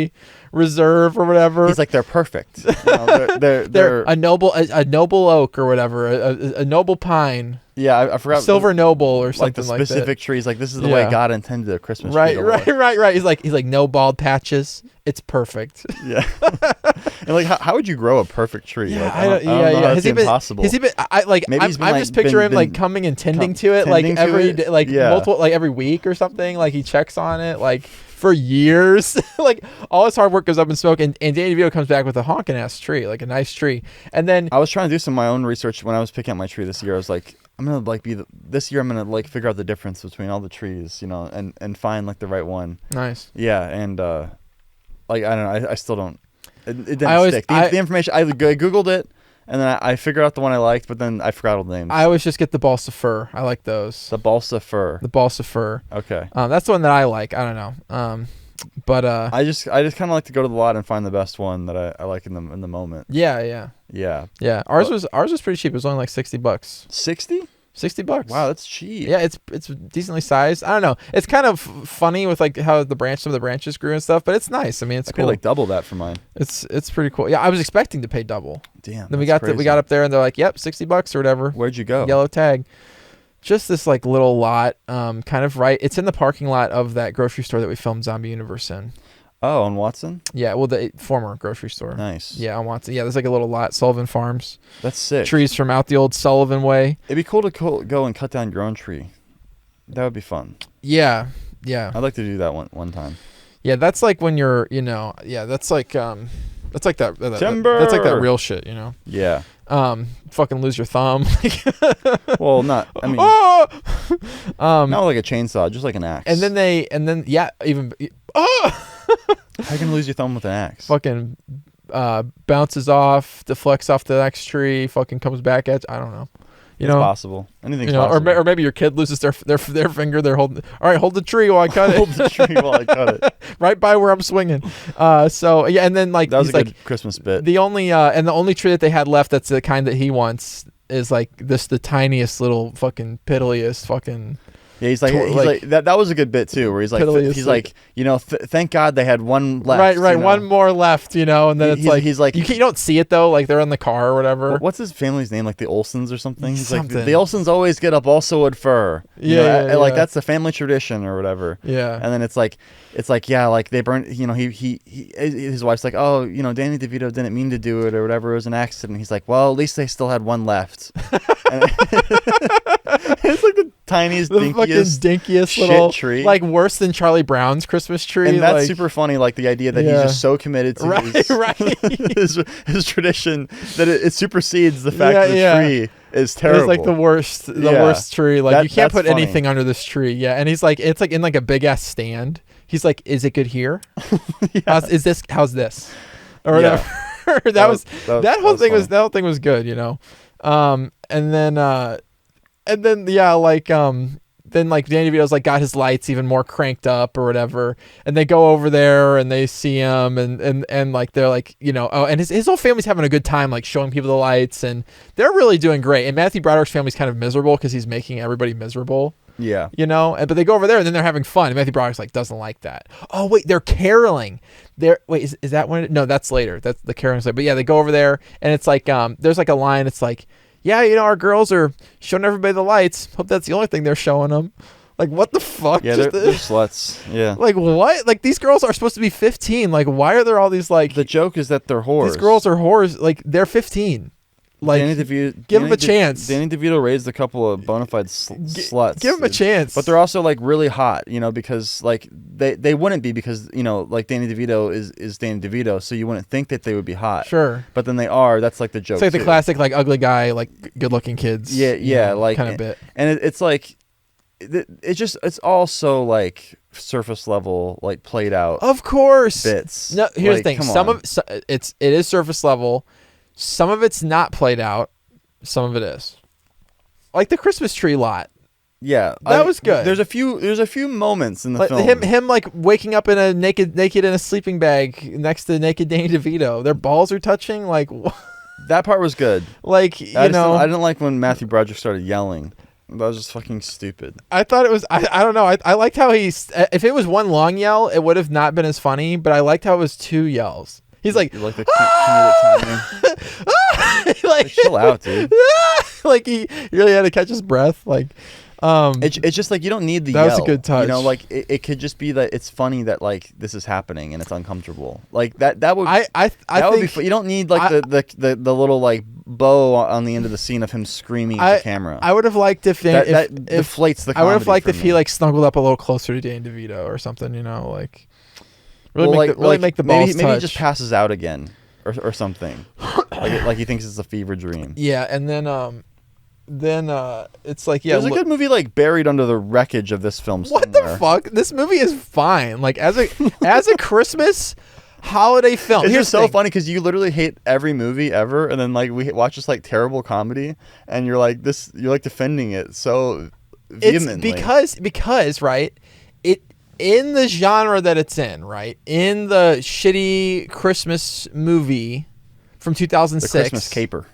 reserve or whatever. He's like they're perfect. They're a noble oak or whatever, a noble pine, yeah. I forgot silver noble or something like the like specific trees. Like this is the Yeah. way God intended a Christmas that. tree. Right. to look. He's like no bald patches. It's perfect. Yeah. And like how would you grow a perfect tree? Yeah, Like, I don't know how Has that's he impossible. been? I'm Maybe just picturing him like coming and tending to it like tending to every it? day, like Yeah. multiple, like every week or something. Like he checks on it like for years. Like all his hard work goes up in smoke, and Danny DeVito comes back with a honking ass tree, like a nice tree, and then I was trying to do some of my own research when I was picking out my tree this year. I was like, I'm gonna like this year I'm gonna like figure out the difference between all the trees, and find like the right one. nice. Yeah, and like I don't know, I still don't. It didn't I always- stick. The information I googled it, and then I figured out the one I liked, but then I forgot all the names. I always just get the balsa fir. I like those. The balsa fir. The balsa fir. Okay. That's the one that I like. I don't know. But I just kind of like to go to the lot and find the best one that I like in the moment. yeah. Yeah. Ours was pretty cheap. It was only like $60. 60? $60. Wow, that's cheap. Yeah, it's decently sized. I don't know. It's kind of funny with like how some of the branches grew and stuff, but it's nice. I mean, it's I cool. paid like double that for mine. It's pretty cool. Yeah, I was expecting to pay double. Damn. Then we that's got we crazy. got up there and they're like, "Yep, $60 or whatever." Where'd you go? Yellow tag. Just this like little lot, kind of right. It's in the parking lot of that grocery store that we filmed Zombie Universe in. Oh, on Watson? Yeah, well, the former grocery store. Nice. Yeah, on Watson. Yeah, there's like a little lot, Sullivan Farms. That's sick. Trees from out the old Sullivan way. It'd be cool to go and cut down your own tree. That would be fun. Yeah. I'd like to do that one time. Yeah, that's like when you're, that's like that Timber! That's like that real shit, Yeah. Fucking lose your thumb. Well, not. I mean, Oh! not like a chainsaw, just like an axe. And then even how can you lose your thumb with an axe? fucking bounces off, deflects off the next tree, fucking comes back at. I don't know. It's possible. Anything's possible. or maybe your kid loses their finger. They're holding. All right, hold the tree while I cut Hold it. the tree while I cut it. Right by where I'm swinging. So yeah, and then like That was he's a like good Christmas bit. the only tree that they had left that's the kind that he wants is like the tiniest little fucking piddliest fucking. Yeah, he's like that was a good bit too, where he's like thank God they had one left. Right, one more left, and then He's like- you don't see it though, like they're in the car or whatever. What's his family's name? Like the Olsons or something? He's Something. like the Olsons always get up also would fur. Yeah, like yeah. that's the family tradition or whatever. Yeah. And then it's like yeah, like they burnt. He his wife's like, oh, Danny DeVito didn't mean to do it or whatever. It was an accident. He's like, well, at least they still had one left. It's like the tiniest, dinkiest shit little tree, like worse than Charlie Brown's Christmas tree. and that's like, super funny. Like the idea that he's just so committed to right. his tradition that it supersedes the fact of the tree. is terrible. It's like the worst tree. Like you can't put funny. anything under this tree. Yeah, and he's like, it's like in like a big ass stand. He's like, is it good here? How's this? Or whatever. That whole thing was good, you know. Then like Danny DeVito's like got his lights even more cranked up or whatever, and they go over there and they see him and like they're like, you know, oh, and his whole family's having a good time, like showing people the lights, and they're really doing great. And Matthew Broderick's family's kind of miserable because he's making everybody miserable. Yeah. You know, but they go over there and then they're having fun. And Matthew Broderick's like doesn't like that. Oh wait, they're caroling. Is that when? No, that's later. That's the caroling's later. But yeah, they go over there and it's like there's like a line. It's like, yeah, you know, our girls are showing everybody the lights. Hope that's the only thing they're showing them. Like, what the fuck? Yeah, they're sluts. Yeah. Like, what? Like, these girls are supposed to be 15. Like, why are there all these, like... The joke is that they're whores. These girls are whores. Like, they're 15. Like, give them a chance. Danny DeVito raised a couple of bona fide sluts. Give them a chance. But they're also, like, really hot, you know, because, like, they wouldn't be because, you know, like, Danny DeVito is Danny DeVito, so you wouldn't think that they would be hot. Sure. But then they are. That's, like, the joke, It's like the classic, like, ugly guy, like, good-looking kids. Yeah, yeah, like... kind of bit. And it's, like... It's all so, like, surface level, like, played out. Of course. Bits. No, here's like, the thing. It is surface level. Some of it's not played out. Some of it is. Like the Christmas tree lot. Yeah, that was good. There's a few moments in the like film. Him like waking up in a naked in a sleeping bag next to naked Danny DeVito. Their balls are touching. Like that part was good. Like I didn't like when Matthew Broderick started yelling. That was just fucking stupid. I thought it was. I don't know. I liked how if it was one long yell, it would have not been as funny. But I liked how it was two yells. He's like, you like the comedic timing. Like, chill out, dude. Like he really had to catch his breath. Like, it's just like you don't need the that yell. was a good touch. You know, like it could just be that it's funny that like this is happening and it's uncomfortable. Like that would would be. You don't need like the little like bow on the end of the scene of him screaming at the camera. I would have liked if that deflates the. I would have liked if he like snuggled up a little closer to Danny DeVito or something. You know, like really make the balls maybe touch. he just passes out again or something. like he thinks it's a fever dream. Yeah, and then it's like, yeah, there's a good movie like buried under the wreckage of this film somewhere. What the fuck? This movie is fine. Like as a Christmas holiday film. It's just so funny because you literally hate every movie ever, and then like we watch this like terrible comedy, and you're like defending it so vehemently. It's because right, it in the genre that it's in, right, in the shitty Christmas movie from 2006, the Christmas caper.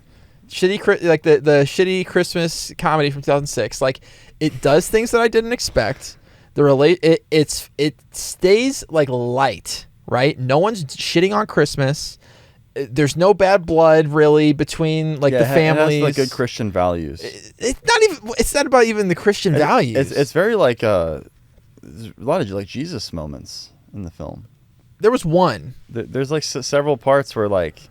Like the shitty Christmas comedy from 2006, like it does things that I didn't expect. It stays like light, right? No one's shitting on Christmas. There's no bad blood really between like the families. It has like good Christian values. It's not about even the Christian values. It's very like there's a lot of like Jesus moments in the film. There was one. There's like several parts where like,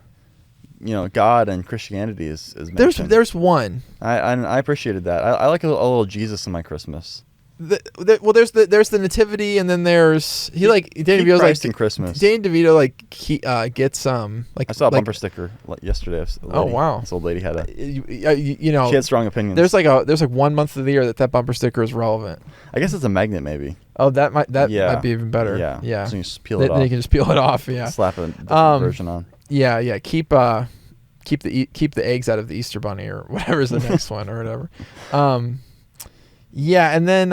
you know, God and Christianity is mentioned. There's one. I appreciated that. I like a little Jesus in my Christmas. Well, there's the nativity, and then there's Danny DeVito's like in Christmas. Danny DeVito like gets like I saw a bumper sticker yesterday. Oh wow! This old lady had you know, she had strong opinions. There's like 1 month of the year that bumper sticker is relevant. I guess it's a magnet maybe. Oh, that might be even better. Yeah. So you just peel it off. Then you can just peel it off. Yeah. Slap a different version on. Yeah. Keep the eggs out of the Easter bunny or whatever is the next one or whatever. Yeah, and then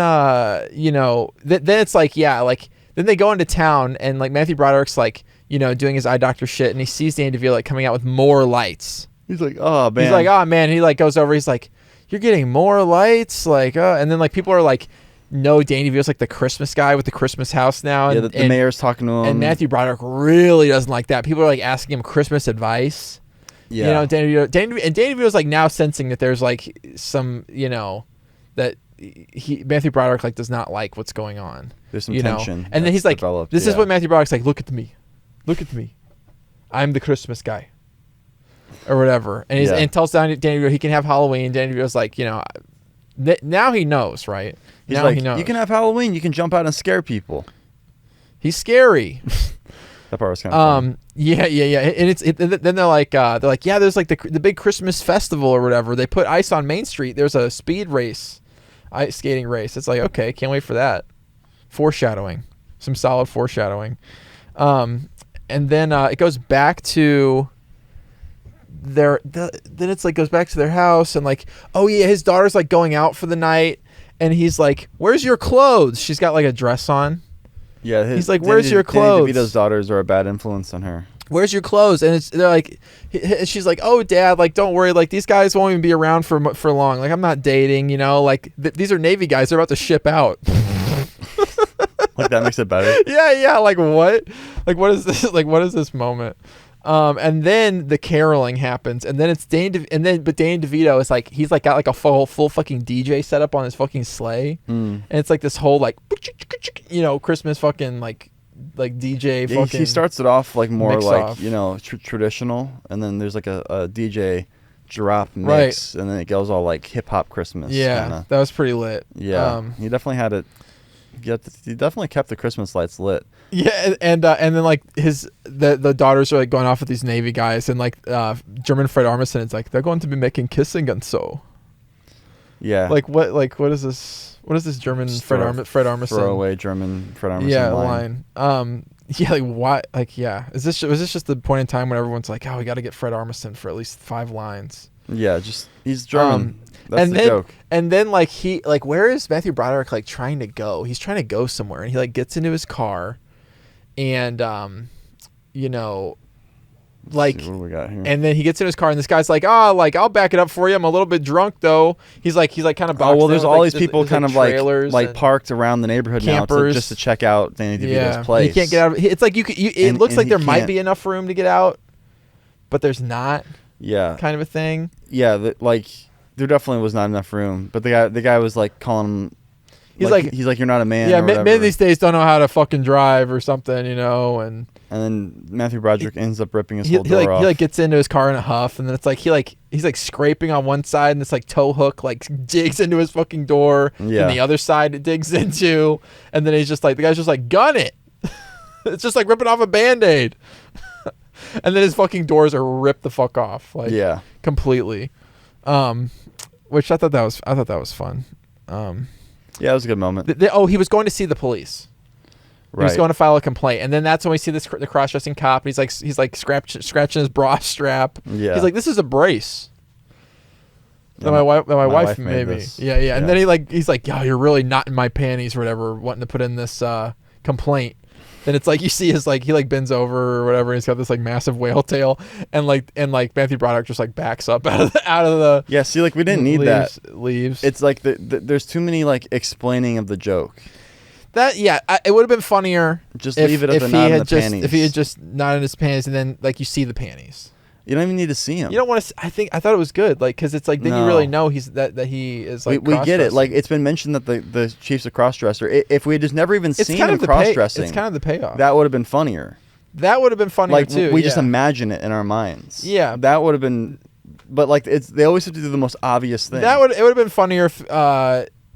you know, then it's like, yeah, like then they go into town and like Matthew Broderick's like, you know, doing his eye doctor shit, and he sees Danny DeVito like coming out with more lights. He's like, oh man. He's like, oh man. And he like goes over. He's like, you're getting more lights, like, and then like people are like, no, Danny DeVito's like the Christmas guy with the Christmas house now. And, the mayor's talking to him. And Matthew Broderick really doesn't like that. People are like asking him Christmas advice. Yeah. You know, Danny DeVito's like now sensing that there's like some, you know, that Matthew Broderick like does not like what's going on. There's some tension. And then he's like, this is what Matthew Broderick's like, look at me. I'm the Christmas guy. Or whatever. And and tells Danny DeVito he can have Halloween. Danny DeVito's like, you know, now he knows, right? He's like, he knows. You can have Halloween. You can jump out and scare people. He's scary. That part was kind of fun. Yeah. And then they're like, yeah, there's like the big Christmas festival or whatever. They put ice on Main Street. There's a speed race, ice skating race. It's like, okay, can't wait for that. Foreshadowing, some solid foreshadowing. And then it goes back to then it's like goes back to their house and like, oh yeah, his daughter's like going out for the night, and he's like, "Where's your clothes?" She's got like a dress on. Yeah, he's like, "Where's your clothes?" Danny DeVito's daughters are a bad influence on her. Where's your clothes? And they're like, she's like, "Oh, Dad, like, don't worry, like, these guys won't even be around for long. Like, I'm not dating, you know, like, these are Navy guys. They're about to ship out." Like that makes it better. Yeah. Like, what? Like, what is this? Like, what is this moment? And then the caroling happens, and then it's Danny DeVito is like, he's like got like a full fucking DJ set up on his fucking sleigh, and it's like this whole like, you know, Christmas fucking like DJ Yeah, fucking. he starts it off like more like off. you know traditional, and then there's like a DJ drop mix, and then it goes all like hip hop Christmas. Yeah, kinda. that was pretty lit. Yeah, he definitely had it. He definitely kept the Christmas lights lit. Yeah, and then like the daughters are like going off with these Navy guys, and like German Fred Armisen is like, they're going to be making kissing and so. Yeah. Like what is this? What is this German Fred Armisen? Throwaway German Fred Armisen. Yeah, line. Yeah, like why? Like yeah, was this just the point in time when everyone's like, oh, we got to get Fred Armisen for at least 5 lines? Yeah, just he's German. That's the joke. And then like where is Matthew Broderick like trying to go? He's trying to go somewhere, and he like gets into his car, and you know, like, what do we got here? And then he gets in his car, and this guy's like, oh, like, I'll back it up for you. I'm a little bit drunk though. He's like kind of boxed. Oh well, there's in all with, these people kind of like parked around the neighborhood campers. now just to check out Danny DeVito's place. He can't get out. It's like it looks like there might be enough room to get out, but there's not. Yeah. Kind of a thing. Yeah, like there definitely was not enough room, but the guy was like calling him. He's like you're not a man. Yeah, or men these days don't know how to fucking drive or something, you know, and then Matthew Broderick ends up ripping his whole door off. He like gets into his car in a huff, and then it's like he's like scraping on one side, and this like tow hook like digs into his fucking door, and the other side it digs into, and then he's just like, the guy's just like, gun it. It's just like ripping off a Band-Aid. And then his fucking doors are ripped the fuck off, like completely. Which I thought that was fun. Yeah, it was a good moment. He was going to see the police. Right. He was going to file a complaint, and then that's when we see the cross-dressing cop. And he's like scratching his bra strap. Yeah. He's like, this is a brace. That my wife maybe. Yeah. And then he's like, yo, you're really not in my panties or whatever, wanting to put in this complaint. Then it's like you see his like he like bends over or whatever. And he's got this like massive whale tail, and Matthew Broderick just like backs up out of the. Yeah, see, like we didn't need that. Leaves. It's like there's too many like explaining of the joke. It would have been funnier. Just leave it at the not in the panties. If he had just not in his panties, and then like you see the panties. You don't even need to see him. You don't want to. I thought it was good, like because it's like then you really know that he is like. We get it. Like it's been mentioned that the chief's a crossdresser. If we had just never even seen him cross-dressing, it's kind of the payoff. That would have been funnier. That would have been funnier too. We just imagine it in our minds. Yeah, that would have been. But like they always have to do the most obvious thing. It would have been funnier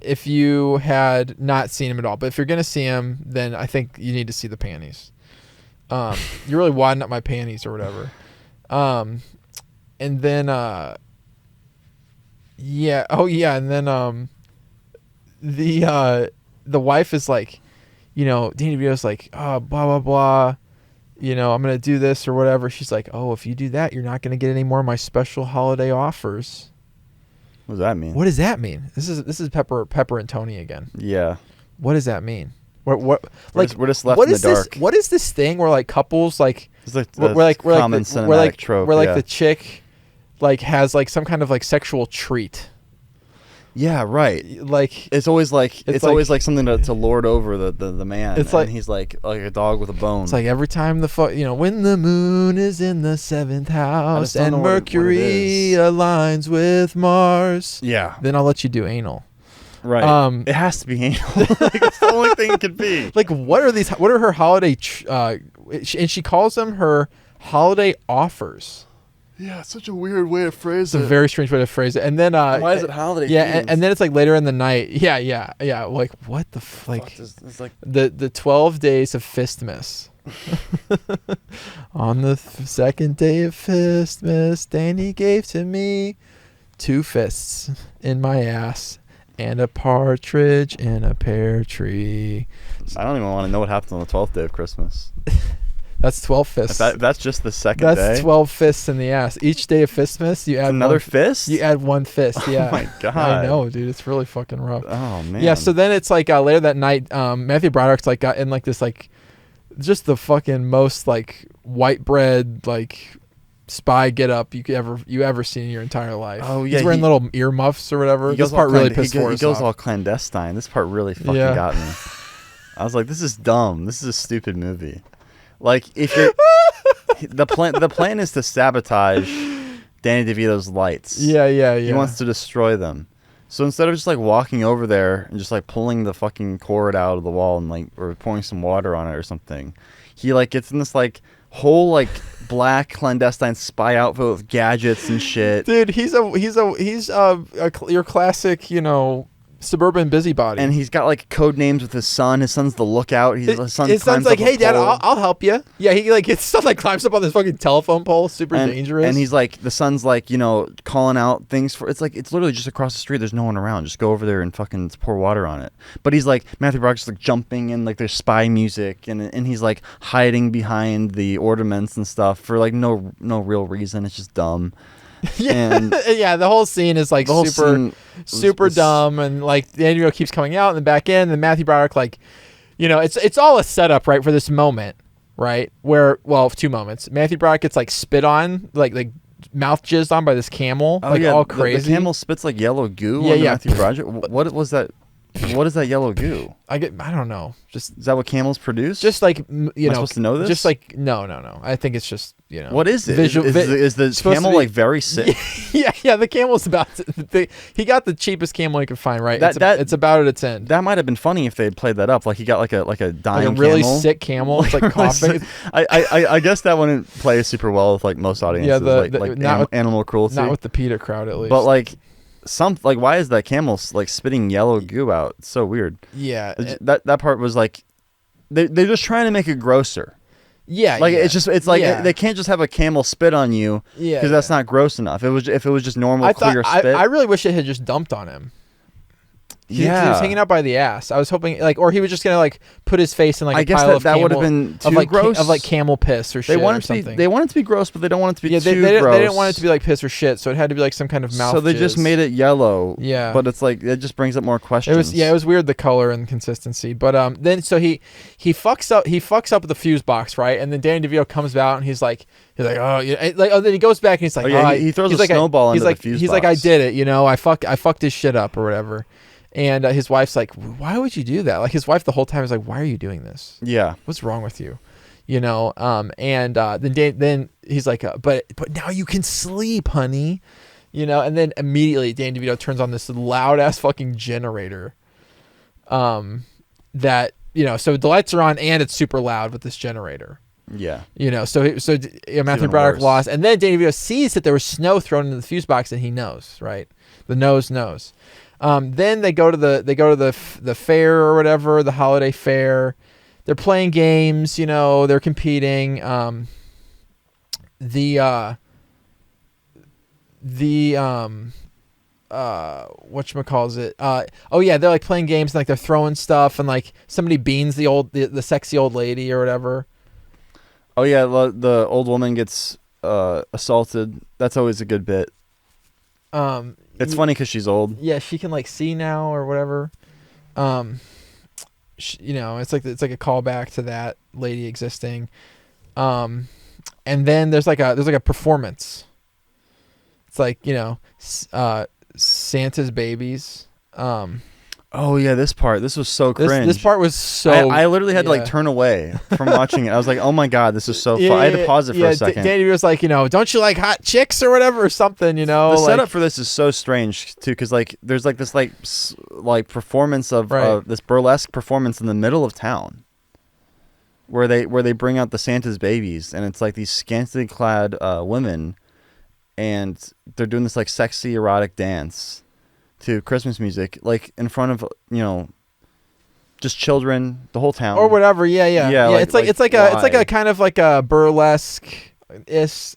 if you had not seen him at all. But if you're gonna see him, then I think you need to see the panties. You're really wadding up my panties or whatever. And then and then the wife is like, you know, Danny DeVito's like, oh, blah blah blah, you know, I'm gonna do this or whatever. She's like, oh, if you do that, you're not gonna get any more of my special holiday offers. What does that mean? What does that mean? This is Pepper and Tony again. Yeah. What does that mean? What like we're just left in the dark. What is this thing where like couples like it's like the common cinematic trope where like the chick like has like some kind of like sexual treat. Yeah, right. Like it's always like always like something to lord over the man. It's like he's like a dog with a bone. It's like every time when the moon is in the 7th house and Mercury aligns with Mars. Yeah. Then I'll let you do anal. Right. It has to be anal. Like, it's the only thing it could be. Like what are her holiday and she calls them her holiday offers. Yeah, it's such a weird way to phrase it. It's a very strange way to phrase it. And then why is it holiday? Yeah, and then it's like later in the night. Yeah. Like what the like? It's like the 12 days of Fistmas. On the second day of Christmas, Danny gave to me 2 fists in my ass and a partridge in a pear tree. I don't even want to know what happened on the 12th day of Christmas. That's 12 fists. That's just the second day? That's 12 fists in the ass. Each day of Fistmas, you add another fist? You add 1 fist, yeah. Oh my God. I know, dude. It's really fucking rough. Oh, man. Yeah, so then it's like later that night, Matthew Broderick's like got in like this like just the fucking most like white bread like spy get up you ever seen in your entire life. Oh yeah, he's wearing little earmuffs or whatever. This part really pissed Forrest He goes off. all clandestine. This part really fucking got me. I was like, this is dumb. This is a stupid movie. Like, if you're the plan is to sabotage Danny DeVito's lights. Yeah. He wants to destroy them. So instead of just like walking over there and just like pulling the fucking cord out of the wall and like or pouring some water on it or something, he like gets in this like whole like black clandestine spy outfit with gadgets and shit. Dude, he's your classic, suburban busybody. And he's got like code names with his son. His son's the lookout. His son's like, hey, Dad, I'll help you. Yeah, he like his son like climbs up on this fucking telephone pole, super dangerous. And he's like, the son's like, calling out things for. It's literally just across the street. There's no one around. Just go over there and fucking pour water on it. But he's like, Matthew Broderick's like jumping and like there's spy music and he's like hiding behind the ornaments and stuff for like no real reason. It's just dumb. And yeah, the whole scene is like super dumb, and like the Andrew keeps coming out in the back end, and Matthew Broderick like, it's all a setup, right, for this moment, right, where 2 moments. Matthew Broderick gets like spit on, like mouth jizzed on by this camel, all crazy. The camel spits like yellow goo on Matthew Broderick. What was that? What is that yellow goo? I don't know. Is that what camels produce? Just like Am I supposed to know this? Just like no. I think it's just What is it? Is the camel like very sick? yeah. The camel's about to. He got the cheapest camel he could find. Right. It's about at its end. That might have been funny if they had played that up. Like he got like a dying like a really camel. sick camel. It's like coughing. I guess that wouldn't play super well with like most audiences. Yeah, animal cruelty. Not with the PETA crowd at least. But like. Why is that camel like spitting yellow goo out? It's so weird. Yeah, that part was like they're just trying to make it grosser. Yeah, like it's like they can't just have a camel spit on you because that's not gross enough. If it was just normal clear spit. I really wish it had just dumped on him. He was hanging out by the ass. I was hoping or he was just gonna like put his face in like a pile of camel. That would have been too gross. Of like camel piss or shit or something. They want it to be gross, but they don't want it to be too gross. They didn't want it to be like piss or shit, so it had to be like some kind of mouth. So they just made it yellow. Yeah, but it's like it just brings up more questions. It was weird, the color and consistency. But then so he fucks up the fuse box, right? And then Danny DeVito comes out and he's like then he goes back and he's like he throws a snowball into the fuse box. He's like, I did it, I fucked his shit up or whatever. And his wife's like, why would you do that? Like his wife the whole time is like, why are you doing this? Yeah. What's wrong with you? Then he's like, but now you can sleep, honey. And then immediately Danny DeVito turns on this loud ass fucking generator. So the lights are on and it's super loud with this generator. Yeah. So Matthew Broderick lost. And then Danny DeVito sees that there was snow thrown into the fuse box and he knows, right? The nose knows. Then they go to the fair or whatever, the holiday fair. They're playing games, they're competing. Whatchamacallit? They're like playing games and like they're throwing stuff and like somebody beans the sexy old lady or whatever. Oh yeah, the old woman gets assaulted. That's always a good bit. It's funny because she's old. Yeah, she can like see now or whatever. It's like a callback to that lady existing. And then there's like a performance. It's like Santa's babies. Oh yeah, this was so cringe. This part was so. I literally had to like turn away from watching it. I was like, oh my god, this is so fun. I had to pause it for a second. Danny was like, don't you like hot chicks or whatever or something, The setup for this is so strange too, because like there's like this like performance of this burlesque performance in the middle of town, where they bring out the Santa's babies, and it's like these scantily clad women, and they're doing this like sexy erotic dance to Christmas music, like in front of just children, the whole town, or whatever. Yeah. Like, It's like a kind of like a burlesque ish.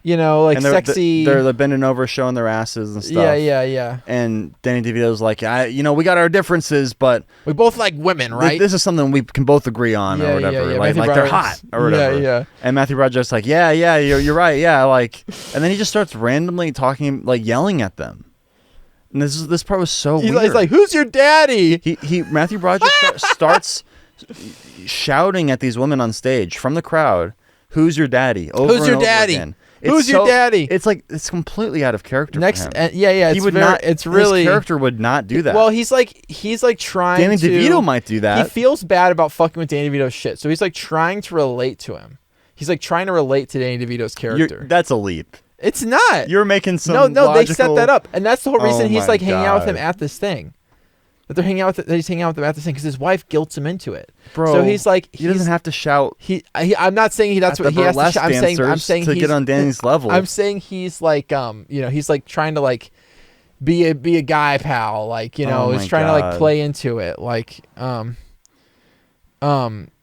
Like and sexy. They're bending over, showing their asses and stuff. Yeah. And Danny DeVito's like, we got our differences, but we both like women, right? This is something we can both agree on, or whatever. Yeah. Like they're hot, or whatever. Yeah. And Matthew Broderick's like, yeah, you're right, yeah, like, and then he just starts randomly talking, like yelling at them. And this part was so weird. He's like, "Who's your daddy?" Matthew Broderick starts shouting at these women on stage from the crowd, "Who's your daddy?" Over Who's your and over daddy? again. Who's your daddy? It's like it's completely out of character. Next, for him. He would not. It's really his character would not do that. Well, he's like trying. Danny to, DeVito might do that. He feels bad about fucking with Danny DeVito's shit, so he's like trying to relate to him. He's like trying to relate to Danny DeVito's character. That's a leap. It's not. You're making some. No. Logical... They set that up, and that's the whole reason Oh he's my like hanging out with God. him at this thing. That he's hanging out with him at this thing because his wife guilts him into it. Bro, so he's like he doesn't have to shout. I'm not saying that's what he has to shout. I'm saying to get on Danny's level. I'm saying he's like he's like trying to like be a guy pal, like he's trying to like play into it, like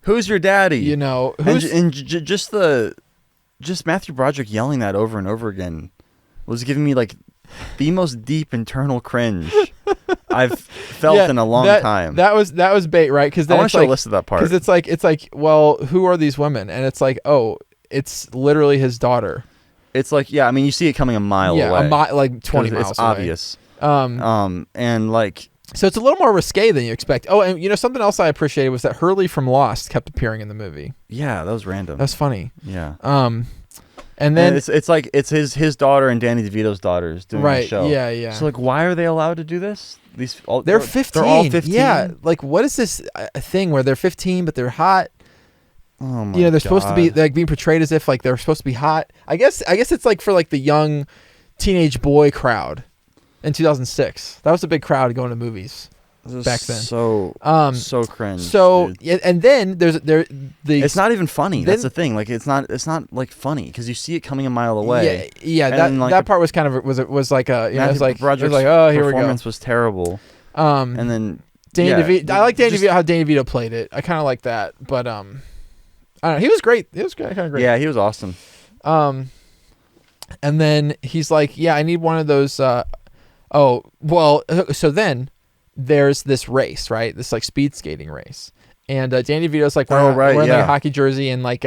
who's your daddy? Who's just Matthew Broderick yelling that over and over again was giving me like the most deep internal cringe I've felt in a long time. That was bait, right? Because I want to show a list of that part. Because it's like, well, who are these women? And it's like, oh, it's literally his daughter. It's like, yeah, I mean, you see it coming a mile away. Like 20 miles it's away. obvious. And like, so it's a little more risque than you expect. Oh, and something else I appreciated was that Hurley from Lost kept appearing in the movie. Yeah, that was random. That was funny. Yeah. And then it's like it's his daughter and Danny DeVito's daughters doing the show. Yeah. So like, why are they allowed to do this? They're 15. They're all 15. Yeah. Like, what is this thing where they're 15 but they're hot? Oh my they're supposed to be like being portrayed as if like they're supposed to be hot. I guess it's like for like the young teenage boy crowd in 2006. That was a big crowd going to movies back then. So cringe. So dude. And then it's not even funny. That's the thing. Like it's not like funny because you see it coming a mile away. Yeah. That part was kind of was like a it was like oh, here we go. Performance was terrible. And then Danny DeVito. I like Danny DeVito how Danny DeVito played it. I kind of like that, but I don't know. He was great. He was kind of great. Yeah, he was awesome. And then he's like, yeah, I need one of those. So then there's this race, right? This like speed skating race, and Danny DeVito's like wearing like a hockey jersey, and like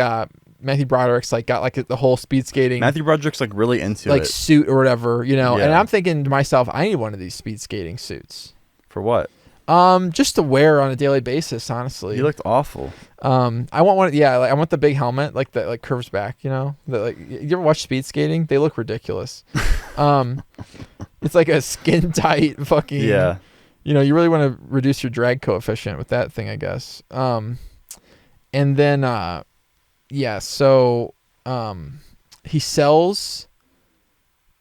Matthew Broderick's like got like the whole speed skating. Matthew Broderick's like really into like it. Suit or whatever, And I'm thinking to myself, I need one of these speed skating suits. For what? Just to wear on a daily basis, honestly. He looked awful. I want one. Yeah, like I want the big helmet, like that, like curves back. That like you ever watch speed skating? They look ridiculous. It's like a skin tight fucking. Yeah. You really want to reduce your drag coefficient with that thing, I guess. And then, so he sells.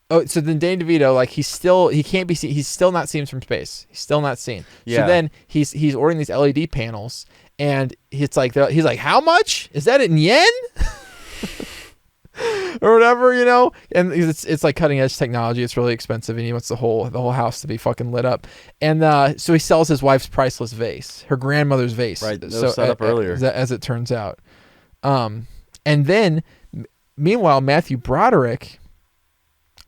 Oh, so then Danny DeVito, like he can't be seen. He's still not seen from space. He's still not seen. Yeah. So then he's ordering these LED panels, and he's like, how much is that in yen? Or whatever, and it's like cutting edge technology. It's really expensive, and he wants the whole house to be fucking lit up. And so he sells his wife's priceless vase, her grandmother's vase. Right, that was set up earlier, as it turns out. And then, meanwhile, Matthew Broderick.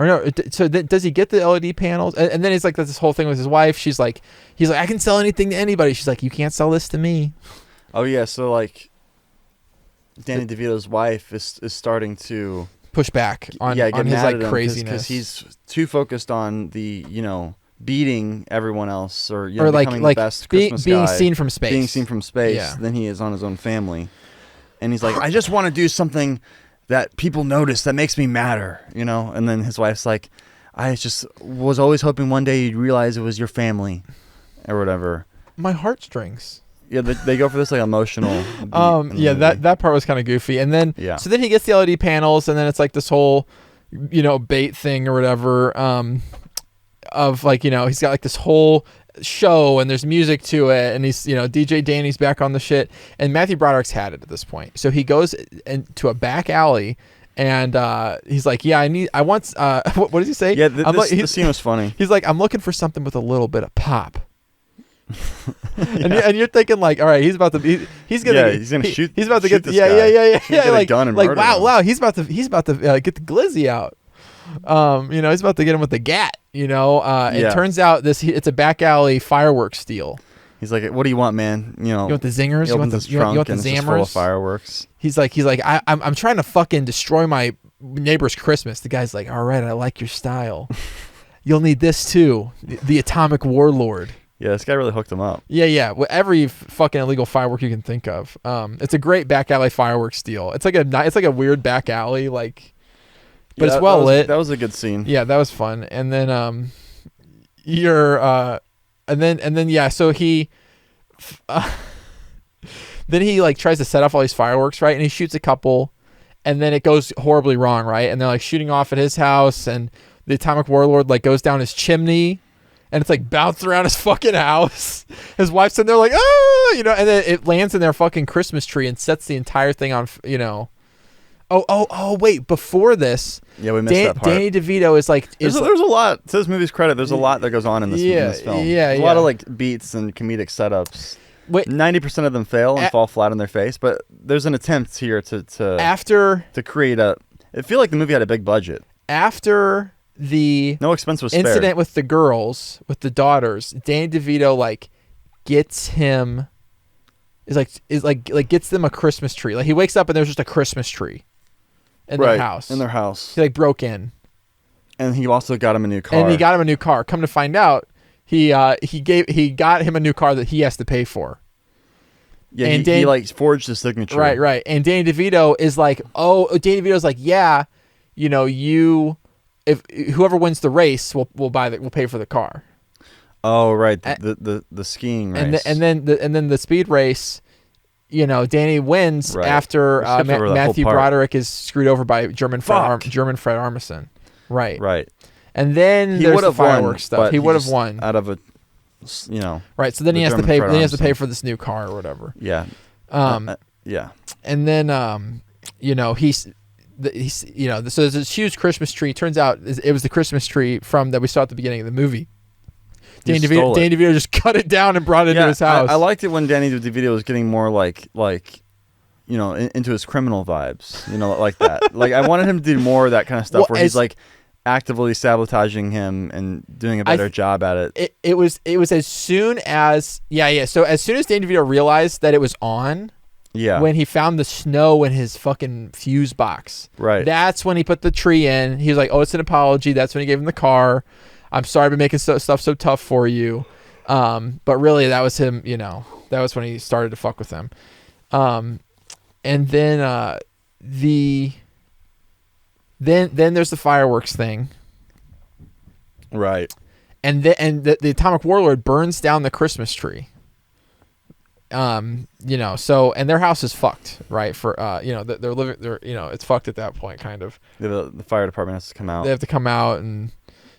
Or no, so does he get the LED panels? And then he's like, there's this whole thing with his wife. He's like, I can sell anything to anybody. She's like, you can't sell this to me. Oh yeah, so like, Danny DeVito's wife is starting to push back on his like craziness because he's too focused on the beating everyone else or like becoming the best Christmas being guy, seen from space, than he is on his own family. And he's like, I just want to do something that people notice that makes me matter, And then his wife's like, I just was always hoping one day you'd realize it was your family, or whatever. My heartstrings. Yeah, they go for this like emotional. That part was kind of goofy, and then so then he gets the LED panels, and then it's like this whole, bait thing or whatever, of like he's got like this whole show and there's music to it, and he's DJ Danny's back on the shit, and Matthew Broderick's had it at this point, so he goes into a back alley. And he's like, yeah, I want. What does he say? Yeah, the scene was funny. He's like, I'm looking for something with a little bit of pop. And you're thinking like, all right, he's about to be, he's gonna shoot. He's about to shoot get this yeah, guy. yeah, yeah, He's gonna get a like gun and like murder him. wow, he's about to get the glizzy out. He's about to get him with the gat. It turns out it's a back alley fireworks deal. He's like, what do you want, man? You want the zingers? He You want opens the his trunk you want the and it's just full of zammers? fireworks. He's like, I'm trying to fucking destroy my neighbor's Christmas. The guy's like, all right, I like your style. You'll need this too, the atomic warlord. Yeah, this guy really hooked him up. Yeah. Well, every fucking illegal firework you can think of. It's a great back alley fireworks deal. It's like a weird back alley, like, but it's well lit. That was a good scene. Yeah, that was fun. And then so he. Then he like tries to set off all these fireworks, right? And he shoots a couple, and then it goes horribly wrong, right? And they're like shooting off at his house, and the atomic warlord like goes down his chimney, and it's like bounced around his fucking house. His wife's in there like, and then it lands in their fucking Christmas tree and sets the entire thing on, Oh, wait, before this. Yeah, we missed that part. Danny DeVito is like... There's a lot, to this movie's credit, there's a lot that goes on in this film. Yeah, There's a lot of like beats and comedic setups. Wait, 90% of them fail and fall flat on their face, but there's an attempt here to create I feel like the movie had a big budget. After the no expense was spared. Incident with the girls, with the daughters, Danny DeVito like gets him gets them a Christmas tree. Like he wakes up and there's just a Christmas tree in their house. In their house. He like broke in. And he also got him a new car. Come to find out, he got him a new car that he has to pay for. Yeah, and he like forged his signature. Right. And Danny DeVito is like, Danny DeVito's like, yeah, if whoever wins the race will pay for the car. Oh right, the skiing race. And then the speed race, Danny wins after Matthew Broderick is screwed over by German Fred Armisen. Right. And then there's the fireworks stuff. He would have won out of a, Right. So then he has to pay. Then he has to pay for this new car or whatever. Yeah. Yeah. And then so there's this huge Christmas tree. Turns out it was the Christmas tree that we saw at the beginning of the movie. Danny DeVito just cut it down and brought it into his house. I liked it when Danny DeVito was getting more into his criminal vibes, like that. Like I wanted him to do more of that kind of stuff where he's like actively sabotaging him and doing a better job at it. It was as soon as So as soon as Danny DeVito realized that it was on, when he found the snow in his fucking fuse box, right? That's when he put the tree in. He was like, "Oh, it's an apology." That's when he gave him the car. I'm sorry I've been making stuff so tough for you. But really that was him, that was when he started to fuck with him. And then then there's the fireworks thing. Right. And the atomic warlord burns down the Christmas tree. So and their house is fucked, right? For they're living it's fucked at that point kind of. The fire department has to come out. They have to come out and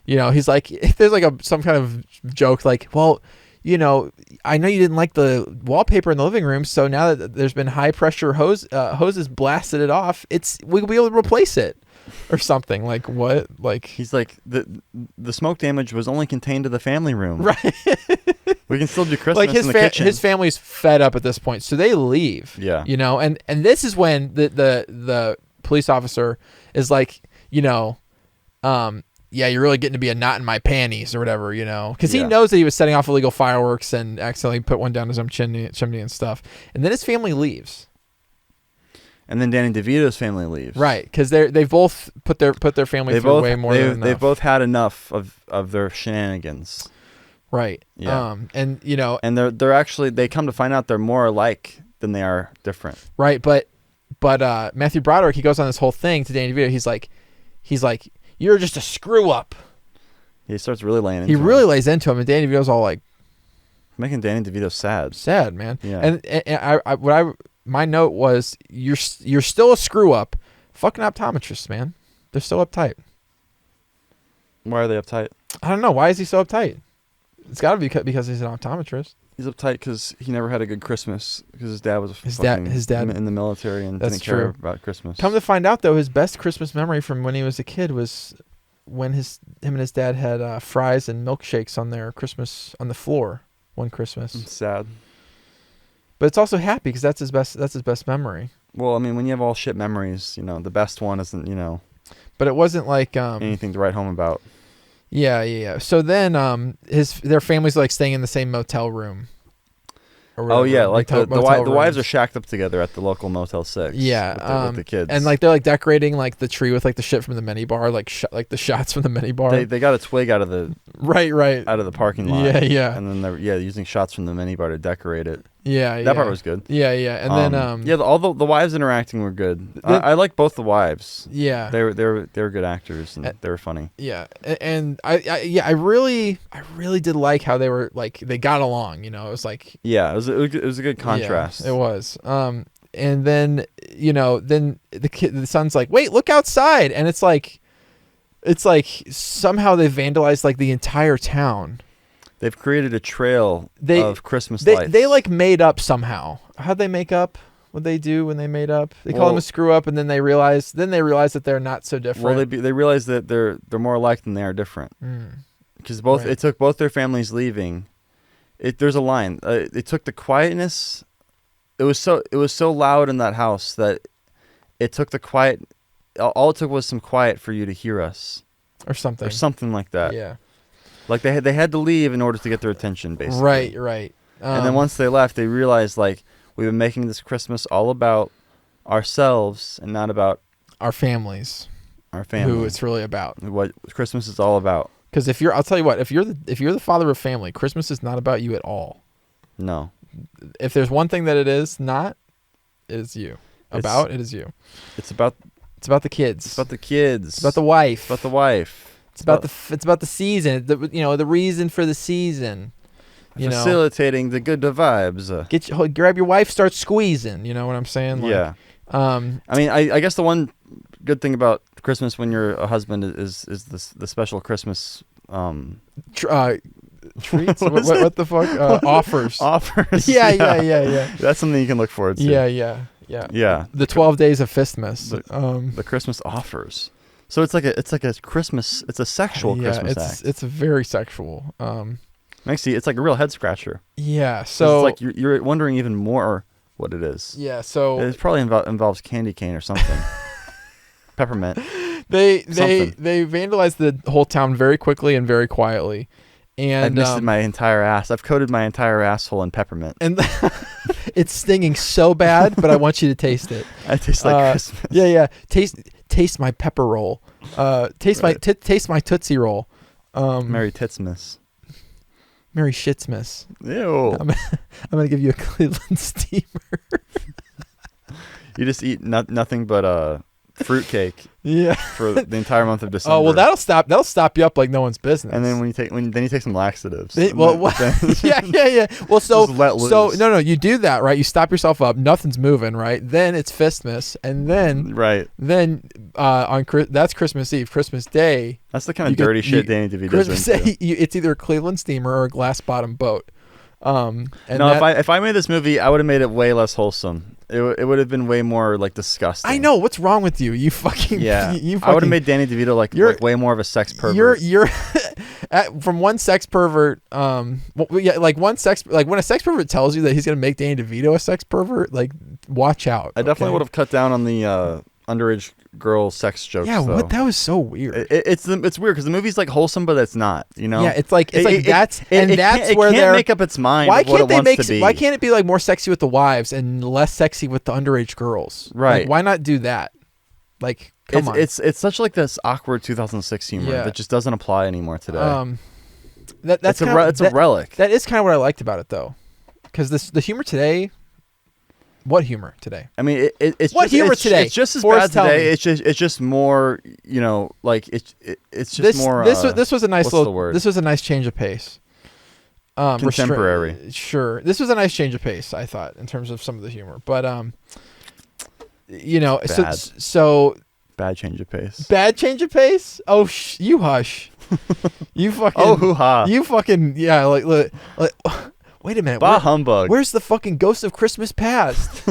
he's like, there's like some kind of joke like, well, I know you didn't like the wallpaper in the living room, so now that there's been high pressure hoses blasted it off, we'll be able to replace it or something. Like what? Like he's like the smoke damage was only contained to the family room. Right. We can still do Christmas like in the kitchen. His family's fed up at this point, so they leave. Yeah. And this is when the police officer is like, yeah, you're really getting to be a knot in my panties or whatever, because he knows that he was setting off illegal fireworks and accidentally put one down his own chimney and stuff. And then his family leaves. And then Danny DeVito's family leaves. Right, because they've both put their family through way more than enough. They've both had enough of their shenanigans. Right. Yeah. And they're actually, they come to find out they're more alike than they are different. Right, but Matthew Broderick, he goes on this whole thing to Danny DeVito. He's like, you're just a screw up. He starts really laying into him. He really lays into him, and Danny DeVito's all like, making Danny DeVito sad. Sad, man. Yeah. And my note was, you're still a screw up. Fucking optometrists, man. They're still uptight. Why are they uptight? I don't know. Why is he so uptight? It's got to be because he's an optometrist. He's uptight because he never had a good Christmas because his dad was his dad in the military and didn't care about Christmas. Come to find out, though, his best Christmas memory from when he was a kid was when him and his dad had fries and milkshakes on their Christmas on the floor one Christmas. It's sad. But it's also happy because that's his best memory. Well, I mean, when you have all shit memories, the best one isn't, But it wasn't like anything to write home about. Yeah. So then their family's like staying in the same motel room. Oh yeah, like the wives are rooms. shacked up together at the local Motel 6. Yeah, with the kids, and like they're like decorating like the tree with like the shit from the minibar, like the shots from the minibar. They got a twig out of the right out of the parking lot. Yeah. And then they're using shots from the minibar to decorate it. Yeah, that part was good. Yeah, and then all the wives interacting were good. I like both the wives. Yeah, they were good actors and they were funny. Yeah, and I really did like how they were like they got along. It was like it was a good contrast. Yeah, it was. And then then the son's like, wait, look outside, and it's like somehow they vandalized like the entire town. They've created a trail of Christmas lights. They like made up somehow. How'd they make up? What'd they do when they made up? They call them a screw up, and then they realize that they're not so different. Well, they realize that they're more alike than they are different. Because it took both their families leaving. There's a line. It took the quietness. It was so loud in that house that it took the quiet. All it took was some quiet for you to hear us, or something like that. Yeah. Like they had to leave in order to get their attention, basically. Right. And then once they left, they realized like we've been making this Christmas all about ourselves and not about our families. Who it's really about. What Christmas is all about. Because I'll tell you what, if you're the father of a family, Christmas is not about you at all. No. If there's one thing that it is not, it is you. It is you. It's about the kids. It's about the kids. It's about the wife. It's about the wife. It's about the season. The reason for the season. Facilitating the good vibes. Grab your wife, start squeezing. You know what I'm saying? Like, yeah. I mean, I guess the one good thing about Christmas when you're a husband is the special Christmas treats. what the fuck? Offers. Offers. Yeah. That's something you can look forward to. Yeah. The 12 days of Fistmas. The Christmas offers. So it's like a Christmas. It's a sexual Christmas act. It's very sexual. Maxie, it's like a real head scratcher. Yeah. So it's like you're wondering even more what it is. Yeah. So it probably involves candy cane or something. Peppermint. They vandalized the whole town very quickly and very quietly. And I've misted my entire ass. I've coated my entire asshole in peppermint. And it's stinging so bad, but I want you to taste it. I taste like Christmas. Yeah. Taste my pepper roll. Taste my Tootsie Roll. Merry Titsmas. Merry Shitsmas. Ew. I'm gonna give you a Cleveland steamer. You just eat nothing but fruitcake. Yeah. For the entire month of December. Oh well, that'll stop you up like no one's business. And then then you take some laxatives. Yeah. Well, so no, you do that right. You stop yourself up. Nothing's moving right. Then it's Fistmas, and then that's Christmas Eve, Christmas Day. That's the kind of dirty shit Danny DeVito does. Christmas Day, it's either a Cleveland steamer or a glass bottom boat. If I made this movie, I would have made it way less wholesome. It would have been way more like disgusting. I know. What's wrong with you? You fucking yeah. You I would have made Danny DeVito like way more of a sex pervert. You're from one sex pervert. Like when a sex pervert tells you that he's gonna make Danny DeVito a sex pervert, like watch out. I definitely would have cut down on the underage girl sex jokes. Yeah, though. that was so weird. It's weird because the movie's like wholesome, but it's not. Yeah, that's where it can't make up its mind. Why can't they make? Be. Why can't it be like more sexy with the wives and less sexy with the underage girls? Right. Like, why not do that? Like, come on. It's such like this awkward 2006 humor that just doesn't apply anymore today. It's a relic. That is kind of what I liked about it though, because the humor today. What humor today? I mean, it's what just, humor it's, today? It's just as Forrest, bad today. It's just more, like it's just more. This was a nice little. Word? This was a nice change of pace. Contemporary. Sure, this was a nice change of pace. I thought in terms of some of the humor, but bad. so bad change of pace. Bad change of pace. Oh, you hush. You fucking. Oh, hoo-ha. You fucking like. Wait a minute. Bah humbug. Where's the fucking Ghost of Christmas Past?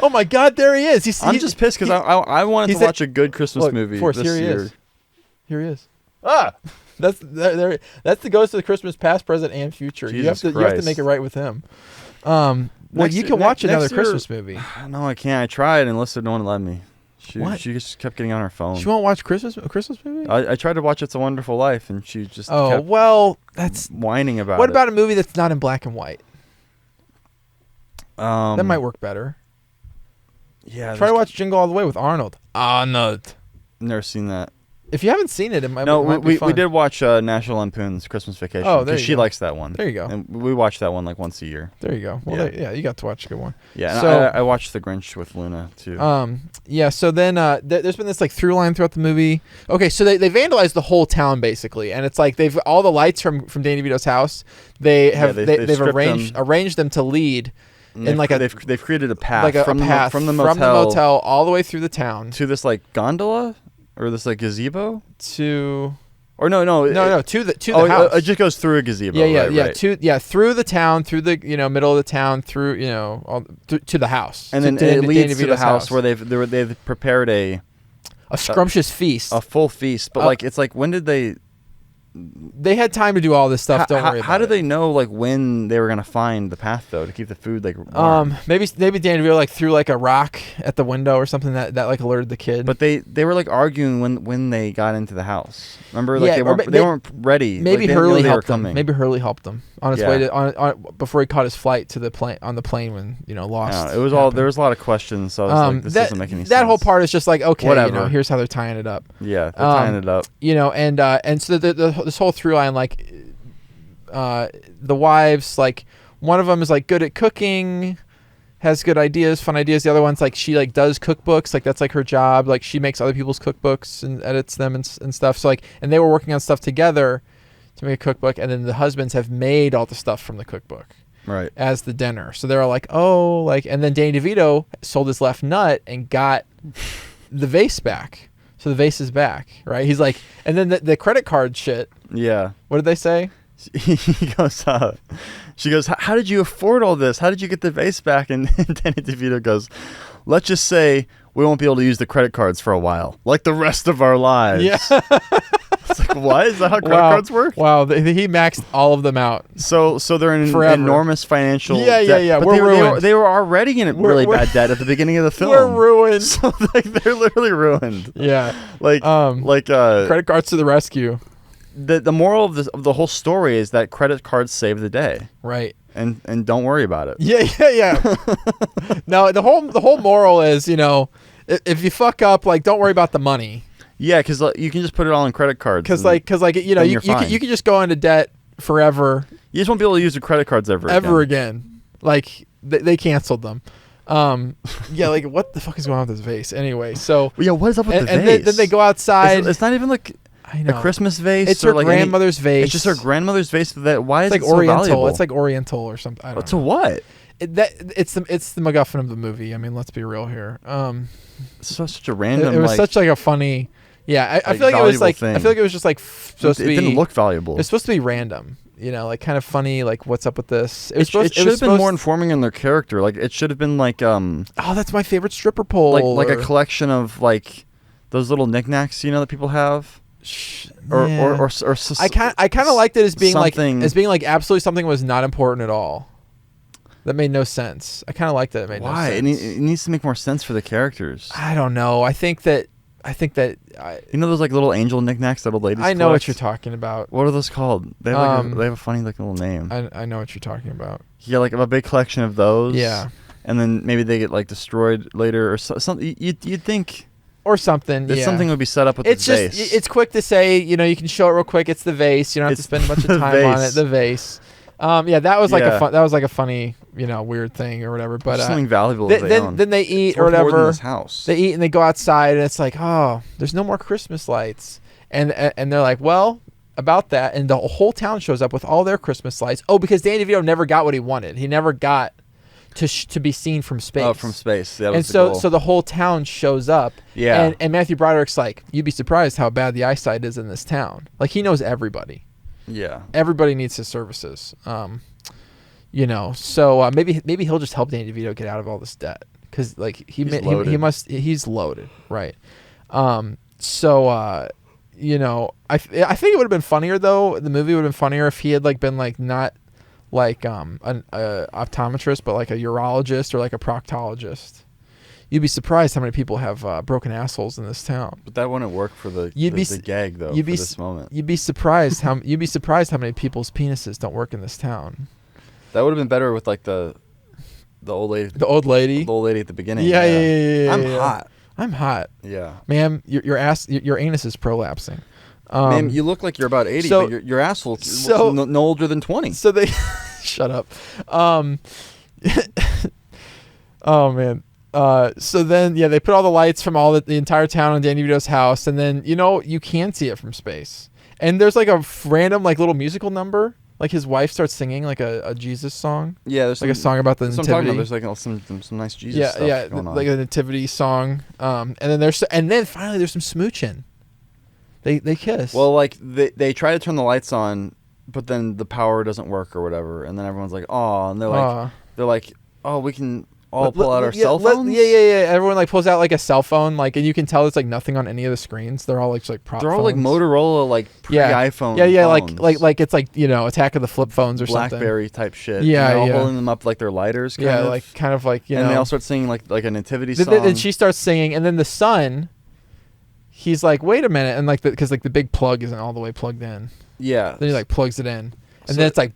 Oh my God, there he is. I'm just pissed because I wanted to watch a good Christmas movie Forrest, this here he year. is. Here he is. That's the ghost of the Christmas past, present, and future. You have Jesus to Christ. make it right with him. Well, you can watch another Christmas movie. No, I can't. I tried, and Alyssa, no one let me. What? She just kept getting on her phone. She won't watch a Christmas movie. I tried to watch It's a Wonderful Life, and she just kept that's whining about it. What about a movie that's not in black and white? That That might work better. Yeah. Try to watch Jingle All the Way with Arnold. Arnold. Never seen that. If you haven't seen it, it might. No, it might be we fun. did watch National Lampoon's Christmas Vacation. Oh, there you she go. likes that one. There you go. And we watch that one like once a year. There you go. Well, you got to watch a good one. Yeah, and So I watched The Grinch with Luna too. yeah. So then there's been this like through line throughout the movie. Okay, so they vandalized the whole town basically, and it's like they've all the lights from Danny DeVito's house. They've stripped arranged them to lead. And they've created a path Like a from path the motel all the way through the town to this like gondola or this like gazebo to or no to the house. It just goes through a gazebo. Right. Through the town, through the middle of the town, through to the house, and then it leads to the house where they've prepared a scrumptious feast, a full feast. But like it's like when did they? They had time to do all this stuff. Don't worry about it. How do they know like when they were gonna find the path though to keep the food like warm? Maybe Danny DeVito like threw like a rock at the window or something that like alerted the kid. But they were like arguing when they got into the house. Remember, like they weren't ready. Maybe like, Hurley helped them. Maybe Hurley helped them on his way to before he caught his flight to the plane when lost. It was all there was a lot of questions. So I was like, this doesn't make any sense. That whole part is just like okay, whatever. Here's how they're tying it up. Yeah, they're tying it up. And so this whole through line like the wives like one of them is like good at cooking, has good ideas, fun ideas. The other one's like she like does cookbooks, like that's like her job. Like she makes other people's cookbooks and edits them and stuff. So like and they were working on stuff together to make a cookbook, and then the husbands have made all the stuff from the cookbook right as the dinner. So they're all like, oh, like, and then Danny DeVito sold his left nut and got the vase back. So the vase is back, right? He's like, and then the credit card shit. Yeah. What did they say? He goes, she goes, how did you afford all this? How did you get the vase back? And Danny DeVito goes, let's just say we won't be able to use the credit cards for a while, like the rest of our lives. Yeah. It's like, what? Is that how credit cards work? Wow. He maxed all of them out. So they're in enormous financial debt. Yeah. But We're ruined. They were already in really bad debt at the beginning of the film. We're ruined. So like, they're literally ruined. Yeah. Like credit cards to the rescue. The moral of the whole story is that credit cards save the day. Right. And don't worry about it. Yeah. No, the whole moral is, if you fuck up, like, don't worry about the money. Yeah, because you can just put it all in credit cards. Because you can just go into debt forever. You just won't be able to use your credit cards ever again. Like they canceled them. Yeah, like what the fuck is going on with this vase? Anyway, so yeah, what is up with the vase? And then they go outside. It's not even like a Christmas vase. It's her like grandmother's vase. It's just her grandmother's vase. Why is it so Oriental? valuable? It's like Oriental or something. I don't know. To what? It's the MacGuffin of the movie. I mean, let's be real here. It's such a random. It was such like a funny. Yeah, I feel like it was like thing. I feel like it was just like supposed to be. It didn't look valuable. It's supposed to be random. Like kind of funny. Like what's up with this? It should have been more informing in their character. Like it should have been like Oh, that's my favorite stripper pole. Like a collection of like those little knickknacks that people have. Or I kind of liked it as being like absolutely something was not important at all. That made no sense. I kind of liked that. It made no sense. It needs to make more sense for the characters. I don't know. I think that those like little angel knickknacks that old ladies I know collect? what you're talking about. What are those called? They have they have a funny like little name. I know what you're talking about. Yeah, like a big collection of those. Yeah. And then maybe they get like destroyed later or something. You'd think. Or something. That something would be set up with the vase. It's quick to say. You can show it real quick. It's the vase. You don't have to spend a bunch of time on it. The vase. Yeah, that was like a funny, weird thing or whatever. But something valuable. Then they eat or whatever. More than this house. They eat and they go outside and it's like, oh, there's no more Christmas lights, and they're like, well, about that, and the whole town shows up with all their Christmas lights. Oh, because Danny DeVito never got what he wanted. He never got to be seen from space. Oh, from space. That was and so the whole town shows up. Yeah. And Matthew Broderick's like, you'd be surprised how bad the eyesight is in this town. Like he knows everybody. Yeah. Everybody needs his services. So maybe he'll just help Danny DeVito get out of all this debt because like he's loaded, right? you know, I think it would have been funnier though. The movie would have been funnier if he had like been like not like an optometrist, but like a urologist or like a proctologist. You'd be surprised how many people have broken assholes in this town. But that wouldn't work for the gag though. For this moment, you'd be surprised how many people's penises don't work in this town. That would have been better with like the old lady. The old lady. The old lady at the beginning. Yeah. I'm hot. I'm hot. Yeah. Ma'am, your anus is prolapsing. Ma'am, you look like you're about 80, but your asshole looks no older than 20. So they shut up. Oh man. So then, they put all the lights from the entire town on Danny DeVito's house, and then you can see it from space. And there's like a random like little musical number. Like his wife starts singing like a Jesus song. Yeah, there's like a song about the nativity. I'm talking about. There's like some nice Jesus stuff going on. Like a nativity song. And then finally there's some smooching. They kiss. Well, like they try to turn the lights on, but then the power doesn't work or whatever, and then everyone's like, "Oh," and they're like, "Oh, we can all pull out our cell phones." Yeah. Everyone like pulls out like a cell phone, like, and you can tell it's like nothing on any of the screens. They're all like prop They're all phones. like Motorola, like pre-iPhone. Yeah. Phones. Like it's like Attack of the Flip Phones or BlackBerry something. type shit. Yeah, and they're all holding them up like they're lighters. Kind of. And they all start singing like a nativity song. Then she starts singing, and then the son, he's like, "Wait a minute," and like because like the big plug isn't all the way plugged in. Yeah. Then he like plugs it in, and then it's like.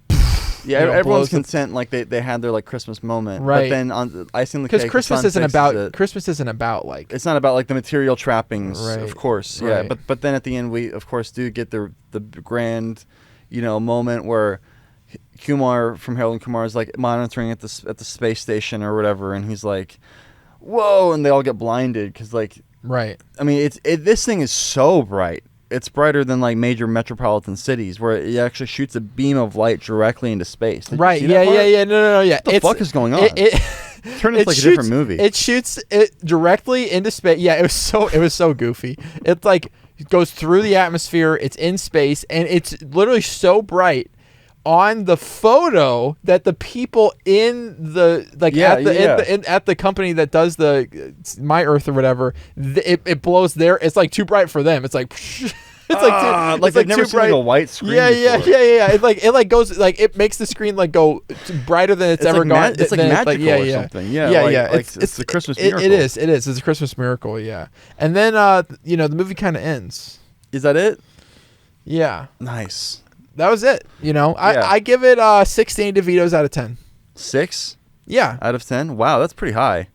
Yeah, everyone's content. Like they had their like Christmas moment, right? But then on icing the cake, because Christmas isn't about like it's not about like the material trappings, right, of course. Right. Yeah, but then at the end we of course do get the grand, moment where Kumar from Harold and Kumar is like monitoring at the space station or whatever, and he's like, "Whoa!" and they all get blinded because like, right. I mean, this thing is so bright. It's brighter than like major metropolitan cities where it actually shoots a beam of light directly into space. Right. Yeah. No. Yeah. What the fuck is going on? Turn into like a different movie. It shoots it directly into space. Yeah, it was so goofy. It like goes through the atmosphere. It's in space, and it's literally so bright on the photo that the people in the at the company that does the My Earth or whatever, it blows their. It's like too bright for them. It's like. It's like they've never seen like a white screen. Yeah. It like goes like it makes the screen like go brighter than it's ever gone. It's like magical or something. Yeah. It's the Christmas miracle. It is. It's a Christmas miracle. Yeah. And then the movie kind of ends. Is that it? Yeah. Nice. That was it. I give it 6 Danny DeVitos out of 10. 6? Yeah. Out of 10? Wow, that's pretty high.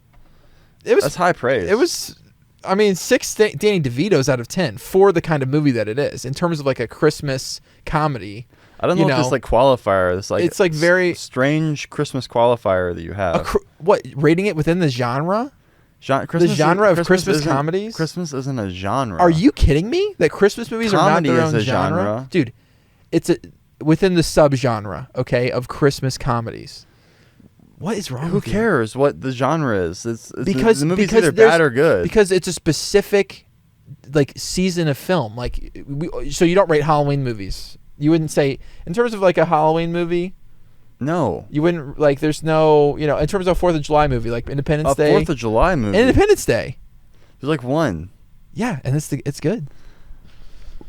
That's high praise. It was. I mean, 6 Danny DeVitos out of 10 for the kind of movie that it is in terms of like a Christmas comedy. I don't know if this like qualifier, this like it's like very strange Christmas qualifier that you have. What rating it within the genre? The genre of Christmas comedies? Christmas isn't a genre. Are you kidding me? That Christmas movies are not their own genre? Dude, it's within the subgenre, okay, of Christmas comedies. What is wrong? Who cares what the genre is? It's because the movie's either bad or good. Because it's a specific like season of film. Like so you don't rate Halloween movies. You wouldn't say in terms of like a Halloween movie. No. You wouldn't like. There's no in terms of a 4th of July movie like Independence Day. 4th of July movie. Independence Day. There's like one. Yeah, and it's good.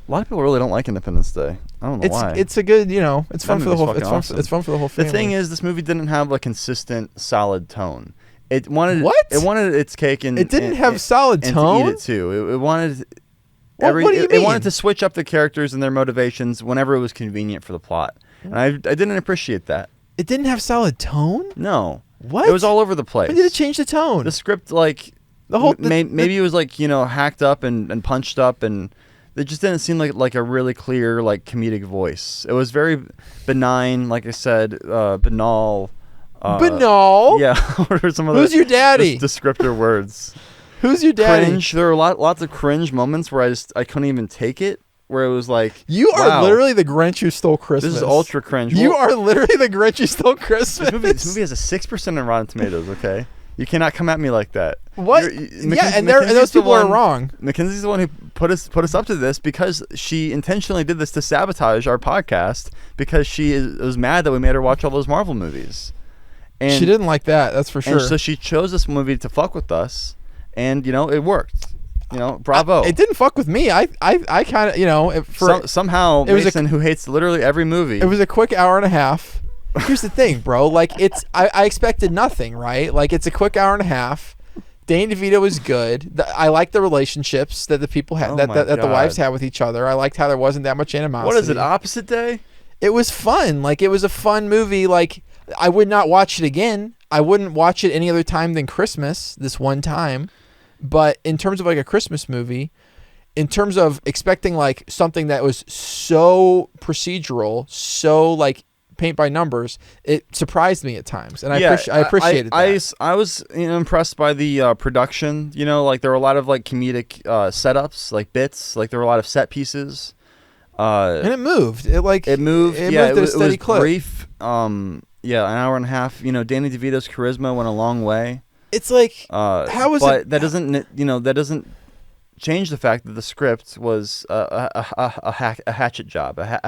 A lot of people really don't like Independence Day. I don't know why. It's a good, it's fun for the whole. It's fun for the whole family. The thing is, this movie didn't have a consistent, solid tone. It wanted It wanted its cake and it didn't have solid tone. To eat it too. It wanted what do you mean? It wanted to switch up the characters and their motivations whenever it was convenient for the plot, and I didn't appreciate that. It didn't have solid tone. No. What? It was all over the place. When did it change the tone? The script maybe it was like hacked up and punched up and. It just didn't seem like a really clear like comedic voice. It was very benign, like I said, banal. Banal? Yeah. What are some of Who's your daddy? Descriptor words. Who's your daddy? Cringe. There were lots of cringe moments where I couldn't even take it. Where it was like, you are literally the Grinch who stole Christmas. This is ultra cringe. You are literally the Grinch who stole Christmas. This movie has a 6% on Rotten Tomatoes. Okay. You cannot come at me like that. What? And those people are wrong. Mackenzie's the one who put us up to this because she intentionally did this to sabotage our podcast because she was mad that we made her watch all those Marvel movies. And she didn't like that. That's for sure. And so she chose this movie to fuck with us, and it worked. bravo. It didn't fuck with me. I kind of somehow it was Mason, who hates literally every movie. It was a quick hour and a half. Here's the thing, bro. Like I expected nothing, right? Like it's a quick hour and a half. Danny DeVito was good. I like the relationships that the people had, that the wives had with each other. I liked how there wasn't that much animosity. What is it? Opposite Day? It was fun. Like it was a fun movie. Like I would not watch it again. I wouldn't watch it any other time than Christmas. This one time. But in terms of like a Christmas movie, in terms of expecting like something that was so procedural, so like paint by numbers, it surprised me at times, and I appreciated that. I was impressed by the production. Like there were a lot of like comedic setups, like bits, like there were a lot of set pieces. And it moved. It moved It moved at a steady was clip. brief. An hour and a half. Danny DeVito's charisma went a long way. It's like how is it? But that doesn't change the fact that the script was a hatchet job, a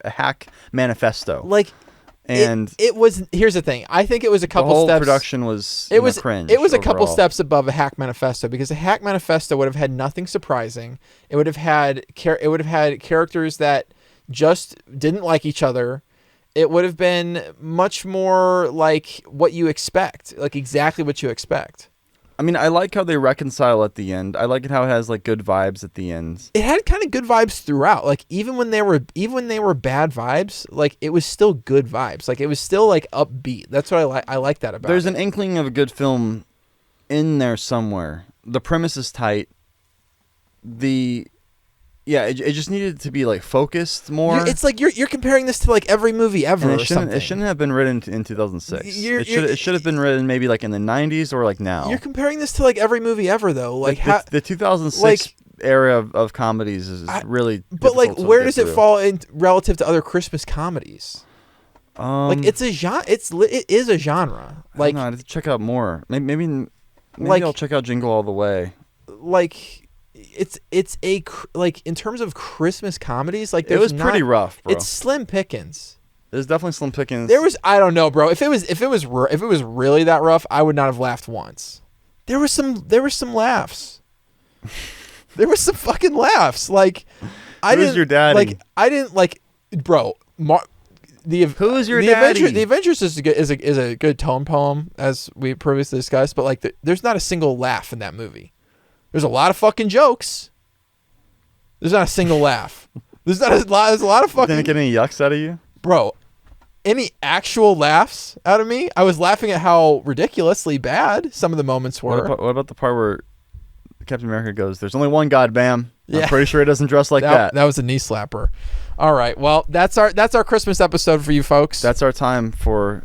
hack manifesto. Like, and it was. Here's the thing. I think it was a couple the whole steps. Production was cringe. It was a couple overall. steps above a hack manifesto, because a hack manifesto would have had nothing surprising. It would have had characters that just didn't like each other. It would have been much more like what you expect, like exactly what you expect. I mean, I like how they reconcile at the end. I like it how it has like good vibes at the end. It had kind of good vibes throughout. Like even when they were bad vibes, like it was still good vibes. Like it was still like upbeat. That's what I like. I like that about it. There's an inkling of a good film in there somewhere. The premise is tight. It just needed to be like focused more. It's like you're comparing this to like every movie ever. And or something. it shouldn't have been written in 2006. It should have been written maybe like in the 90s or like now. You're comparing this to like every movie ever though. Like the 2006 era of comedies is really. But like, where does it fall in relative to other Christmas comedies? Like it's a genre. It is a genre. Like I have to check out more. Maybe like, I'll check out Jingle All the Way. Like. It's a like in terms of Christmas comedies, like it was pretty rough, bro. It's slim pickings. There's definitely slim pickings. I don't know, bro. If it was really that rough, I would not have laughed once. There were some laughs. There was some fucking laughs. Like Who's your daddy? I didn't like, bro. Who's your daddy? The Avengers is a good tone poem, as we previously discussed, but like there's not a single laugh in that movie. There's a lot of fucking jokes. There's not a single laugh. There's a lot of fucking. Didn't get any yucks out of you, bro. Any actual laughs out of me? I was laughing at how ridiculously bad some of the moments were. What about the part where Captain America goes, "There's only one God, bam." Yeah. I'm pretty sure it doesn't dress like that. That was a knee slapper. All right. Well, that's our Christmas episode for you folks. That's our time for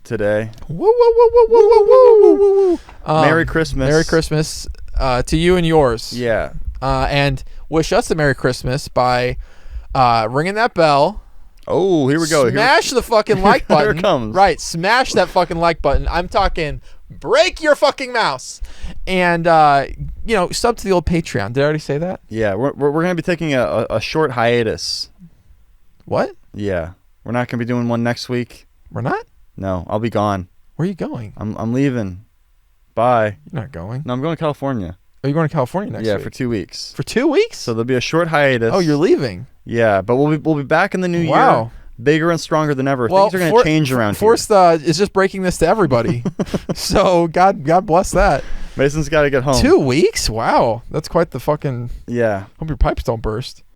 today. Woo woo woo woo woo woo woo woo woo. Merry Christmas. Merry Christmas. To you and yours. Yeah. And wish us a Merry Christmas by ringing that bell. Oh, here we go. Smash the fucking like button. Here it comes. Right. Smash that fucking like button. I'm talking break your fucking mouse. And, sub to the old Patreon. Did I already say that? Yeah. We're going to be taking a short hiatus. What? Yeah. We're not going to be doing one next week. We're not? No, I'll be gone. Where are you going? I'm leaving. Bye. You're not going. No, I'm going to California. Are you going to California next week? Yeah, for 2 weeks. For 2 weeks? So there'll be a short hiatus. Oh, you're leaving. Yeah, but we'll be back in the new year. Bigger and stronger than ever. Well, things are going to change around Forrest here. is just breaking this to everybody. So God bless that. Mason's got to get home. 2 weeks? Wow. That's quite the fucking... Yeah. Hope your pipes don't burst.